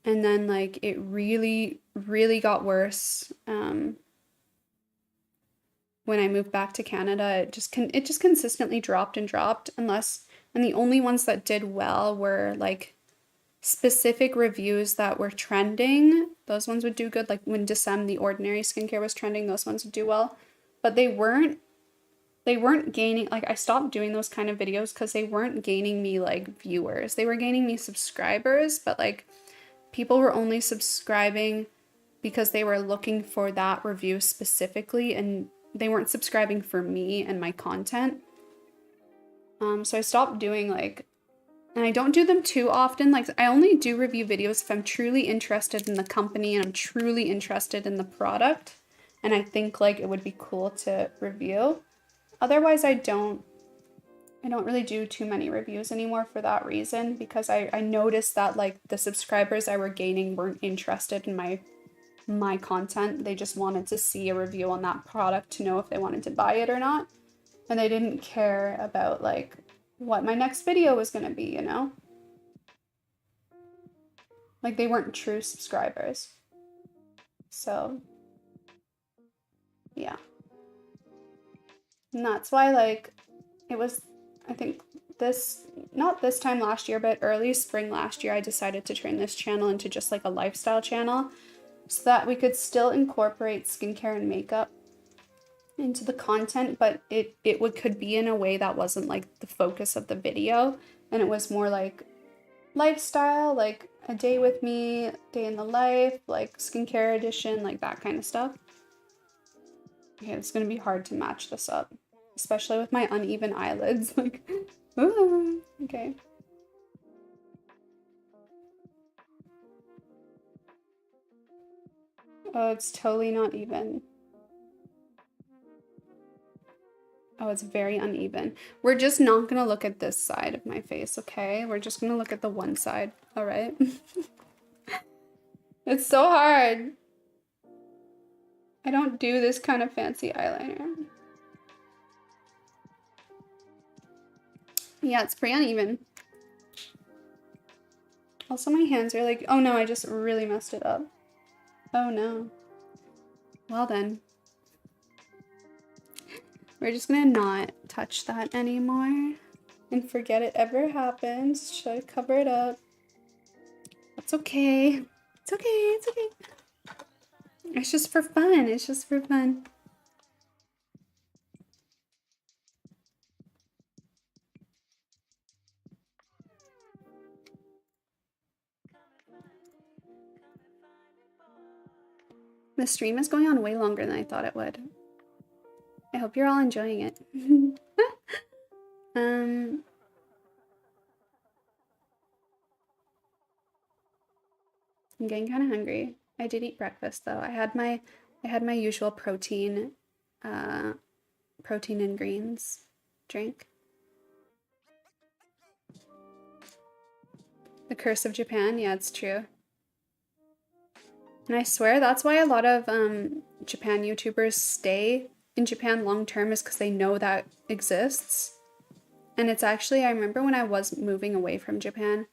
And then like it really, really got worse. When I moved back to Canada, it just consistently dropped and dropped and the only ones that did well were like specific reviews that were trending. Those ones would do good. Like when the Ordinary skincare was trending, those ones would do well. But they weren't gaining, like I stopped doing those kind of videos because they weren't gaining me like viewers. They were gaining me subscribers, but like people were only subscribing because they were looking for that review specifically and they weren't subscribing for me and my content. So I stopped doing and I don't do them too often. Like I only do review videos if I'm truly interested in the company and I'm truly interested in the product. And I think like it would be cool to review. Otherwise I don't really do too many reviews anymore for that reason, because I noticed that like the subscribers I were gaining weren't interested in my content. They just wanted to see a review on that product to know if they wanted to buy it or not. And they didn't care about like what my next video was going to be, you know? Like they weren't true subscribers. So yeah. And that's why like it was, I think not this time last year, but early spring last year, I decided to turn this channel into just like a lifestyle channel so that we could still incorporate skincare and makeup into the content, but it could be in a way that wasn't like the focus of the video, and it was more like lifestyle, like a day with me, day in the life, like skincare edition, like that kind of stuff. Okay, it's gonna be hard to match this up, especially with my uneven eyelids. Like, ooh, okay. Oh, it's totally not even. Oh, it's very uneven. We're just not gonna look at this side of my face, okay? We're just gonna look at the one side, all right? It's so hard. I don't do this kind of fancy eyeliner. Yeah, it's pretty uneven. Also, my hands are like, oh no, I just really messed it up. Oh no. Well then. We're just gonna not touch that anymore and forget it ever happened. Should I cover it up? That's okay. It's okay, it's okay. It's just for fun. It's just for fun. The stream is going on way longer than I thought it would. I hope you're all enjoying it. I'm getting kind of hungry. I did eat breakfast though. I had my usual protein and greens drink. The curse of Japan, yeah, it's true. And I swear that's why a lot of Japan YouTubers stay in Japan long term, is because they know that exists. And it's actually, I remember when I was moving away from Japan.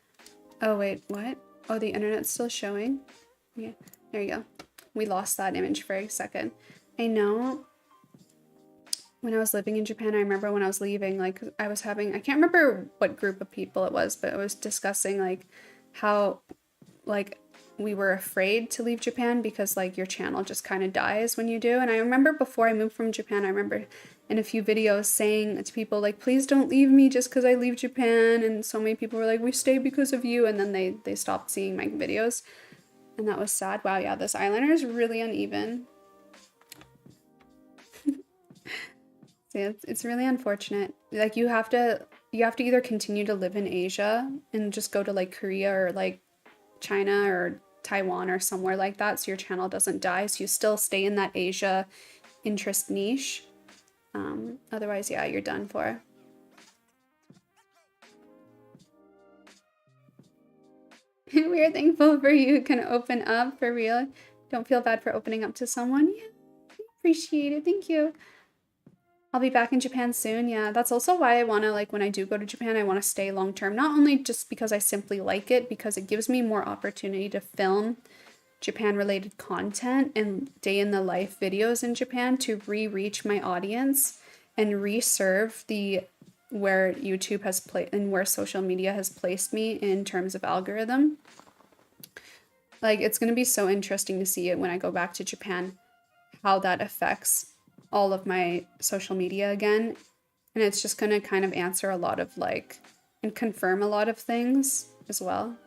Oh wait, what? Oh, the internet's still showing? Yeah, there you go. We lost that image for a second. I know when I was living in Japan, I remember when I was leaving, like I was having, I can't remember what group of people it was, but it was discussing like how like we were afraid to leave Japan because like your channel just kind of dies when you do. And I remember before I moved from Japan, I remember in a few videos saying to people like, please don't leave me just because I leave Japan. And so many people were like, we stay because of you. And then they stopped seeing my videos. And that was sad. Wow, yeah, this eyeliner is really uneven. So yeah, it's really unfortunate. Like you have to either continue to live in Asia and just go to like Korea or like China or Taiwan or somewhere like that so your channel doesn't die, so you still stay in that Asia interest niche. Otherwise, yeah, you're done for. We are thankful for you can open up for real. Don't feel bad for opening up to someone. Yeah, appreciate it. Thank you. I'll be back in Japan soon. Yeah, that's also why I want to, like, when I do go to Japan, I want to stay long term. Not only just because I simply like it, because it gives me more opportunity to film Japan related content and day in the life videos in Japan to reach my audience and reserve the where YouTube has played and where social media has placed me in terms of algorithm. Like it's going to be so interesting to see it when I go back to Japan, how that affects all of my social media again. And it's just going to kind of answer a lot of like and confirm a lot of things as well.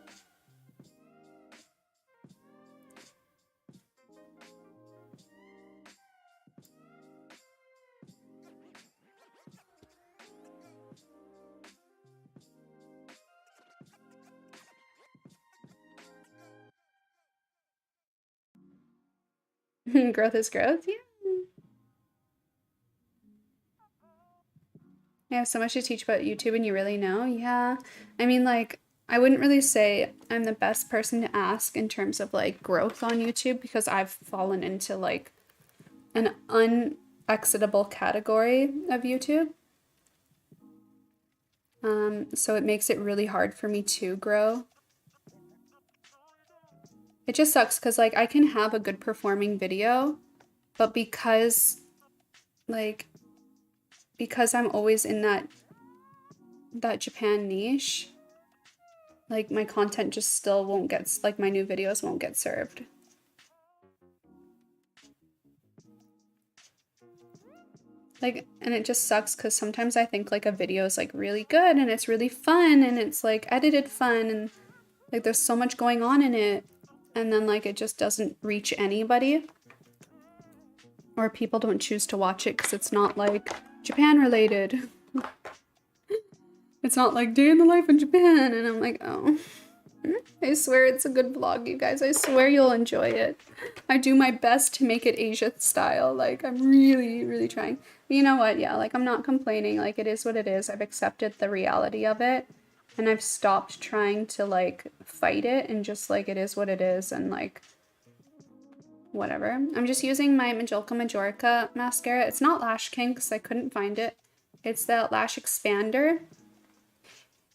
Growth is growth, yeah. I have so much to teach about YouTube and you really know? Yeah. I mean, like, I wouldn't really say I'm the best person to ask in terms of like growth on YouTube because I've fallen into like an unexitable category of YouTube. So it makes it really hard for me to grow. It just sucks because like I can have a good performing video, but because I'm always in that Japan niche, like my content just still won't get, like my new videos won't get served. Like, and it just sucks because sometimes I think like a video is like really good and it's really fun and it's like edited fun and like there's so much going on in it, and then like it just doesn't reach anybody, or people don't choose to watch it because it's not like Japan related. It's not like day in the life in Japan, and I'm like, oh. I swear it's a good vlog, you guys. I swear you'll enjoy it. I do my best to make it Asia style. Like, I'm really, really trying. But you know what? Yeah, like, I'm not complaining. Like, it is what it is. I've accepted the reality of it. And I've stopped trying to, like, fight it and just, like, it is what it is. And, like, whatever. I'm just using my Majolica Majorica mascara. It's not Lash King because I couldn't find it. It's the Lash Expander.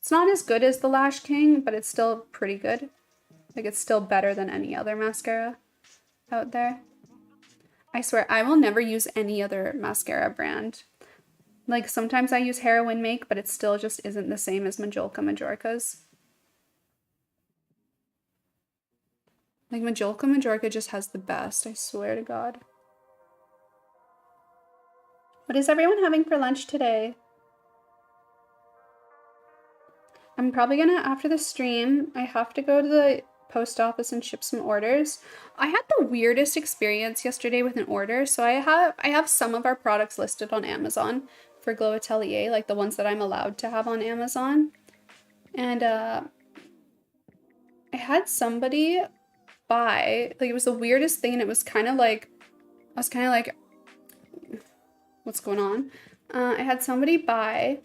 It's not as good as the Lash King, but it's still pretty good. Like, it's still better than any other mascara out there. I swear, I will never use any other mascara brand. Like, sometimes I use Heroin Make, but it still just isn't the same as Majorca's. Like, Majorca just has the best, I swear to God. What is everyone having for lunch today? I'm probably gonna, after the stream, I have to go to the post office and ship some orders. I had the weirdest experience yesterday with an order. So I have some of our products listed on Amazon for Glow Atelier, like the ones that I'm allowed to have on Amazon. And I had somebody buy, like, it was the weirdest thing, and it was kind of like, I was kind of like, what's going on? I had somebody buy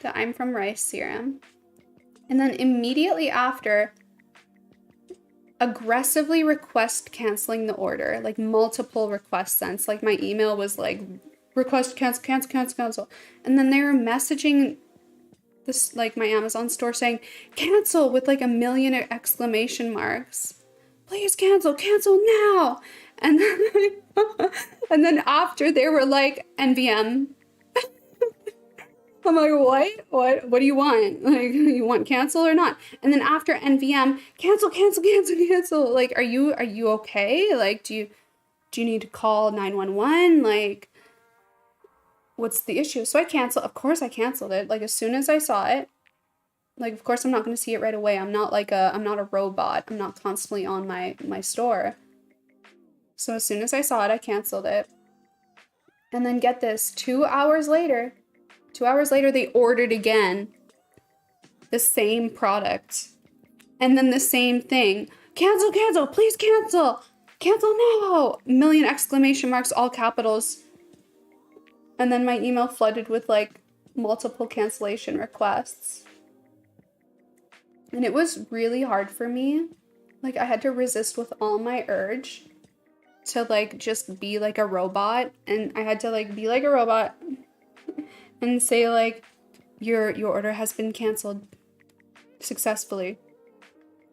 the I'm From Rice serum, and then immediately after, aggressively request canceling the order, like multiple requests sent. Like my email was like, request cancel. And then they were messaging this, like my Amazon store saying, cancel with like 1,000,000 exclamation marks. Please cancel now. And then, and then after they were like, NVM. I'm like, what do you want? Like, you want cancel or not? And then after NVM, cancel. Like, are you okay? Like, do you need to call 911? Like, what's the issue? So I canceled. Of course I canceled it. Like, as soon as I saw it, like, of course I'm not going to see it right away. I'm not a robot. I'm not constantly on my store. So as soon as I saw it, I canceled it. And then get this, 2 hours later, they ordered again the same product. And then the same thing. Cancel, please cancel. Cancel now. 1,000,000 exclamation marks, all capitals. And then my email flooded with like multiple cancellation requests. And it was really hard for me. Like, I had to resist with all my urge to like just be like a robot. And I had to like be like a robot and say like, your order has been canceled successfully,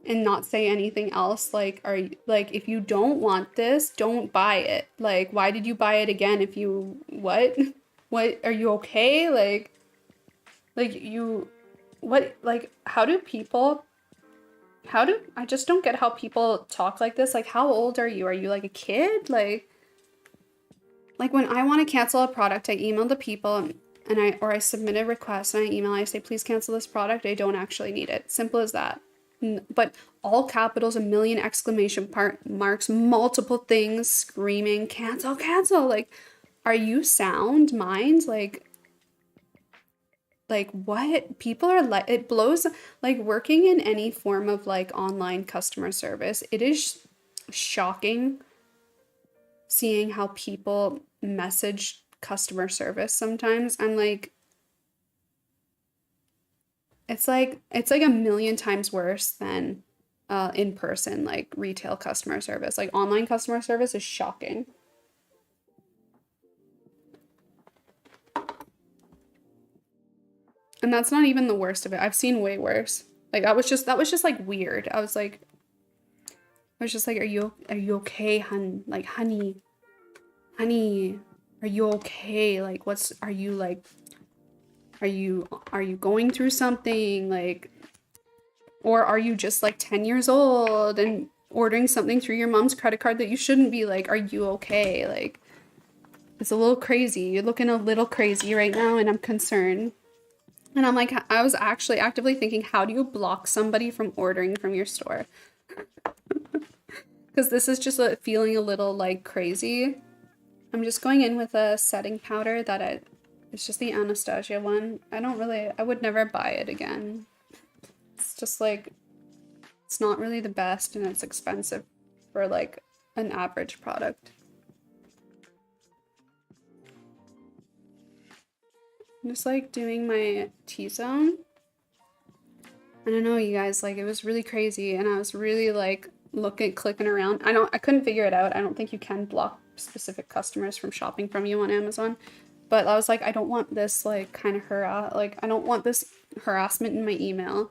and not say anything else. Like, if you don't want this, don't buy it. Like, why did you buy it again if you, what, are you okay? I just don't get how people talk like this. Like, how old are you? Are you like a kid? Like when I want to cancel a product, I email the people and I submit a request and I say, please cancel this product. I don't actually need it. Simple as that. But all capitals, 1,000,000 exclamation marks, multiple things, screaming, cancel. Like, are you sound mind? Like what? People are like, it blows, like, working in any form of like online customer service. It is shocking seeing how people message customer service sometimes. I'm like, it's like 1,000,000 times worse than in person, like retail customer service. Like, online customer service is shocking. And that's not even the worst of it. I've seen way worse. Like, that was just like weird. I was just like, are you okay, hun? Like, honey, are you okay? Like, are you going through something? Like, or are you just like 10 years old and ordering something through your mom's credit card that you shouldn't be? Like, are you okay? Like, it's a little crazy. You're looking a little crazy right now, and I'm concerned. And I'm like, I was actually actively thinking, how do you block somebody from ordering from your store? Because this is just feeling a little like crazy. I'm just going in with a setting powder that it's just the Anastasia one. I would never buy it again. It's just like, it's not really the best, and it's expensive for like an average product. I'm just like doing my T-zone. I don't know, you guys, like, it was really crazy, and I was really like clicking around. I couldn't figure it out. I don't think you can block specific customers from shopping from you on Amazon, but I was like, I don't want this like kind of I don't want this harassment in my email,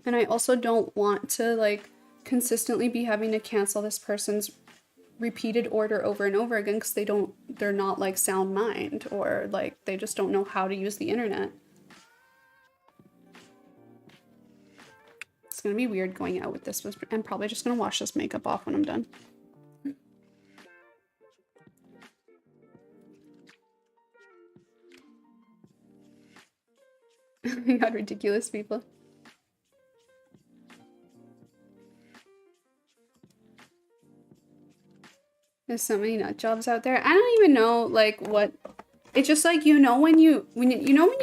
and I also don't want to like consistently be having to cancel this person's repeated order over and over again because they're not like sound mind, or like they just don't know how to use the internet. It's gonna be weird going out with this. I'm probably just gonna wash this makeup off when I'm done. Oh my god, ridiculous people. There's so many nut jobs out there. I don't even know like what. It's just like, you know, when you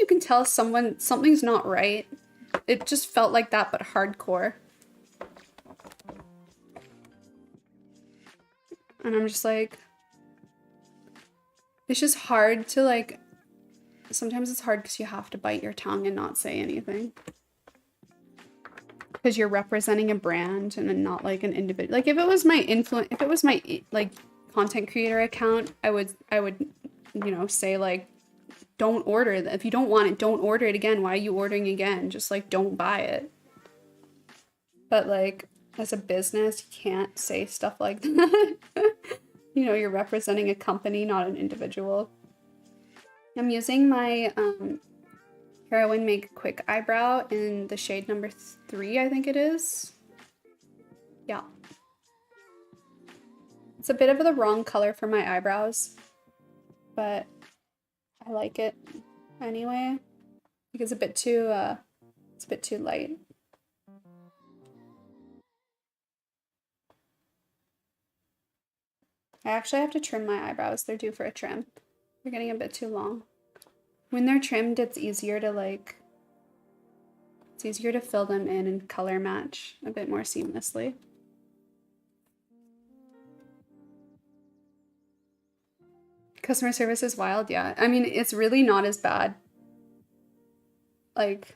can tell something's not right. It just felt like that, but hardcore. And I'm just like, it's just hard to like, sometimes it's hard because you have to bite your tongue and not say anything. Because you're representing a brand and not like an individual. Like if it was my like content creator account, I would, you know, say like, don't order it. If you don't want it, don't order it again. Why are you ordering again? Just like, don't buy it. But like, as a business, you can't say stuff like that. You know, you're representing a company, not an individual. I'm using my Heroin Make Quick Eyebrow in the shade number 3, I think it is. Yeah. It's a bit of the wrong color for my eyebrows, but I like it anyway. I think it's a bit too light. I actually have to trim my eyebrows. They're due for a trim. They're getting a bit too long. When they're trimmed, it's easier to fill them in and color match a bit more seamlessly. Customer service is wild, yeah. I mean, it's really not as bad. Like,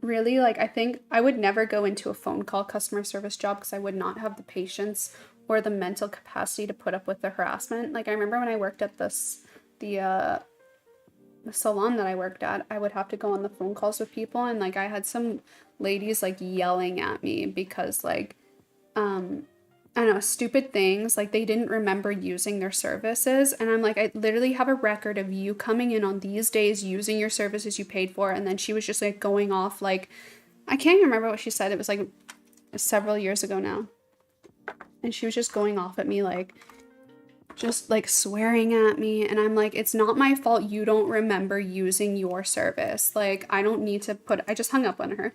really, like, I think I would never go into a phone call customer service job because I would not have the patience or the mental capacity to put up with the harassment. Like, I remember when I worked at the salon that I worked at, I would have to go on the phone calls with people, and like I had some ladies like yelling at me because like I don't know, stupid things, like they didn't remember using their services, and I'm like, I literally have a record of you coming in on these days using your services you paid for. And then she was just like going off, like, I can't even remember what she said. It was like several years ago now, and she was just going off at me, like just like swearing at me. And I'm like, it's not my fault you don't remember using your service. Like, I don't need to I just hung up on her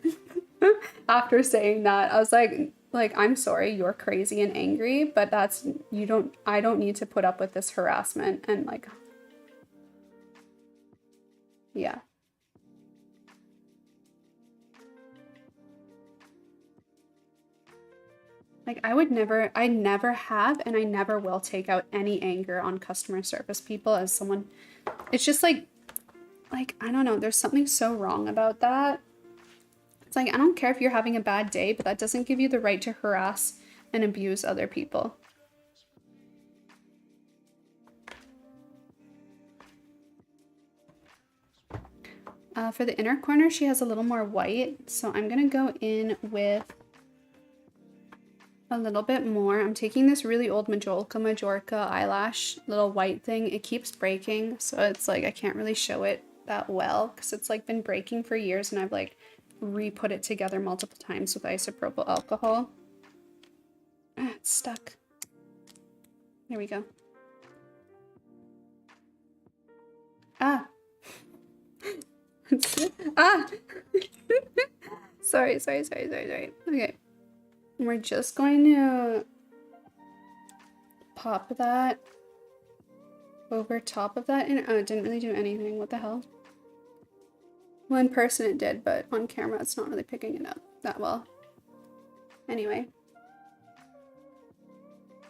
after saying that. I was like, I'm sorry, you're crazy and angry, but I don't need to put up with this harassment. And like, yeah. Like, I never have, and I never will take out any anger on customer service people as someone. It's just like, I don't know, there's something so wrong about that. It's like, I don't care if you're having a bad day, but that doesn't give you the right to harass and abuse other people. For the inner corner, she has a little more white, so I'm gonna go in with a little bit more. I'm taking this really old Majorca eyelash little white thing. It keeps breaking, so it's like I can't really show it that well because it's like been breaking for years, and I've like re-put it together multiple times with isopropyl alcohol. Ah, it's stuck. There we go. Ah. Ah. Sorry. Okay. We're just going to pop that over top of that. And oh, it didn't really do anything. What the hell? Well, in person it did, but on camera it's not really picking it up that well. Anyway.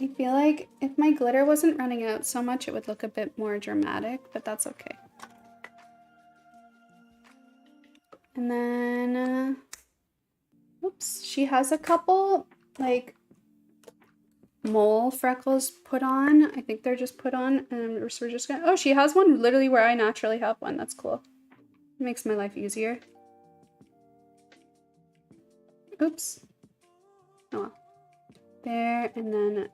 I feel like if my glitter wasn't running out so much, it would look a bit more dramatic, but that's okay. And then, oops, she has a couple, like, mole freckles put on. I think they're just put on, and we're just gonna, oh, she has one literally where I naturally have one. That's cool. It makes my life easier. Oops. Oh well. There, and then,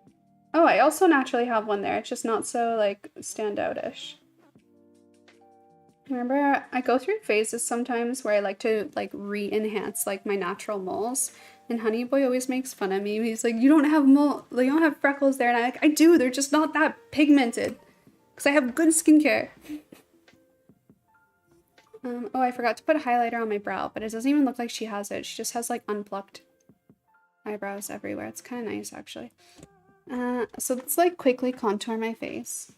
Oh, I also naturally have one there. It's just not so like standout-ish. Remember, I go through phases sometimes where I like to like re-enhance like my natural moles. And HoneyBii always makes fun of me. He's like, you don't have you don't have freckles there. And I'm like, I do, they're just not that pigmented. Because I have good skincare. Oh, I forgot to put a highlighter on my brow, but it doesn't even look like she has it. She just has like unplucked eyebrows everywhere. It's kind of nice actually. So let's like quickly contour my face.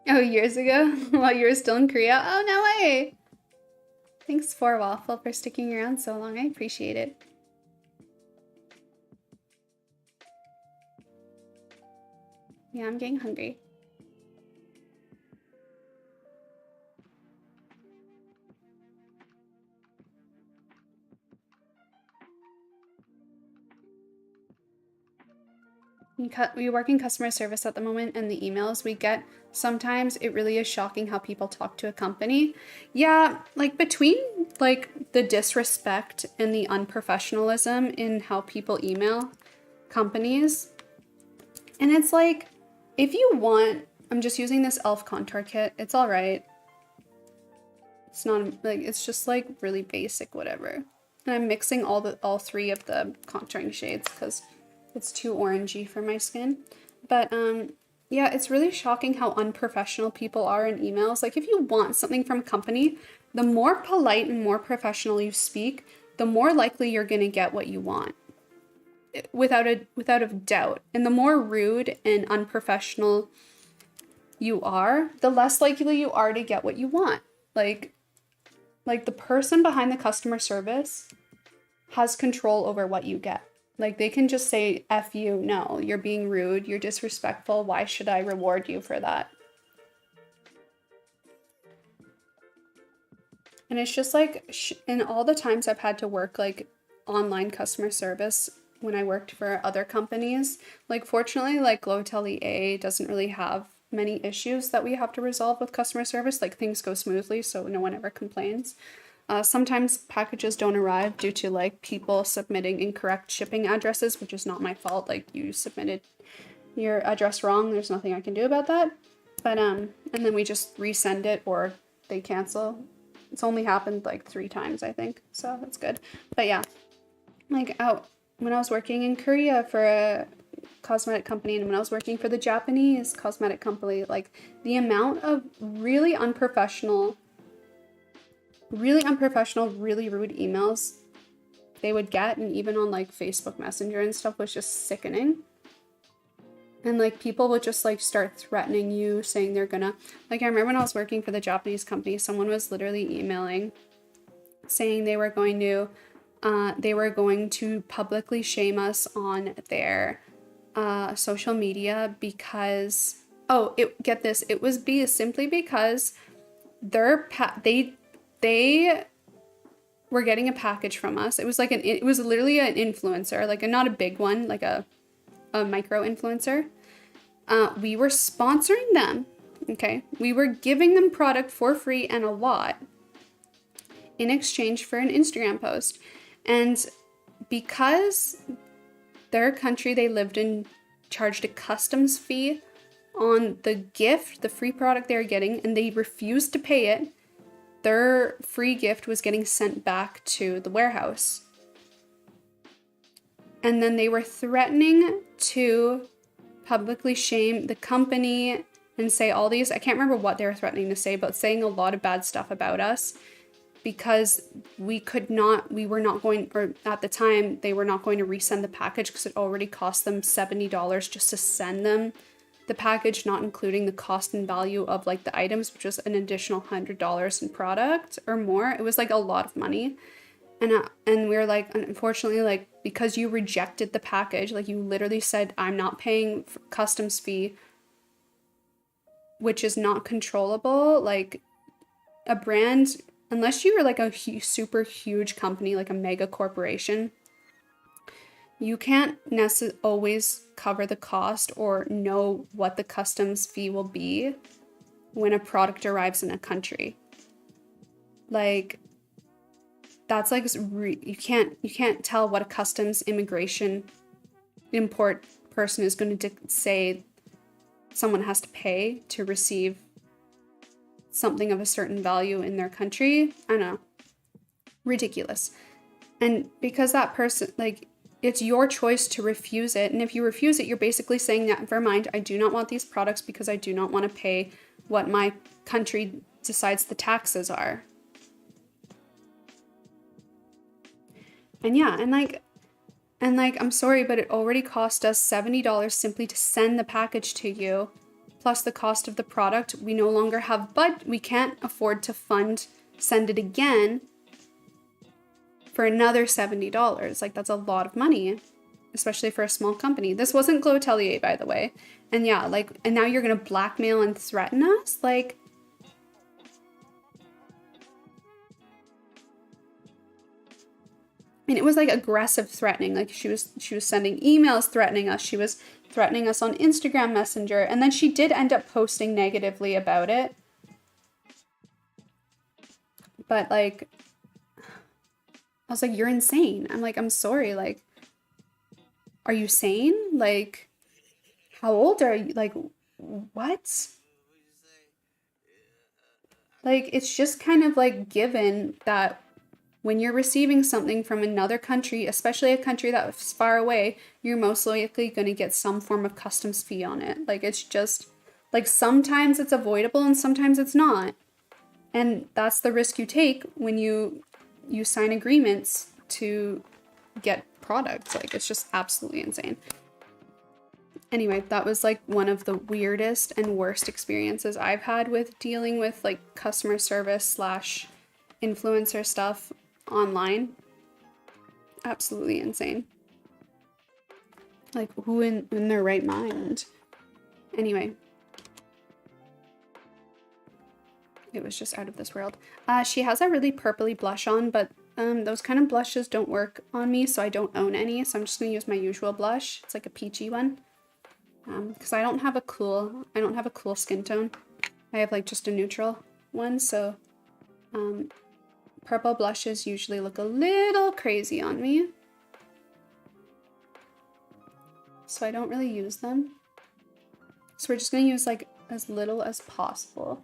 Oh, years ago? While you were still in Korea? Oh, no way! Thanks, 4Waffle, for sticking around so long. I appreciate it. Yeah, I'm getting hungry. We work in customer service at the moment, and the emails we get, sometimes it really is shocking how people talk to a company. Yeah, like between like the disrespect and the unprofessionalism in how people email companies. And it's like, if you want, I'm just using this e.l.f. contour kit. It's all right. It's not like, it's just like really basic, whatever. And I'm mixing all three of the contouring shades because it's too orangey for my skin. But yeah, it's really shocking how unprofessional people are in emails. Like if you want something from a company, the more polite and more professional you speak, the more likely you're going to get what you want. Without a doubt. And the more rude and unprofessional you are, the less likely you are to get what you want. Like the person behind the customer service has control over what you get. Like they can just say, F you, no, you're being rude, you're disrespectful, why should I reward you for that? And it's just like, in all the times I've had to work like online customer service when I worked for other companies, like fortunately like Atelier doesn't really have many issues that we have to resolve with customer service. Like things go smoothly, so no one ever complains. Sometimes packages don't arrive due to like people submitting incorrect shipping addresses, which is not my fault. Like you submitted your address wrong. There's nothing I can do about that. But and then we just resend it or they cancel. It's only happened like 3 times, I think. So that's good. But yeah, like when I was working in Korea for a cosmetic company and when I was working for the Japanese cosmetic company, like the amount of really unprofessional, really rude emails they would get, and even on like Facebook Messenger and stuff, was just sickening. And like people would just like start threatening you, saying they're gonna, like I remember when I was working for the Japanese company, someone was literally emailing saying they were going to publicly shame us on their social media because, get this, it was simply because they were getting a package from us. It was like it was literally an influencer, like not a big one, like a micro influencer. We were sponsoring them. Okay, we were giving them product for free and a lot in exchange for an Instagram post, and because their country they lived in charged a customs fee on the gift, the free product they were getting, and they refused to pay it, their free gift was getting sent back to the warehouse. And then they were threatening to publicly shame the company and say all these, I can't remember what they were threatening to say, but saying a lot of bad stuff about us because we were not going, or at the time, they were not going to resend the package because it already cost them $70 just to send them the package, not including the cost and value of like the items, which was an additional $100 in product or more. It was like a lot of money. And we were like, unfortunately, like, because you rejected the package, like you literally said, I'm not paying customs fee, which is not controllable. Like a brand, unless you were like a super huge company, like a mega corporation, you can't always cover the cost or know what the customs fee will be when a product arrives in a country. Like, that's like, you can't tell what a customs immigration import person is going to say someone has to pay to receive something of a certain value in their country. I don't know. Ridiculous. And because that person, like, it's your choice to refuse it. And if you refuse it, you're basically saying, never mind, I do not want these products because I do not want to pay what my country decides the taxes are. And yeah, and like, I'm sorry, but it already cost us $70 simply to send the package to you, plus the cost of the product. We no longer have, but we can't afford to send it again for another $70. Like, that's a lot of money, especially for a small company. This wasn't Atelier, by the way. And yeah, like, and now you're gonna blackmail and threaten us? Like, I mean, it was like aggressive threatening. Like, she was sending emails threatening us. She was threatening us on Instagram Messenger. And then she did end up posting negatively about it. But like, I was like, you're insane. I'm like, I'm sorry. Like, are you sane? Like, how old are you? Like, what? Like, it's just kind of like given that when you're receiving something from another country, especially a country that's far away, you're most likely going to get some form of customs fee on it. Like, it's just, like, sometimes it's avoidable and sometimes it's not. And that's the risk you take when you sign agreements to get products. Like, it's just absolutely insane. Anyway, that was like one of the weirdest and worst experiences I've had with dealing with like customer service / influencer stuff online. Absolutely insane. Like, who in their right mind? Anyway. It was just out of this world. She has a really purpley blush on, but those kind of blushes don't work on me, so I don't own any. So I'm just gonna use my usual blush. It's like a peachy one, because I don't have a cool skin tone. I have like just a neutral one. So purple blushes usually look a little crazy on me, so I don't really use them. So we're just gonna use like as little as possible.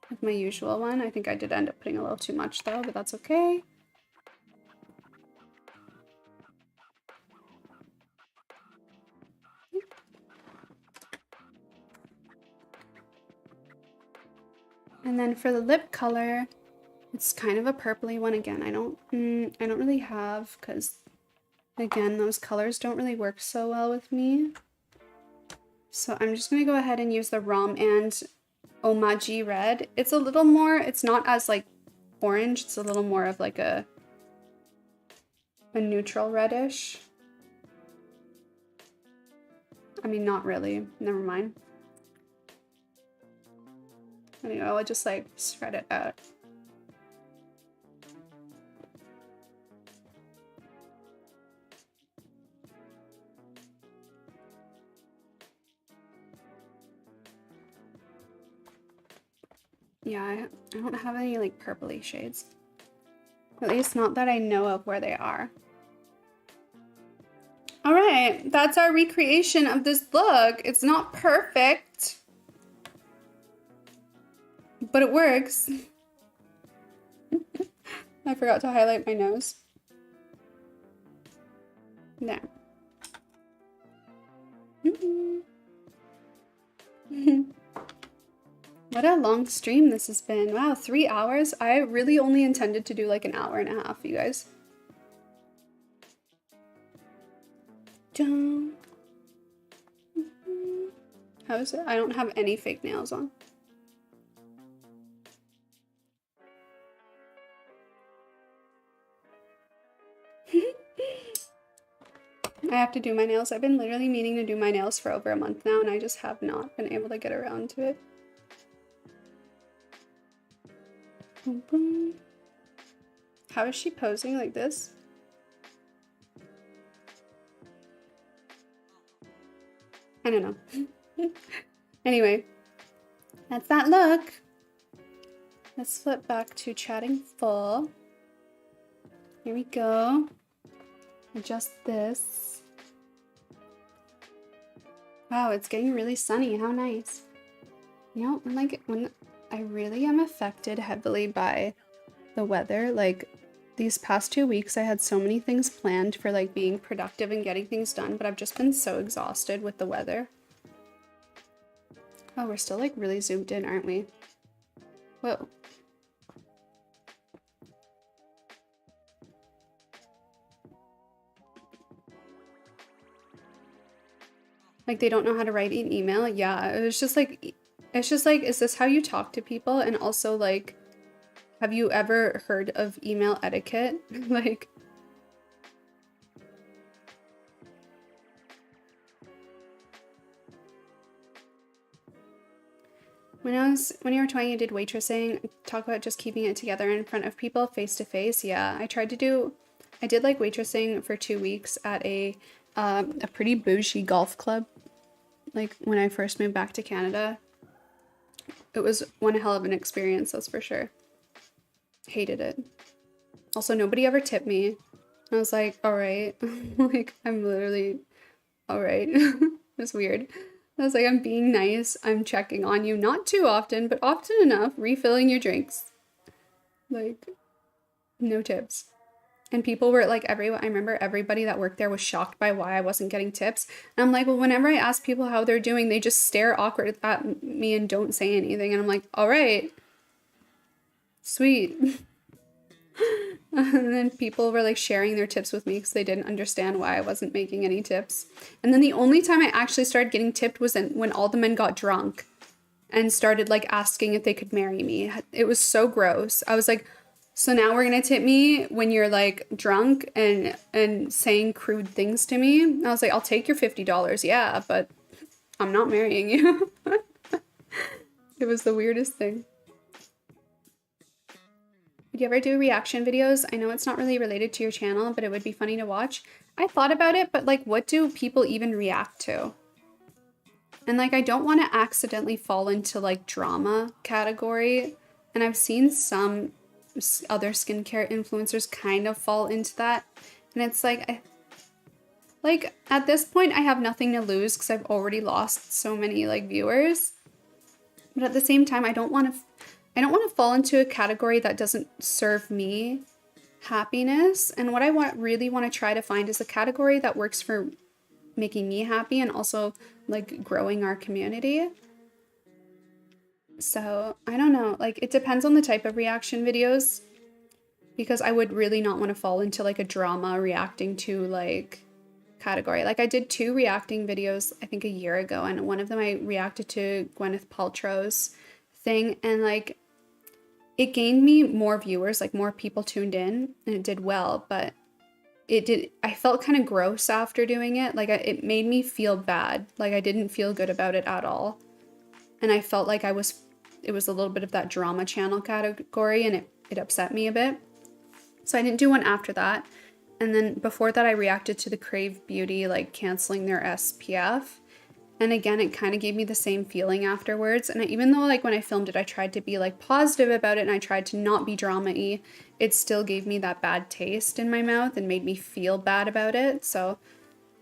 With my usual one. I think I did end up putting a little too much though, but that's okay. And then for the lip color, it's kind of a purpley one again. I don't really have, because again, those colors don't really work so well with me. So I'm just gonna go ahead and use the Rom and Omaji red. It's a little more, it's not as like orange, it's a little more of like a neutral reddish. I mean, not really, never mind. Anyway, I'll just like spread it out. Yeah, I don't have any like purpley shades. At least not that I know of where they are. All right, that's our recreation of this look. It's not perfect, but it works. I forgot to highlight my nose. There. What a long stream this has been. Wow, 3 hours? I really only intended to do like an hour and a half, you guys. How is it? I don't have any fake nails on. I have to do my nails. I've been literally meaning to do my nails for over a month now, and I just have not been able to get around to it. How is she posing like this? I don't know. Anyway, that's that look. Let's flip back to chatting full. Here we go. Adjust this. Wow, it's getting really sunny. How nice. You know, when I really am affected heavily by the weather, like these past 2 weeks I had so many things planned for like being productive and getting things done, but I've just been so exhausted with the weather. Oh, we're still like really zoomed in, aren't we? Whoa. Like they don't know how to write an email. Yeah, it's just like, is this how you talk to people? And also like, have you ever heard of email etiquette? Like, when you were 20, you did waitressing, talk about just keeping it together in front of people face to face. Yeah, I did like waitressing for 2 weeks at a pretty bougie golf club. Like when I first moved back to Canada, it was one hell of an experience, that's for sure. Hated it. Also, nobody ever tipped me. I was like, all right. Like, I'm literally, all right. It was weird. I was like, I'm being nice. I'm checking on you. Not too often, but often enough. Refilling your drinks. Like, no tips. And people were like, I remember everybody that worked there was shocked by why I wasn't getting tips. And I'm like, well, whenever I ask people how they're doing, they just stare awkward at me and don't say anything. And I'm like, all right. Sweet. And then people were like sharing their tips with me because they didn't understand why I wasn't making any tips. And then the only time I actually started getting tipped was when all the men got drunk and started like asking if they could marry me. It was so gross. I was like, so now we're gonna tip me when you're like drunk and saying crude things to me? I was like, I'll take your $50, yeah, but I'm not marrying you. It was the weirdest thing. Would you ever do reaction videos? I know it's not really related to your channel, but it would be funny to watch. I thought about it, but like, what do people even react to? And like, I don't want to accidentally fall into like drama category. And I've seen some other skincare influencers kind of fall into that. And it's like, at this point, I have nothing to lose because I've already lost so many like viewers. But at the same time, I don't want to fall into a category that doesn't serve me happiness. And what I really want to try to find is a category that works for making me happy and also like growing our community. So I don't know, like it depends on the type of reaction videos, because I would really not want to fall into like a drama reacting to like category. Like I did 2 reacting videos I think a year ago, and one of them I reacted to Gwyneth Paltrow's thing, and like it gained me more viewers, like more people tuned in, and it did well, but I felt kind of gross after doing it. Like it made me feel bad. Like I didn't feel good about it at all. And I felt like it was a little bit of that drama channel category, and it upset me a bit. So I didn't do one after that. And then before that, I reacted to the Crave Beauty, like canceling their SPF. And again, it kind of gave me the same feeling afterwards. And even though like when I filmed it, I tried to be like positive about it and I tried to not be drama-y, it still gave me that bad taste in my mouth and made me feel bad about it. So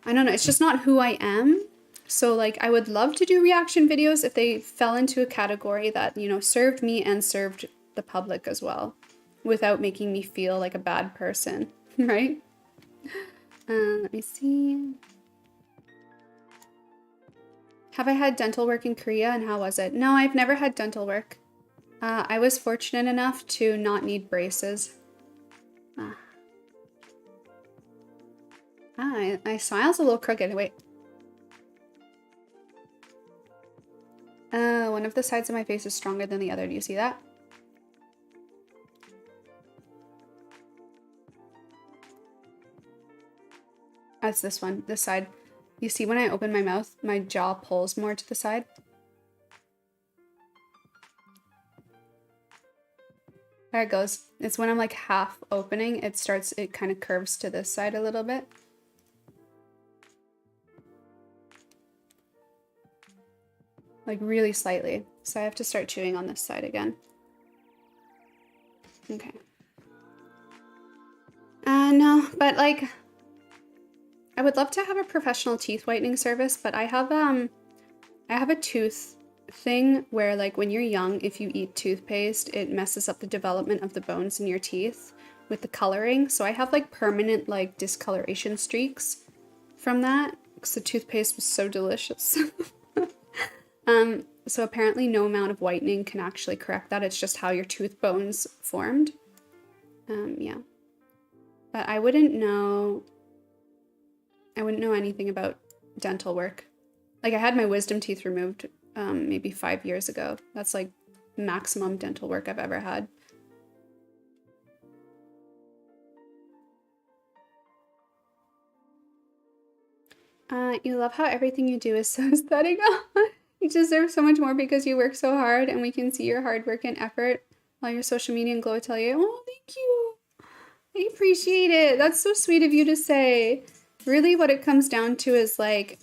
I don't know, it's just not who I am. So like I would love to do reaction videos if they fell into a category that, you know, served me and served the public as well, without making me feel like a bad person, right? Let me see. Have I had dental work in Korea, and how was it? No, I've never had dental work. I was fortunate enough to not need braces. My smile's a little crooked. Wait. One of the sides of my face is stronger than the other. Do you see that? That's this one, this side. You see when I open my mouth, my jaw pulls more to the side? There it goes. It's when I'm like half opening, it kind of curves to this side a little bit. like really slightly. So I have to start chewing on this side again. Okay. No, but like, I would love to have a professional teeth whitening service, but I have a tooth thing where like when you're young, if you eat toothpaste, it messes up the development of the bones in your teeth with the coloring. So I have like permanent like discoloration streaks from that because the toothpaste was so delicious. So apparently no amount of whitening can actually correct that. It's just how your tooth bones formed. Yeah. But I wouldn't know anything about dental work. Like I had my wisdom teeth removed maybe 5 years ago. That's like maximum dental work I've ever had. You love how everything you do is so aesthetic. You deserve so much more because you work so hard and we can see your hard work and effort on your social media and Glow Atelier. Oh, thank you. I appreciate it. That's so sweet of you to say. Really what it comes down to is like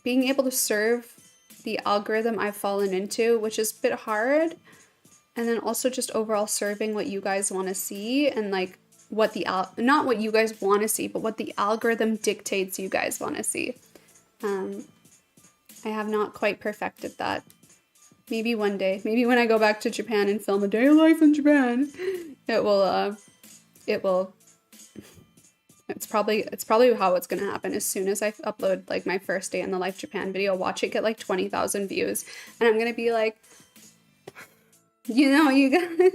being able to serve the algorithm I've fallen into, which is a bit hard. And then also just overall serving what you guys want to see and like what the, not what you guys want to see, but what the algorithm dictates you guys want to see. I have not quite perfected that. Maybe one day, maybe when I go back to Japan and film a day of life in Japan, it's probably how it's gonna happen. As soon as I upload like my first day in the life Japan video, watch it get like 20,000 views, and I'm gonna be like, you know, you guys.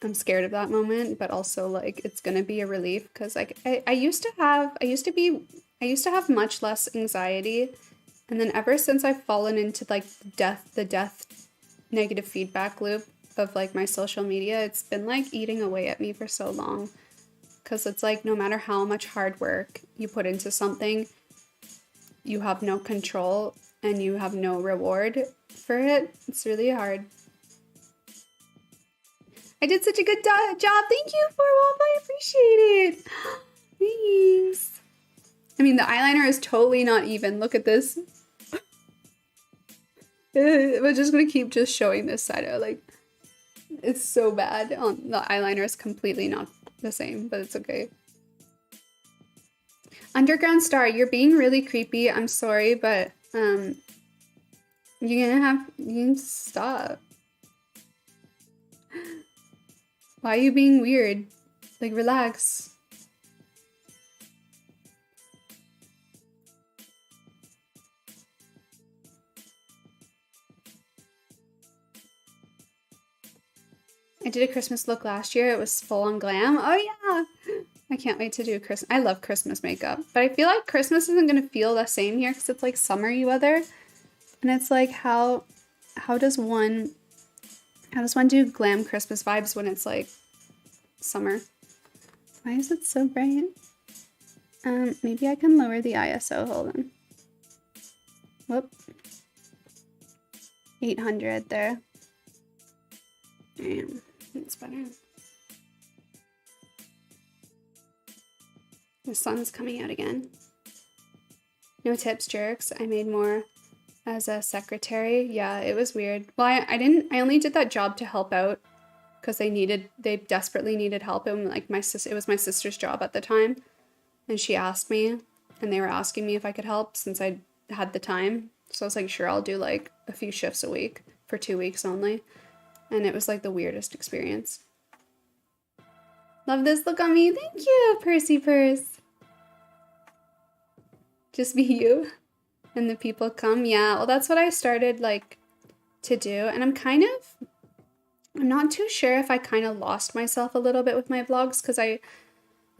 I'm scared of that moment, but also like it's gonna be a relief because like I used to have much less anxiety, and then ever since I've fallen into like the death negative feedback loop of like my social media, it's been like eating away at me for so long. Because it's like no matter how much hard work you put into something, you have no control and you have no reward for it. It's really hard. I did such a good job. Thank you, Wolf. I appreciate it. Thanks. I mean, the eyeliner is totally not even. Look at this. We're just going to keep just showing this side out. Like, it's so bad. The eyeliner is completely not the same, but it's okay. Underground Star, you're being really creepy. I'm sorry, but you can stop. Why are you being weird? Like, relax. I did a Christmas look last year. It was full on glam. Oh yeah! I can't wait to do Christmas. I love Christmas makeup, but I feel like Christmas isn't gonna feel the same here because it's like summery weather, and it's like how does one do glam Christmas vibes when it's like summer? Why is it so bright? Maybe I can lower the ISO. Hold on. Whoop. 800 there. Damn, that's better. The sun's coming out again. No tips, jerks. I made more as a secretary. Yeah, it was weird. Well, I only did that job to help out because they desperately needed help. And like it was my sister's job at the time. And she asked me, and they were asking me if I could help since I had the time. So I was like, sure, I'll do like a few shifts a week for 2 weeks only. And it was like the weirdest experience. Love this look on me. Thank you, Percy Purse. Just be you. And the people come. Yeah, well, that's what I started like to do. And I'm not too sure if I kind of lost myself a little bit with my vlogs. Because a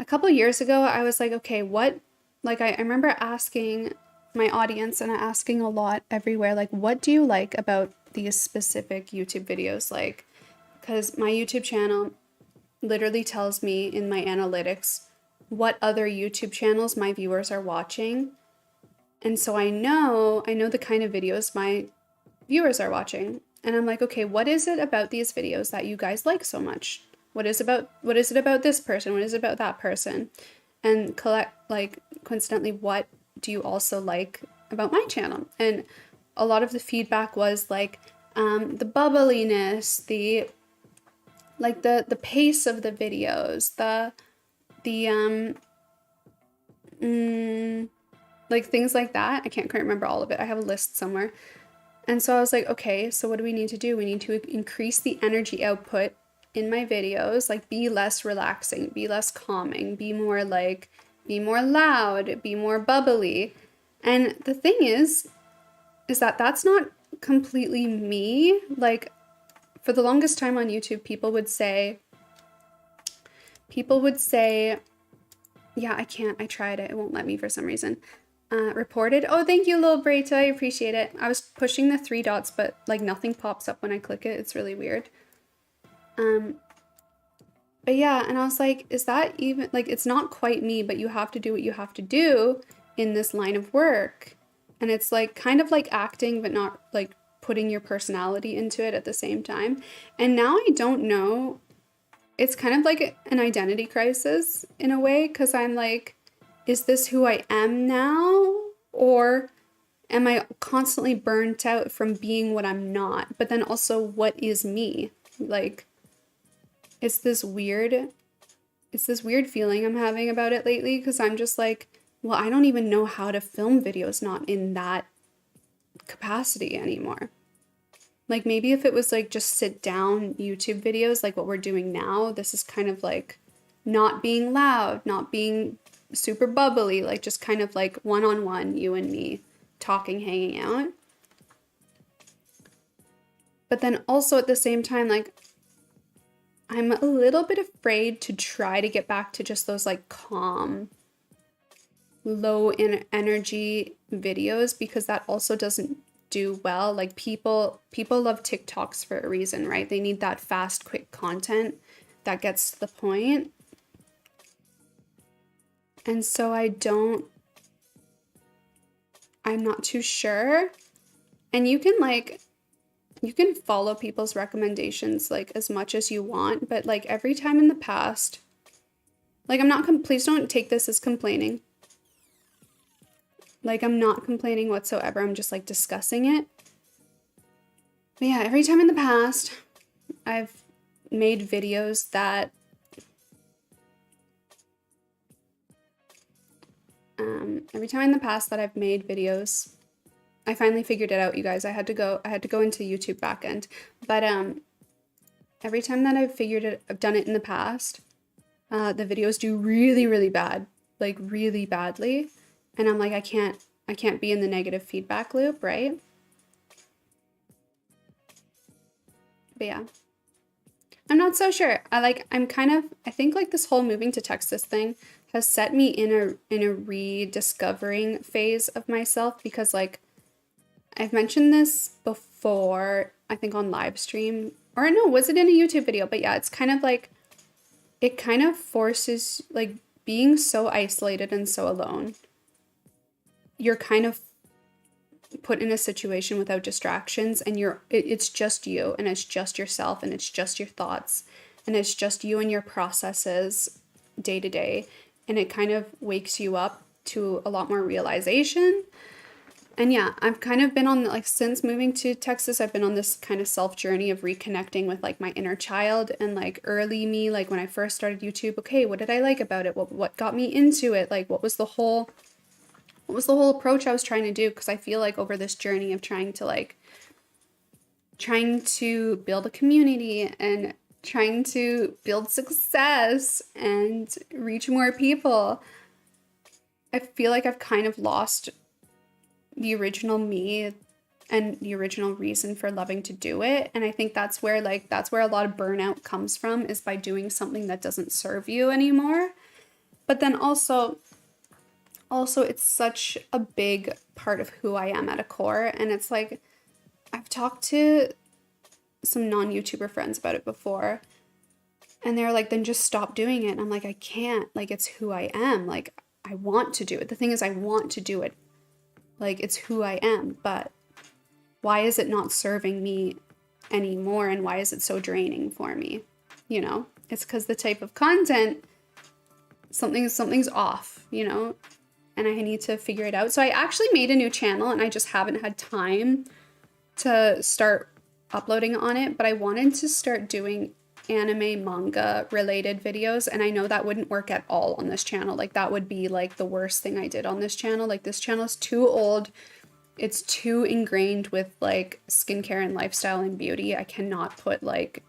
couple years ago, I was like, okay, what? Like, I remember asking my audience and asking a lot everywhere, like, what do you like about these specific YouTube videos? Like, because my YouTube channel literally tells me in my analytics what other YouTube channels my viewers are watching. And so I know the kind of videos my viewers are watching. And I'm like, okay, what is it about these videos that you guys like so much? What is it about this person? What is it about that person? and collect, like, coincidentally, what do you also like about my channel? And a lot of the feedback was like the bubbliness, the like the pace of the videos, the like things like that. I can't quite remember all of it. I have a list somewhere. And so I was like, okay, so what do we need to do? We need to increase the energy output in my videos, like be less relaxing, be less calming, be more loud, be more bubbly. And the thing is that that's not completely me. Like, for the longest time on YouTube, people would say, yeah, I can't, I tried it, it won't let me for some reason. Reported. Oh, thank you, Lil Brayta, I appreciate it. I was pushing the 3 dots, but like nothing pops up when I click it. It's really weird. But yeah, and I was like, is that even, like, it's not quite me, but you have to do what you have to do in this line of work. And it's like kind of like acting, but not like putting your personality into it at the same time. And now I don't know. It's kind of like an identity crisis in a way, because I'm like, is this who I am now? Or am I constantly burnt out from being what I'm not? But then also, what is me? Like, it's this weird feeling I'm having about it lately, because I'm just like, well, I don't even know how to film videos not in that capacity anymore. Like, maybe if it was like just sit down YouTube videos like what we're doing now, this is kind of like not being loud, not being super bubbly, like just kind of like one-on-one, you and me talking, hanging out. But then also at the same time, like, I'm a little bit afraid to try to get back to just those like calm, low energy videos, because that also doesn't do well. Like, people love TikToks for a reason, right? They need that fast, quick content that gets to the point. And so I'm not too sure. And you can follow people's recommendations like as much as you want, but like every time in the past, like please don't take this as complaining. Like, I'm not complaining whatsoever. I'm just like discussing it. But yeah, every time in the past, I've made videos that I finally figured it out, you guys. I had to go into YouTube backend. But every time that I've done it in the past, the videos do really, really bad, like really badly. And I'm like, I can't be in the negative feedback loop, right? But yeah, I'm not so sure. I think like this whole moving to Texas thing has set me in a rediscovering phase of myself, because like I've mentioned this before, I think on live stream, or no, was it in a YouTube video? But yeah, it's kind of like, it kind of forces, like, being so isolated and so alone, you're kind of put in a situation without distractions, and it's just you, and it's just yourself, and it's just your thoughts, and it's just you and your processes day to day, and it kind of wakes you up to a lot more realization. And yeah, I've kind of been on, like, since moving to Texas, I've been on this kind of self journey of reconnecting with like my inner child and like early me, like when I first started YouTube. Okay, what did I like about it? What got me into it? Like, what was the whole approach I was trying to do? Because I feel like over this journey of trying to build a community and trying to build success and reach more people, I feel like I've kind of lost the original me and the original reason for loving to do it. And I think that's where a lot of burnout comes from, is by doing something that doesn't serve you anymore. But then also it's such a big part of who I am at a core. And it's like, I've talked to some non-YouTuber friends about it before, and they're like, then just stop doing it. And I'm like, I can't. Like, it's who I am. Like, I want to do it. The thing is, I want to do it. Like, it's who I am, but why is it not serving me anymore? And why is it so draining for me? You know, it's because the type of content something's off, you know, and I need to figure it out. So I actually made a new channel and I just haven't had time to start uploading on it, but I wanted to start doing anime manga related videos, and I know that wouldn't work at all on this channel. Like that would be like the worst thing I did on this channel. Like this channel is too old. It's too ingrained with like skincare and lifestyle and beauty. I cannot put like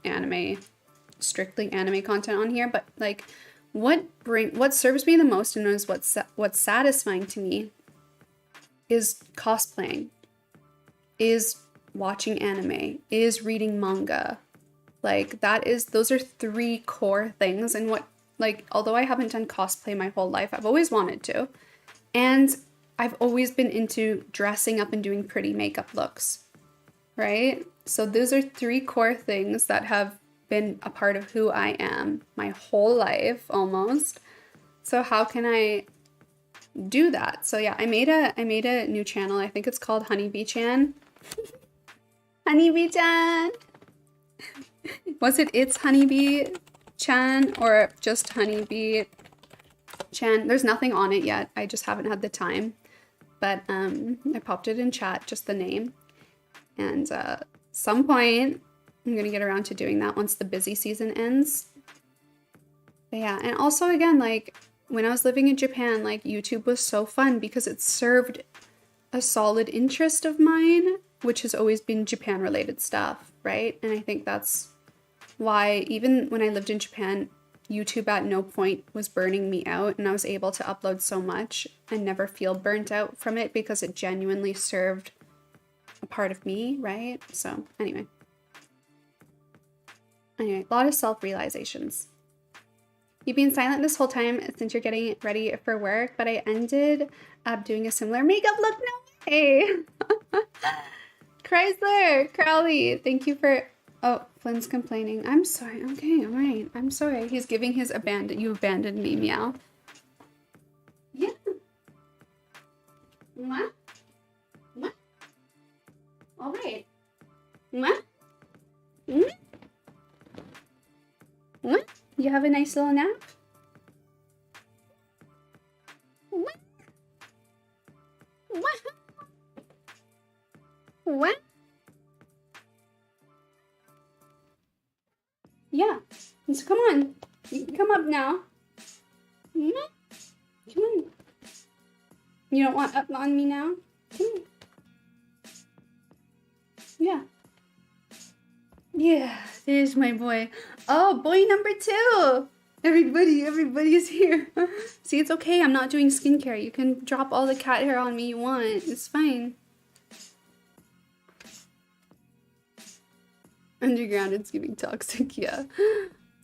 strictly anime content on here, but like what serves me the most and is what's satisfying to me is cosplaying, is watching anime, is reading manga. Like those are 3 core things. And what, like, although I haven't done cosplay my whole life, I've always wanted to. And I've always been into dressing up and doing pretty makeup looks, right? So those are 3 core things that have been a part of who I am my whole life almost. So how can I do that? So yeah, I made a new channel. I think it's called HoneyBii Chan. HoneyBii Chan. Was it's HoneyBii Chan or just HoneyBii Chan? There's nothing on it yet. I just haven't had the time. But I popped it in chat, just the name. And some point I'm gonna get around to doing that once the busy season ends. But yeah, and also again, like when I was living in Japan, like YouTube was so fun because it served a solid interest of mine, which has always been Japan related stuff, right? And I think that's why even when I lived in Japan, YouTube at no point was burning me out, and I was able to upload so much and never feel burnt out from it because it genuinely served a part of me, right? So anyway, a lot of self-realizations. You've been silent this whole time since you're getting ready for work, but I ended up doing a similar makeup look. No way! Chrysler, Crowley, thank you for... Oh, Flynn's complaining. I'm sorry. Okay, all right. I'm sorry. He's giving his you abandoned me meow. Yeah. What? What? All right. What? What? What? You have a nice little nap? What? What? What? Yeah. So come on. You can come up now. Come on. You don't want up on me now? Come on. Yeah. Yeah, there's my boy. Oh, boy number 2. Everybody's here. See, it's okay. I'm not doing skincare. You can drop all the cat hair on me you want. It's fine. Underground, it's giving toxic, yeah.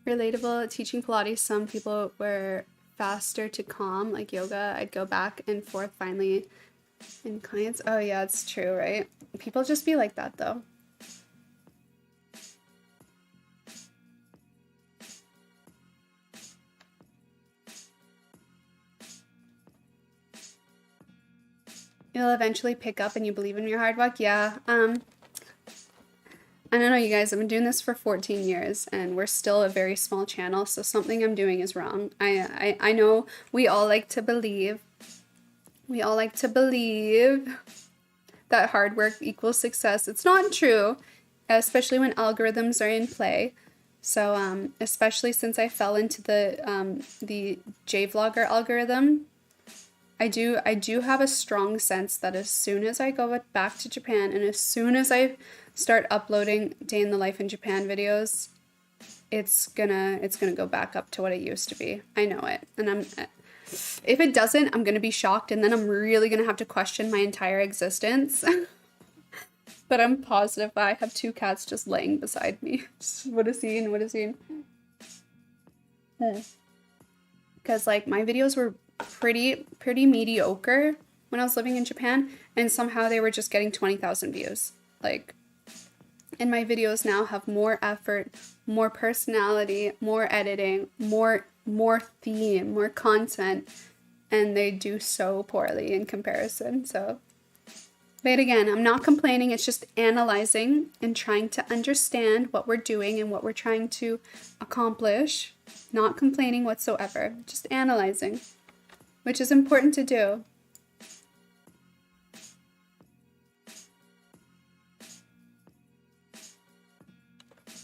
Relatable, teaching Pilates, some people were faster to calm, like yoga. I'd go back and forth finally in clients. Oh yeah, it's true, right? People just be like that though. You'll eventually pick up and you believe in your hard work. Yeah. I don't know, you guys, I've been doing this for 14 years and we're still a very small channel, so something I'm doing is wrong. I know we all like to believe. We all like to believe that hard work equals success. It's not true, especially when algorithms are in play. So, especially since I fell into the J-vlogger algorithm, I do have a strong sense that as soon as I go back to Japan and as soon as I start uploading day in the life in Japan videos, it's gonna go back up to what it used to be. I know it. And if it doesn't, I'm gonna be shocked and then I'm really gonna have to question my entire existence. But I'm positive. I have 2 cats just laying beside me. What a scene, what a scene. Because like my videos were pretty mediocre when I was living in Japan, and somehow they were just getting 20,000 views. Like, and my videos now have more effort, more personality, more editing, more theme, more content, and they do so poorly in comparison. So But again, I'm not complaining, it's just analyzing and trying to understand what we're doing and what we're trying to accomplish. Not complaining whatsoever, just analyzing, which is important to do.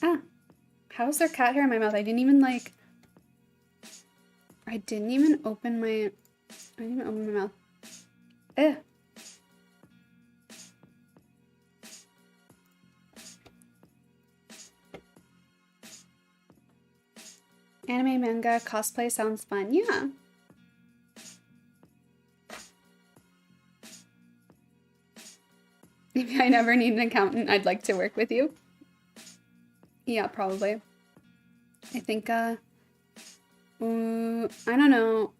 Ah, how is there cat hair in my mouth? I didn't even open my mouth. Eh. Anime, manga, cosplay sounds fun. Yeah. Maybe I never need an accountant. I'd like to work with you. Yeah, probably. I think, I don't know.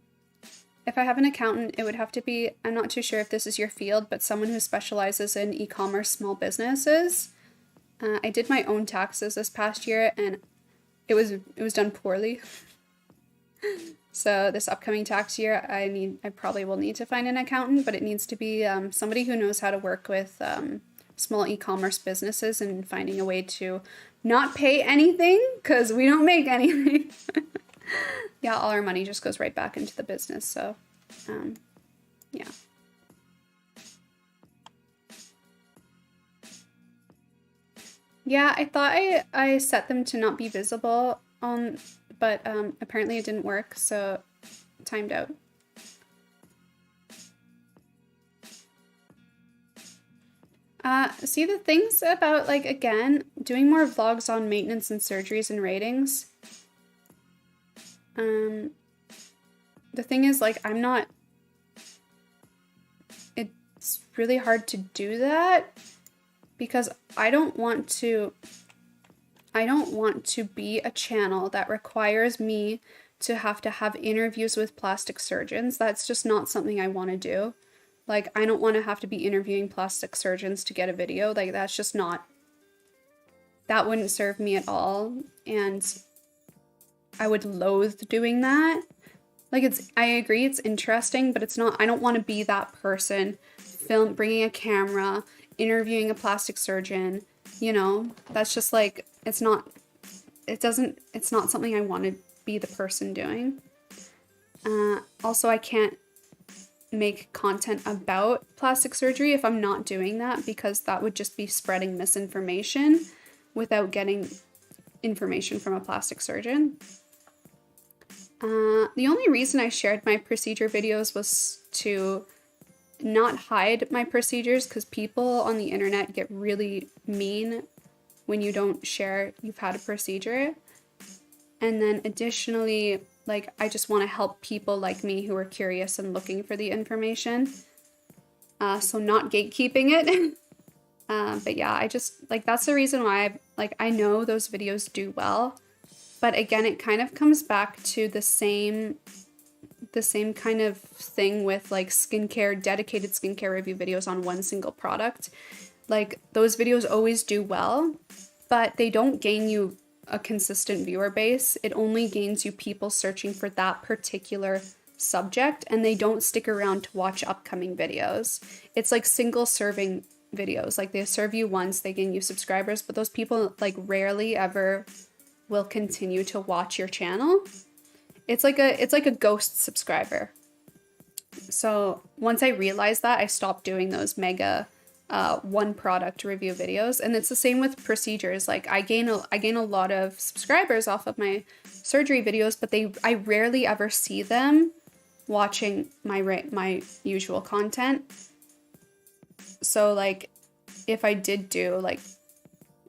If I have an accountant, it would have to be, I'm not too sure if this is your field, but someone who specializes in e-commerce small businesses. I did my own taxes this past year, and it was done poorly. So this upcoming tax year, I probably will need to find an accountant, but it needs to be somebody who knows how to work with small e-commerce businesses and finding a way to not pay anything, because we don't make anything. Yeah, all our money just goes right back into the business, so yeah. Yeah, I thought I set them to not be visible, but apparently it didn't work, so timed out. See, the things about, like, again, doing more vlogs on maintenance and surgeries and ratings. The thing is, like, it's really hard to do that because I don't want to be a channel that requires me to have interviews with plastic surgeons. That's just not something I want to do. Like, I don't want to have to be interviewing plastic surgeons to get a video. Like, that's just not, that wouldn't serve me at all. And I would loathe doing that. Like, I agree it's interesting, but it's not, I don't want to be that person bringing a camera, interviewing a plastic surgeon, you know, that's just like, it's not something I want to be the person doing. Also, I can't make content about plastic surgery if I'm not doing that, because that would just be spreading misinformation without getting information from a plastic surgeon. The only reason I shared my procedure videos was to not hide my procedures, because people on the internet get really mean when you don't share you've had a procedure. And then additionally, like, I just want to help people like me who are curious and looking for the information. So not gatekeeping it. But yeah, I just, like, that's the reason why I know those videos do well. But again, it kind of comes back to the same kind of thing with, like, dedicated skincare review videos on one single product. Like, those videos always do well, but they don't gain you a consistent viewer base. It only gains you people searching for that particular subject, and they don't stick around to watch upcoming videos. It's like single serving videos. Like, they serve you once, they gain you subscribers, but those people, like, rarely ever will continue to watch your channel. It's like a ghost subscriber. So once I realized that, I stopped doing those mega one product review videos. And it's the same with procedures. Like, I gain a lot of subscribers off of my surgery videos, but I rarely ever see them watching my usual content. So, like, if I did do, like,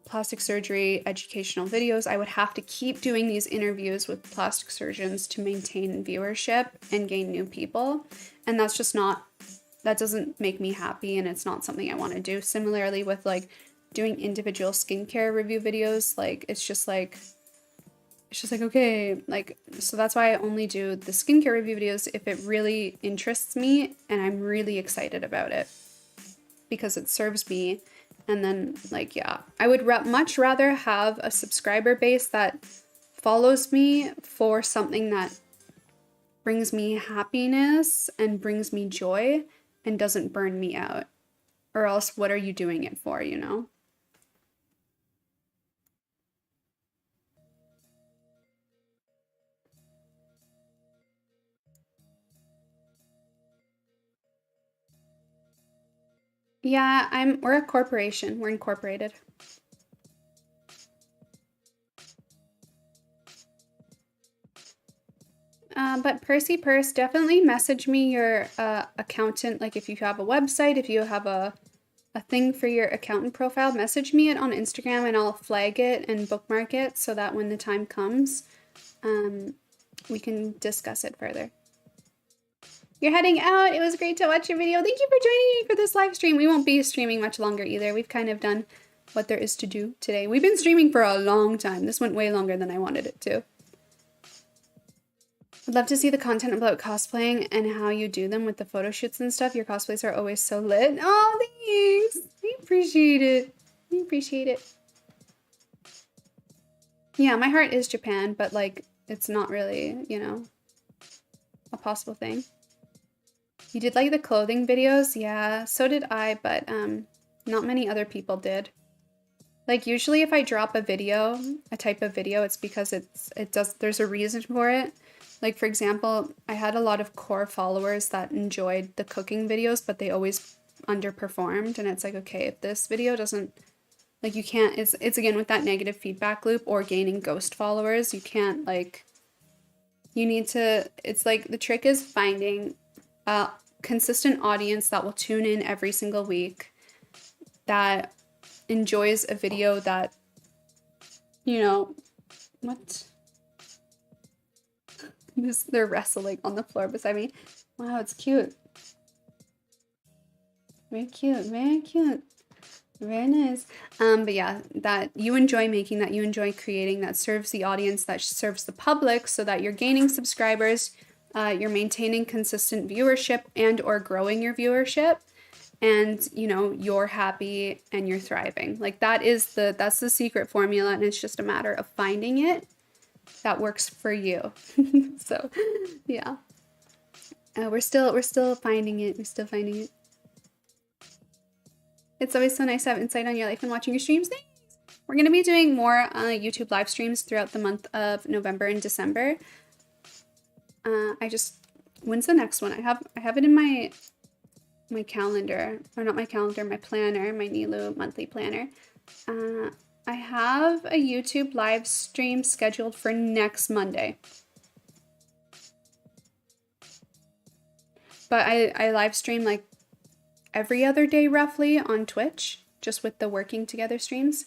plastic surgery educational videos, I would have to keep doing these interviews with plastic surgeons to maintain viewership and gain new people. And that's just not, that doesn't make me happy, and it's not something I want to do. Similarly with, like, doing individual skincare review videos, like, it's just like, okay, like, so that's why I only do the skincare review videos if it really interests me and I'm really excited about it, because it serves me. And then, like, yeah, I would much rather have a subscriber base that follows me for something that brings me happiness and brings me joy and doesn't burn me out. or else what are you doing it for, you know? Yeah, we're a corporation. We're incorporated. But Percy Purse, definitely message me your accountant. Like if you have a website, if you have a thing for your accountant profile, message me it on Instagram and I'll flag it and bookmark it so that when the time comes, we can discuss it further. You're heading out. It was great to watch your video. Thank you for joining me for this live stream. We won't be streaming much longer either. We've kind of done what there is to do today. We've been streaming for a long time. This went way longer than I wanted it to. I'd love to see the content about cosplaying and how you do them with the photo shoots and stuff. Your cosplays are always so lit. Oh, thanks. We appreciate it. We appreciate it. Yeah, my heart is Japan, but like, it's not really, you know, a possible thing. You did like the clothing videos? Yeah, so did I, but not many other people did. Like usually if I drop a video, a type of video, it's because there's a reason for it. Like for example, I had a lot of core followers that enjoyed the cooking videos, but they always underperformed. And it's like, okay, if this video doesn't, like you can't, it's again with that negative feedback loop or gaining ghost followers, you can't like, you need to, it's like the trick is finding a consistent audience that will tune in every single week, that enjoys a video that, you know, what? They're wrestling on the floor beside me. Wow, it's cute. Very cute, very cute. Very nice. But yeah, that you enjoy making, that you enjoy creating, that serves the audience, that serves the public, so that you're gaining subscribers, you're maintaining consistent viewership and or growing your viewership, and you know, you're happy and you're thriving. Like that's the secret formula, and it's just a matter of finding it that works for you. So yeah, we're still finding it. We're still finding it. It's always so nice to have insight on your life and watching your streams. Thanks. We're gonna be doing more YouTube live streams throughout the month of November and December. When's the next one? I have it in my calendar, or not my calendar, my planner, my Nilu monthly planner. I have a YouTube live stream scheduled for next Monday. But I live stream like every other day roughly on Twitch, just with the working together streams.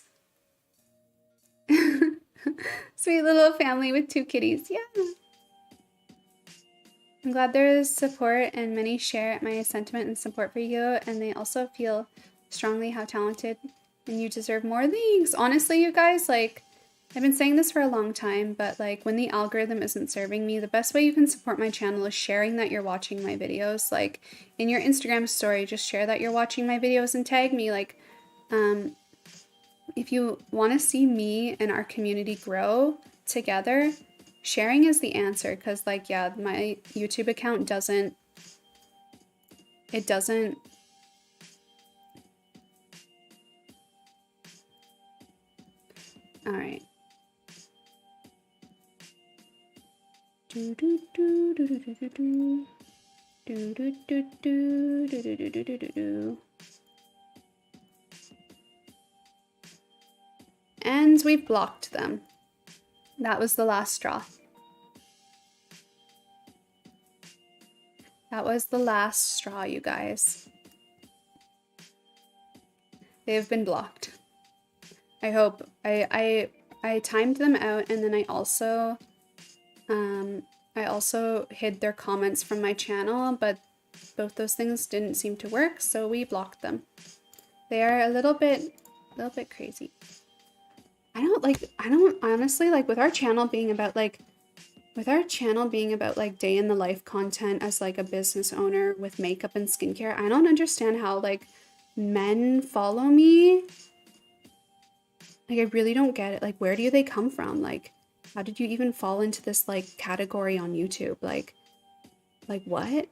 Sweet little family with 2 kitties. Yeah. I'm glad there is support and many share my sentiment and support for you, and they also feel strongly how talented and you deserve more. Thanks. Honestly, you guys, like, I've been saying this for a long time, but like when the algorithm isn't serving me, the best way you can support my channel is sharing that you're watching my videos. Like in your Instagram story, just share that you're watching my videos and tag me. Like, if you want to see me and our community grow together, sharing is the answer. Because like, yeah, my YouTube account doesn't all right. And we've blocked them. That was the last straw. That was the last straw, you guys. They have been blocked. I hope. I timed them out, and then I also hid their comments from my channel, but both those things didn't seem to work, so we blocked them. They are a little bit crazy. I don't honestly, like, with our channel being about like day in the life content as like a business owner with makeup and skincare, I don't understand how like men follow me. Like, I really don't get it. Like, where do they come from? Like, how did you even fall into this like category on YouTube? Like what?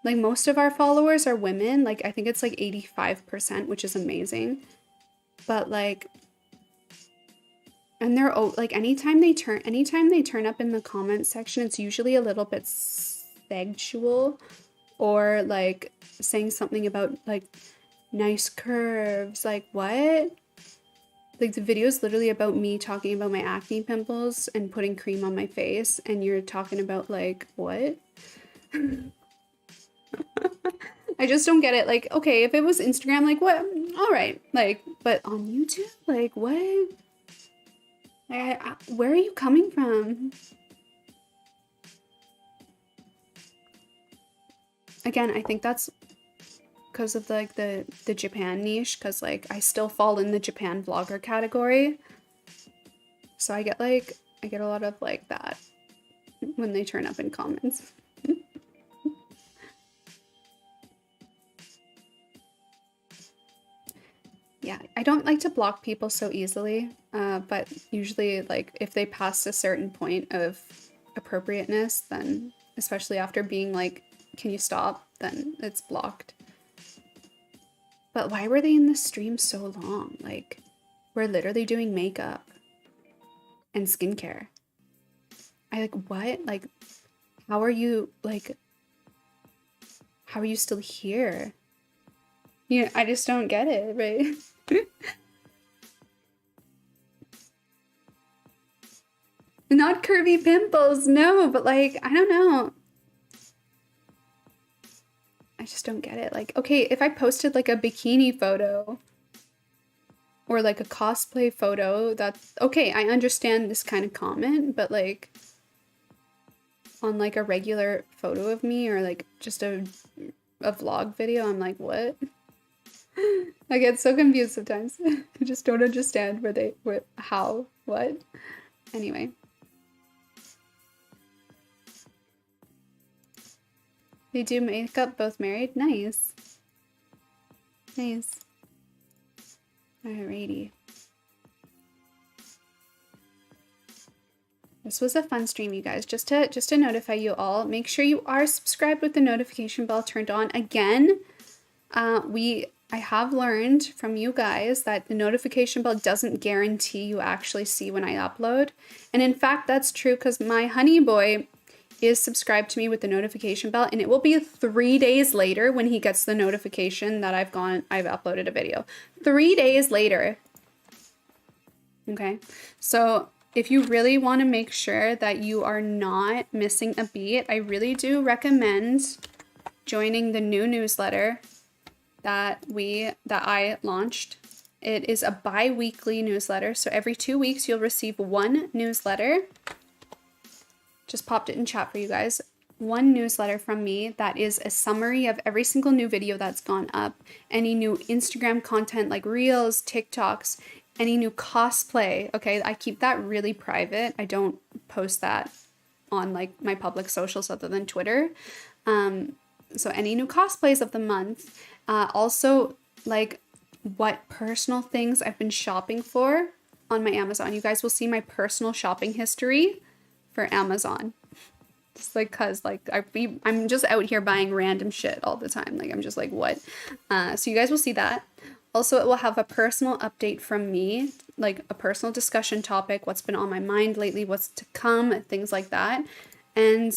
like most of our followers are women. Like I think it's like 85%, which is amazing. But like, and they're like anytime they turn up in the comment section, it's usually a little bit sexual, or like saying something about like nice curves. Like what? Like the video is literally about me talking about my acne pimples and putting cream on my face, and you're talking about like what? I just don't get it. Like, okay, if it was Instagram, like what? All right, like, but on YouTube, like what? Where are you coming from? Again, I think that's because of like the Japan niche, because like I still fall in the Japan vlogger category. So I get a lot of like that when they turn up in comments. Yeah, I don't like to block people so easily, but usually like if they pass a certain point of appropriateness, then especially after being like, can you stop? Then it's blocked. But why were they in the stream so long? Like, we're literally doing makeup and skincare. I like, what? Like, how are you still here? Yeah, I just don't get it, right? Not curvy pimples, no, but like, I don't know. I just don't get it. Like, okay, if I posted like a bikini photo or like a cosplay photo, that's okay. I understand this kind of comment, but like on like a regular photo of me or like just a vlog video, I'm like, what? I get so confused sometimes. I just don't understand how, what? Anyway. They do makeup, both married? Nice. Nice. Alrighty. This was a fun stream, you guys. Just to notify you all, make sure you are subscribed with the notification bell turned on. Again, I have learned from you guys that the notification bell doesn't guarantee you actually see when I upload. And in fact, that's true because my honey boy is subscribed to me with the notification bell, and it will be 3 days later when he gets the notification that I've uploaded a video. 3 days later. Okay. So if you really want to make sure that you are not missing a beat, I really do recommend joining the new newsletter that I launched. It is a bi-weekly newsletter. So every 2 weeks you'll receive one newsletter. Just popped it in chat for you guys. One newsletter from me that is a summary of every single new video that's gone up, any new Instagram content like Reels, TikToks, any new cosplay. Okay, I keep that really private. I don't post that on like my public socials other than Twitter. So any new cosplays of the month. Also like what personal things I've been shopping for on my Amazon. You guys will see my personal shopping history for Amazon. Just like, cause like I'm just out here buying random shit all the time. Like I'm just like, what? So you guys will see that. Also, it will have a personal update from me, like a personal discussion topic, what's been on my mind lately, what's to come, things like that. And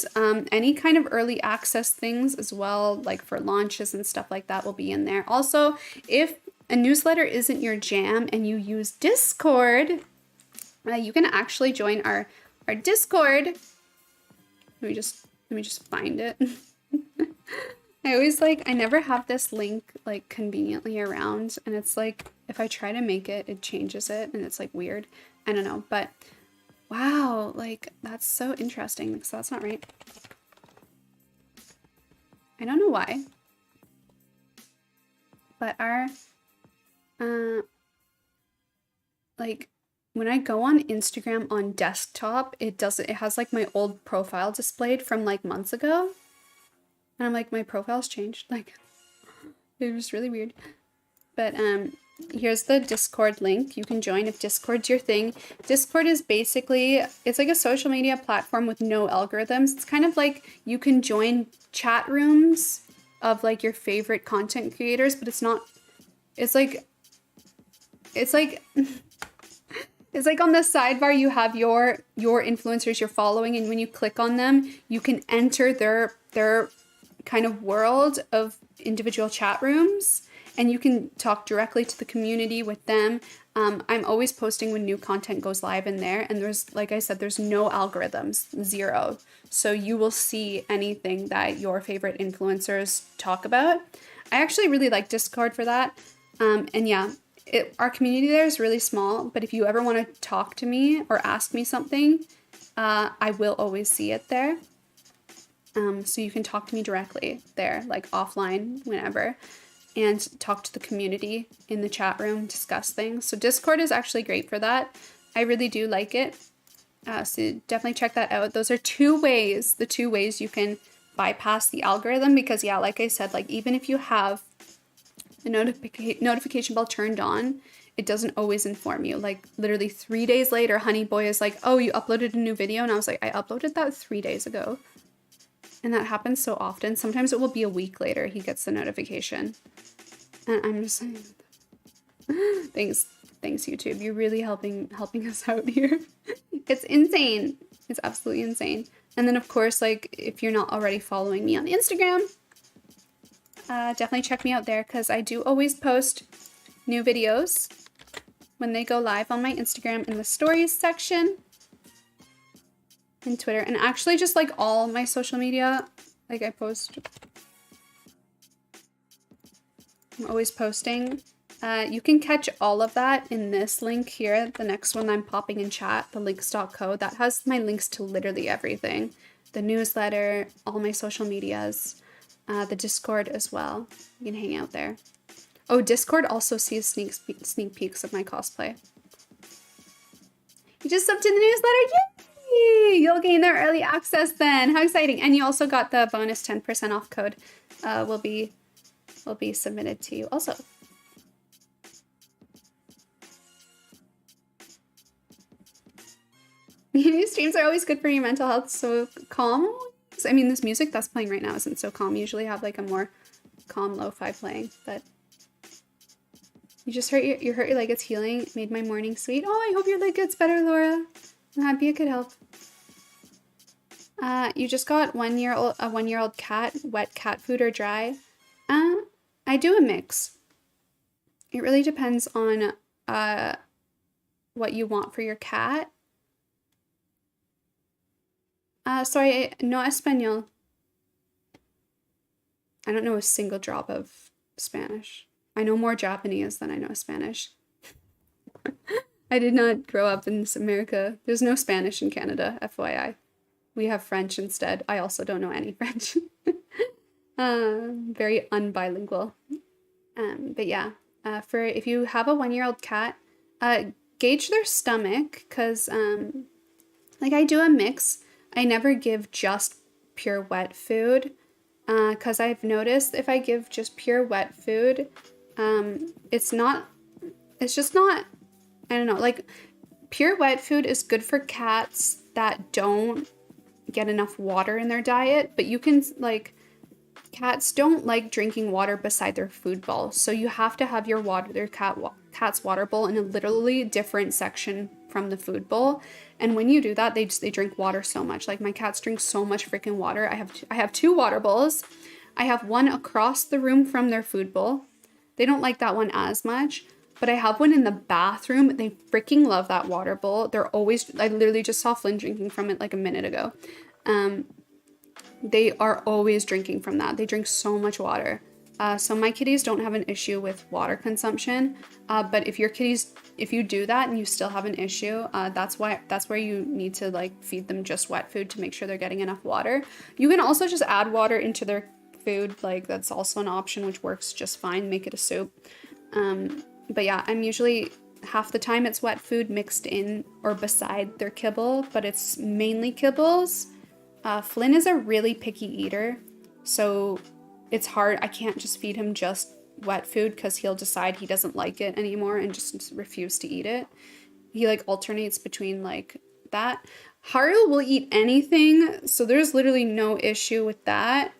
any kind of early access things as well, like for launches and stuff like that will be in there. Also, if a newsletter isn't your jam and you use Discord, you can actually join our Discord. Let me just find it. I never have this link like conveniently around, and it's like if I try to make it, it changes it, and it's like weird. I don't know, but wow, like that's so interesting because that's not right. I don't know why, but our like when I go on Instagram on desktop, it has like my old profile displayed from like months ago. And I'm like, my profile's changed. Like, it was really weird. But here's the Discord link. You can join if Discord's your thing. Discord is basically, it's like a social media platform with no algorithms. It's kind of like you can join chat rooms of like your favorite content creators, but it's not, it's like, it's like, it's like on the sidebar you have your influencers you're following, and when you click on them, you can enter their kind of world of individual chat rooms, and you can talk directly to the community with them. I'm always posting when new content goes live in there, and there's, like I said, there's no algorithms, zero. So you will see anything that your favorite influencers talk about. I actually really like Discord for that. And yeah, our community there is really small, but if you ever want to talk to me or ask me something, I will always see it there. So you can talk to me directly there, like offline, whenever, and talk to the community in the chat room, discuss things. So Discord is actually great for that. I really do like it. So definitely check that out. Those are the two ways you can bypass the algorithm, because yeah, like I said, like even if you have the notification bell turned on, it doesn't always inform you. Like literally 3 days later, HoneyBii is like, oh, you uploaded a new video. And I was like, I uploaded that 3 days ago. And that happens so often. Sometimes it will be a week later he gets the notification. And I'm just like, thanks YouTube. You're really helping us out here. It's insane. It's absolutely insane. And then of course, like if you're not already following me on Instagram, definitely check me out there, because I do always post new videos when they go live on my Instagram in the stories section. And Twitter, and actually just like all my social media, like I'm always posting. You can catch all of that in this link here, the next one I'm popping in chat, the links.co. That has my links to literally everything. The newsletter, all my social medias, the Discord as well. You can hang out there. Oh, Discord also sees sneak peeks of my cosplay. You just subbed to the newsletter, yay! You'll gain their early access then. How exciting. And you also got the bonus 10% off code will be submitted to you also. Streams are always good for your mental health, so calm. I mean, this music that's playing right now isn't so calm. You usually have like a more calm lo-fi playing, but you just hurt your leg. It's healing. It made my morning sweet. Oh, I hope your leg gets better, Laura. I'm happy it could help. You just got a 1-year-old cat, wet cat food or dry? I do a mix. It really depends on what you want for your cat. Sorry, no español. I don't know a single drop of Spanish. I know more Japanese than I know Spanish. I did not grow up in America. There's no Spanish in Canada, FYI. We have French instead. I also don't know any French. Very unbilingual. But yeah, for if you have a 1-year-old cat, gauge their stomach, because like I do a mix. I never give just pure wet food, because I've noticed if I give just pure wet food, it's just not, I don't know, like pure wet food is good for cats that don't get enough water in their diet, but you can, like, cats don't like drinking water beside their food bowl, so you have to have your cat's water bowl in a literally different section from the food bowl. And when you do that, they drink water so much. Like my cats drink so much freaking water. I have 2 water bowls. I have one across the room from their food bowl. They don't like that one as much, but I have one in the bathroom. They freaking love that water bowl. I literally just saw Flynn drinking from it like a minute ago. They are always drinking from that. They drink so much water. So my kitties don't have an issue with water consumption. But if you do that and you still have an issue, that's where you need to like feed them just wet food to make sure they're getting enough water. You can also just add water into their food. Like that's also an option, which works just fine. Make it a soup. But yeah, I'm usually half the time it's wet food mixed in or beside their kibble, but it's mainly kibbles. Flynn is a really picky eater, so it's hard. I can't just feed him just wet food because he'll decide he doesn't like it anymore and just refuse to eat it. He like alternates between like that. Haru will eat anything, so there's literally no issue with that.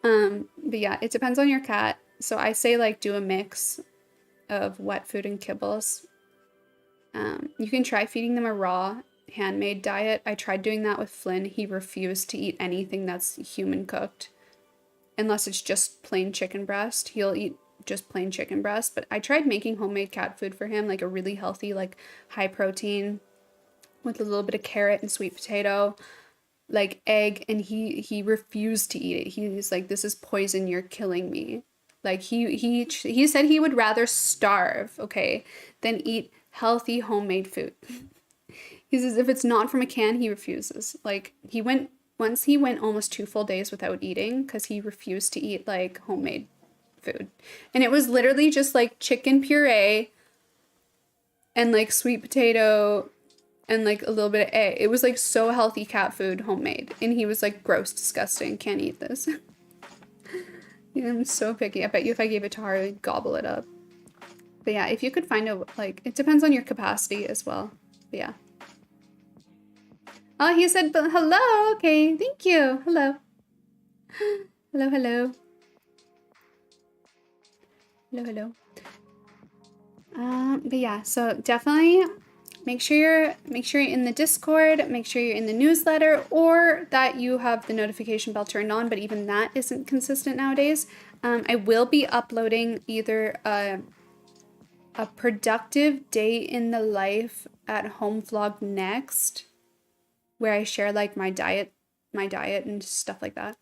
But yeah, it depends on your cat. So I say like do a mix of wet food and kibbles. You can try feeding them a raw handmade diet. I tried doing that with Flynn. He refused to eat anything that's human cooked unless it's just plain chicken breast. He'll eat just plain chicken breast. But I tried making homemade cat food for him, like a really healthy, like high protein with a little bit of carrot and sweet potato, like egg, and he refused to eat it. He's like, this is poison, you're killing me. Like he said he would rather starve, okay, than eat healthy homemade food. He says if it's not from a can, he refuses. Like he went almost 2 full days without eating because he refused to eat like homemade food. And it was literally just like chicken puree and like sweet potato and like a little bit of egg. It was like so healthy cat food, homemade. And he was like, gross, disgusting, can't eat this. Yeah, I'm so picky. I bet you if I gave it to her, I'd gobble it up. But yeah, if you could find a, like, it depends on your capacity as well. But yeah. Oh, he said, but hello. Okay, thank you. Hello. Hello, hello. Hello, hello. But yeah, so definitely make sure you're in the Discord, make sure you're in the newsletter, or that you have the notification bell turned on, but even that isn't consistent nowadays. I will be uploading either a productive day in the life at home vlog next, where I share like my diet and stuff like that.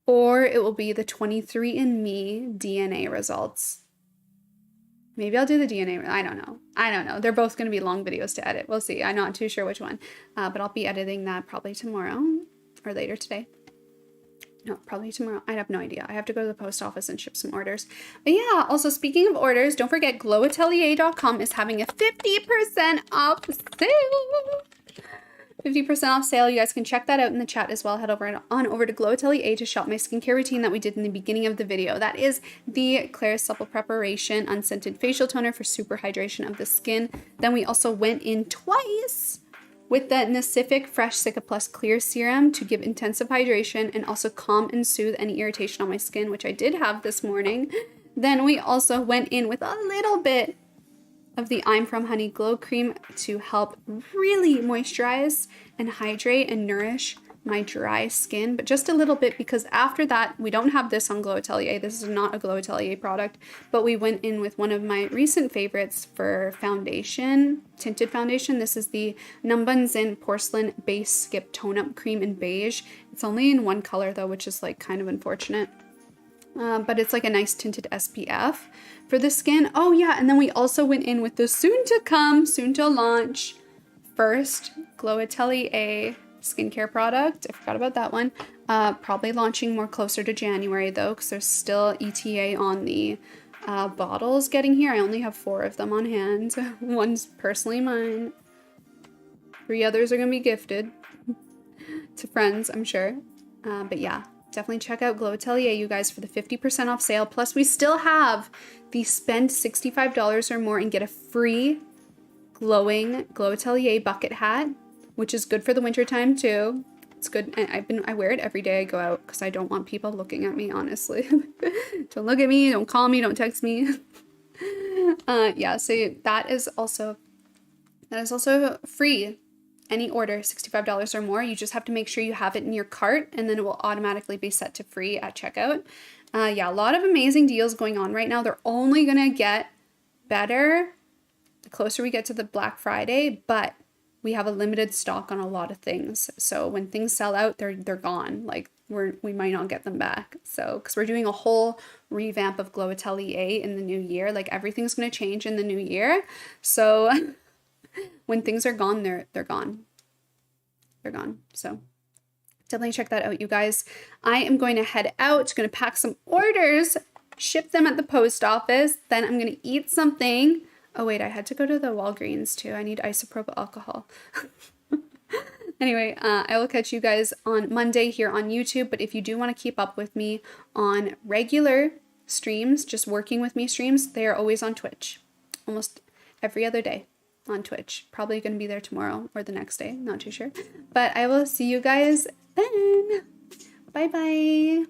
Or it will be the 23andMe DNA results. Maybe I'll do the DNA. I don't know. They're both going to be long videos to edit. We'll see. I'm not too sure which one. But I'll be editing that probably tomorrow or later today. No, probably tomorrow. I have no idea. I have to go to the post office and ship some orders. But yeah, also speaking of orders, don't forget glowatelier.com is having a 50% off sale. 50% off sale. You guys can check that out in the chat as well. Head over to Glow Atelier to shop my skincare routine that we did in the beginning of the video. That is the Claire's Supple Preparation Unscented Facial Toner for super hydration of the skin. Then we also went in twice with the Nacific Fresh Cica Plus Clear Serum to give intensive hydration and also calm and soothe any irritation on my skin, which I did have this morning. Then we also went in with a little bit of the I'm From Honey Glow Cream to help really moisturize and hydrate and nourish my dry skin, but just a little bit, because after that, we don't have this on Glow Atelier. This is not a Glow Atelier product, but we went in with one of my recent favorites for foundation, tinted foundation. This is the Numbunzin Porcelain Base Skip Tone Up Cream in beige. It's only in one color though, which is like kind of unfortunate. But it's like a nice tinted SPF for the skin. Oh yeah, and then we also went in with the soon to launch first Glow Atelier skincare product. I forgot about that one. Probably launching more closer to January though, because there's still ETA on the bottles getting here. I only have 4 of them on hand. One's personally mine. 3 others are gonna be gifted to friends, I'm sure. But yeah. Definitely check out Glow Atelier, you guys, for the 50% off sale. Plus, we still have the spend $65 or more and get a free glowing Glow Atelier bucket hat, which is good for the winter time too. It's good. And I wear it every day I go out because I don't want people looking at me, honestly. Don't look at me, don't call me, don't text me. Yeah, so that is also free. Any order, $65 or more, you just have to make sure you have it in your cart, and then it will automatically be set to free at checkout. Yeah, a lot of amazing deals going on right now. They're only gonna get better the closer we get to the Black Friday, but we have a limited stock on a lot of things. So when things sell out, they're gone. Like we might not get them back. So because we're doing a whole revamp of Glow Atelier in the new year, like everything's gonna change in the new year. So when things are gone, they're gone. They're gone. So definitely check that out, you guys. I am going to head out, going to pack some orders, ship them at the post office. Then I'm going to eat something. Oh wait, I had to go to the Walgreens too. I need isopropyl alcohol. Anyway, I will catch you guys on Monday here on YouTube. But if you do want to keep up with me on regular streams, just working with me streams, they are always on Twitch. Almost every other day on Twitch. Probably going to be there tomorrow or the next day. Not too sure. But I will see you guys then. Bye bye.